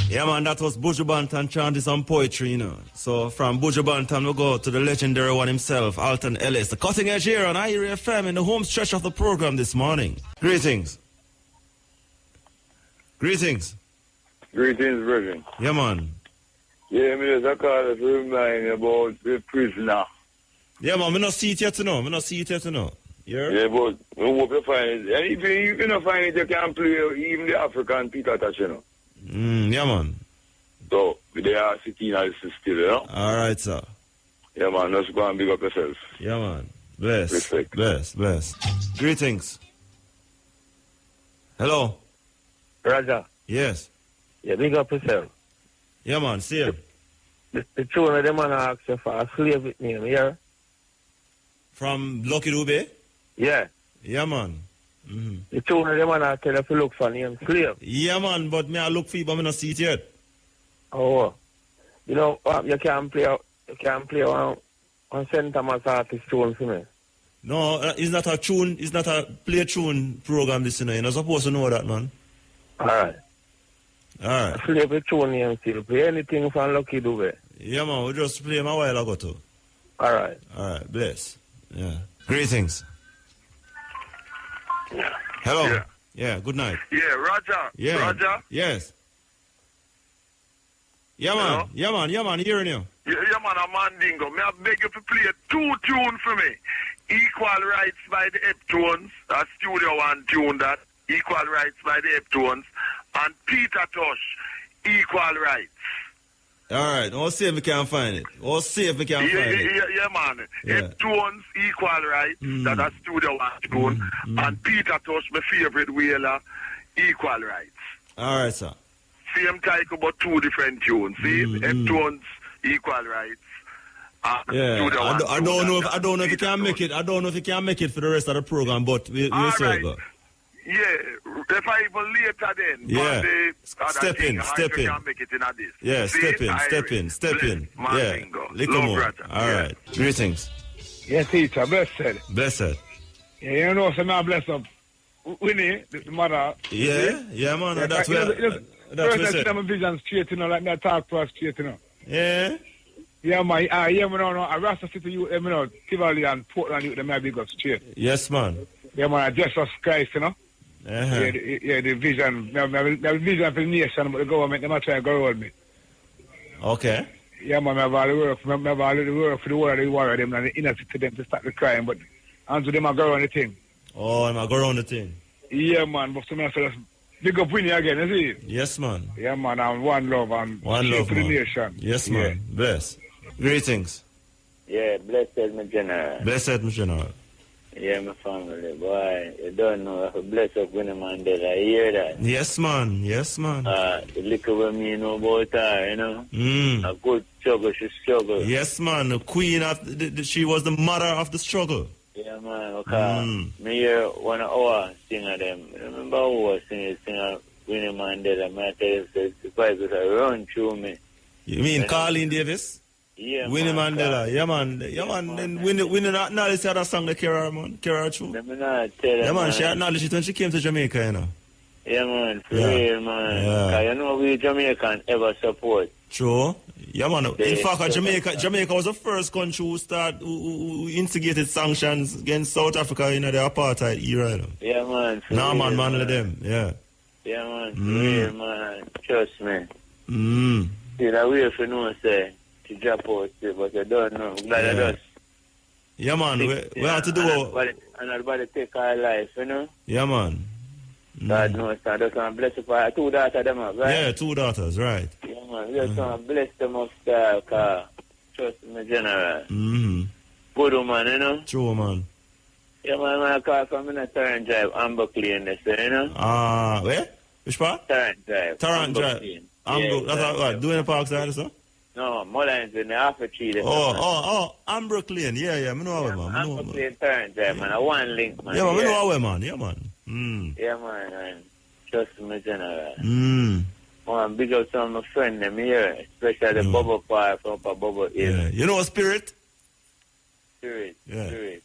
Yeah, man, that was Buju Banton chanting some poetry, you know. So from Buju Banton, we go to the legendary one himself, Alton Ellis. The cutting edge here on IRA FM in the home stretch of the program this morning. Greetings. Greetings. Greetings, brethren. Yeah, man. Yeah, me just call to remind about the prisoner. Yeah, man, I don't see it yet to know. Yeah, but I hope you find it. And if you cannot find it, you can play even the African Peter Touch, you know. Yeah, man. So, they are sitting as still, you know. All right, sir. Yeah, man, let's go and big up yourself. Yeah, man. Bless. Respect. Bless. Greetings. Hello. Raja. Yes. Yeah, big up yourself. Yeah, man, see you. The two of them man ask you for a slave with me, here. From Lucky Dube? Yeah. Yeah, man. The two of them man tell you to look for name slave. Yeah, man, but me I look for you, but I don't see it yet. Oh. You know, you can't play one St. Thomas artist tune for me. No, it's not a tune, it's not a play tune program this, you know. You're not supposed to know that, man. Alright. Alright. Play the tune name still. Play anything from Lucky Dube. Yeah, man, we just play him a while ago, too. Alright. Alright, bless. Yeah. Greetings. Hello. Yeah, good night. Yeah, Roger. Yeah. Roger. Yes. Yeah, man. Hello? Yeah, man, hearing you. Yeah, man, I'm Mandingo. May I beg you to play 2 tunes for me? Equal Rights by the Heptones. That's Studio One tune that. Equal Rights by the Heptones. And Peter Tosh, Equal Rights. All right, we'll see if we can find it. Yeah, man. Yeah. Heptones, Equal Rights. That's Studio One tune. And Peter Tosh, my favorite whaler, Equal Rights. All right, sir. Same title, but 2 different tunes. See? Heptones, equal rights. Yeah, I don't know if you can make it. I don't know if you can make it for the rest of the program, but we'll see it go. Yeah, if I even later then. Yeah, step in. Can make it in a this. Yeah, step in. Yeah, little more. All right. Greetings. Yes, teacher, blessed. Blessed. Yeah, you know, so now bless up Winnie, the mother. Yeah, man. Yeah, That's where. That's where I see them vision straight, you know, like me I talk to us straight, you know. Yeah. Yeah, man. Yeah, man. No, I Rasta City, you know, Tivoli and Portland, you them I big up straight. Yes, man. Yeah, man. Jesus Christ, you know. Uh-huh. Yeah, the vision. The vision for the nation, but the government, they might try to go around me. Okay. Yeah, man. I have all the work. I have all the work for the world, the war of them, and the inner to them to start the crime, but unto them I go around the thing. Oh, I go around the thing. Yeah, man. But to me, I say, big up Winnie again, is it? Yes, man. Yeah, man. And one love and one love for man. The nation. Yes, man. Bless. Greetings. Yeah, blessed, my general. Blessed, my general. Yeah, my family. Boy, you don't know if you bless up Winnie Mandela. You hear that? Yes, man. Yes, man. The little what me know about her, you know? A good struggle, she struggled. Yes, man. The queen of she was the mother of the struggle. Yeah, man. Okay. Me hear one of our singer them. Remember who was singer Winnie Mandela? I tell you, the Bible run through me. You mean Colleen Davis? Yeah, Winnie man, Mandela, yeah man. Then Winnie not acknowledge that song the Kara man, Kara true. Let me not tell yeah man, she acknowledged it when she came to Jamaica, you know. Yeah man, for real man. Yeah. Cause you know we Jamaican ever support. True. Yeah man. In fact, Jamaica was the first country who instigated sanctions against South Africa in the apartheid era. You know? Yeah man. Norman Mandela them, yeah. Yeah man, for real man. Trust me. See that way if you know say to drop out, but you don't know. Glad I just. Yeah, man. We have to do. And everybody take our life, you know? Yeah, man. God knows, I just want to bless you for 2 daughters, them up, right? Yeah, 2 daughters, right. Yeah, man. We just want to bless them up, because trust me, general. Good woman, you know? True, man. Yeah, man, I call from in a Torrent Drive, Amber Clean, they say, you know? Where? Which part? Torrent Drive. Torrent Drive. Amber, that's what, doing the park side, sir? No, Mullins in the Alpha Tree. Amber Clean, yeah, I know how, man. Amber Clean Torrent Drive, man, a one link, man. Yeah, man, I know how, man, yeah, man. Yeah, man, trust me, general. Man, big up some of my friends, them here, especially the Bubble Park from Upper Bubble Hill. Yeah, you know Spirit? Spirit. Yeah.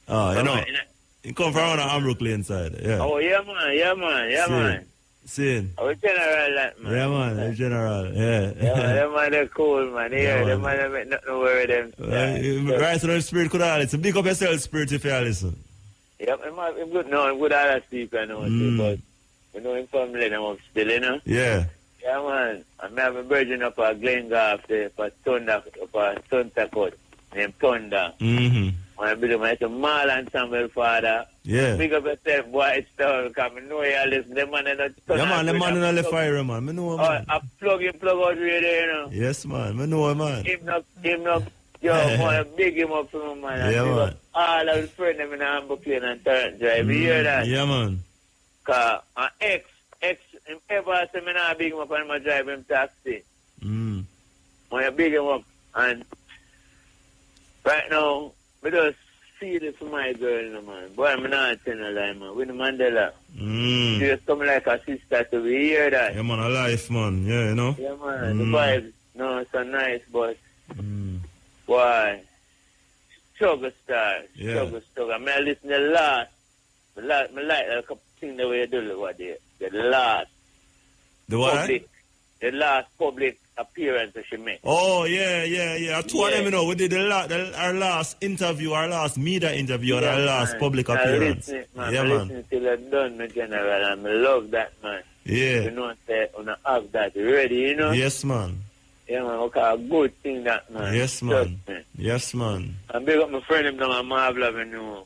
Oh, you know, you come from the Amber Clean side, yeah. Oh, yeah, man. Seen. Oh, general, that, man. Yeah, man, the general, yeah. Yeah, man, them man, they're cool, man. Yeah, them man, they make nothing worry them. Right, so the Spirit could have listen. Big up yourself, Spirit, if you listen. Yep, I'm good. No, I'm good at that speak, I know, but you know, in family, them up still, you know? Yeah. Yeah, man. I'm having a virgin up at Glengolf there for Thunder, up at Thunder Court, named Thunder. I believe it's a mall ensemble, father. Yeah. Big up yourself, boy, it's tough, because I know you listen. The man in the yeah, man, the man in the fire, man. I know, man. I plug out radio, you know? Yes, man. I know, man. Him up. Yo, man, big him up for me, man. Yeah, man. All of his friends in the Amber Clean and Torrent Drive. You hear that? Yeah, man. Because an ex, him ever say me not big him up and I drive him taxi. When I big him up, and right now, I just feel it for my girl, you know, man. Boy, I'm not telling a lie, man. Winnie Mandela. She just come like a sister to me. You hear that? Yeah, man, a life, man. Yeah, you know? Yeah, man. The vibes, no, it's so nice, but why? Struggle stars. Struggle. I mean, I listen to the last. I like a couple things the way you do what the last. The what? Public, the last public appearance that she made. Oh, yeah. Two of them, you know, we did our last interview, our last media interview, and our last public appearance. I listen till I'm done, my general, and I love that, man. Yeah. You know, say, when I have that ready, you know? Yes, man. Yeah, man, okay, a good thing that, man. Yes, man. Yes, man. And big up my friend, him down at Marvel Avenue.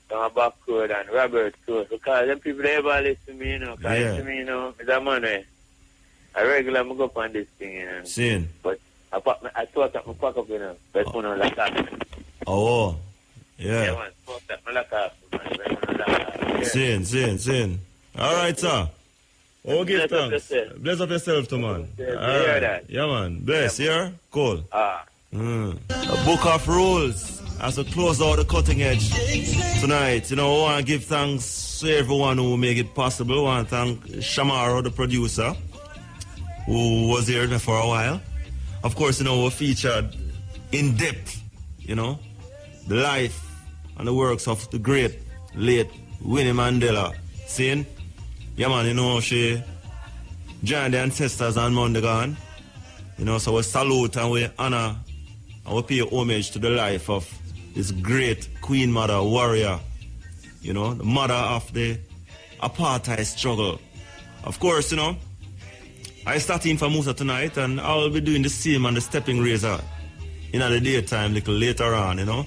Down at Back Road and Robert Close. Because them people, they ever listen to me, you know. Because listen to me, you know, it's a man where I regularly go up on this thing, you know. Seen. But I thought that I pack up, you know. But when I like that. Oh, yeah. Yeah, man, thought that I like that, man. Seen. All right, sir. Oh, give Bless up thanks. yourself. Bless up yourself, too, man. Yeah, All hear right. that? Yeah, man. Bless, yeah? Cool. Ah. A book of rules as we close out the cutting edge tonight. You know, I want to give thanks to everyone who make it possible. I want to thank Shamaro, the producer, who was here for a while. Of course, you know, we featured in depth, you know, the life and the works of the great, late Winnie Mandela. Seeing? Yeah, man, you know, she joined the ancestors on Monday gone. You know, so we salute and we honor and we pay homage to the life of this great Queen Mother warrior, you know, the mother of the apartheid struggle. Of course, you know, I start in for Musa tonight and I will be doing the same on the stepping razor in the daytime, little later on, you know.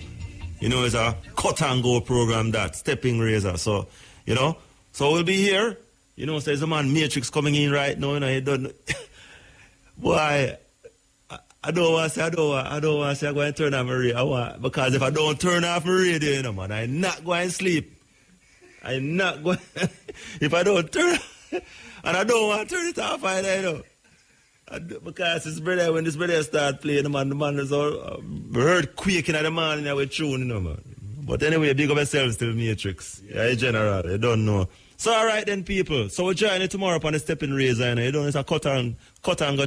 You know, it's a cut and go program, that stepping razor. So, you know, so we'll be here. You know, so there's a man Matrix coming in right now, you know, he don't boy, I don't want to say I'm going to turn off my radio. Because if I don't turn off my radio, you know, man, I'm not going to sleep. I'm not going if I don't turn and I don't want to turn it off either, you know. Because this brother, when this brother start playing, the man is all heard quaking at the man in our tune, you know, man. But anyway, big up yourselves to the Matrix. Yeah, in general, you don't know. So all right then, people. So we'll join you tomorrow upon the stepping razor, you know. You don't, it's a cut and go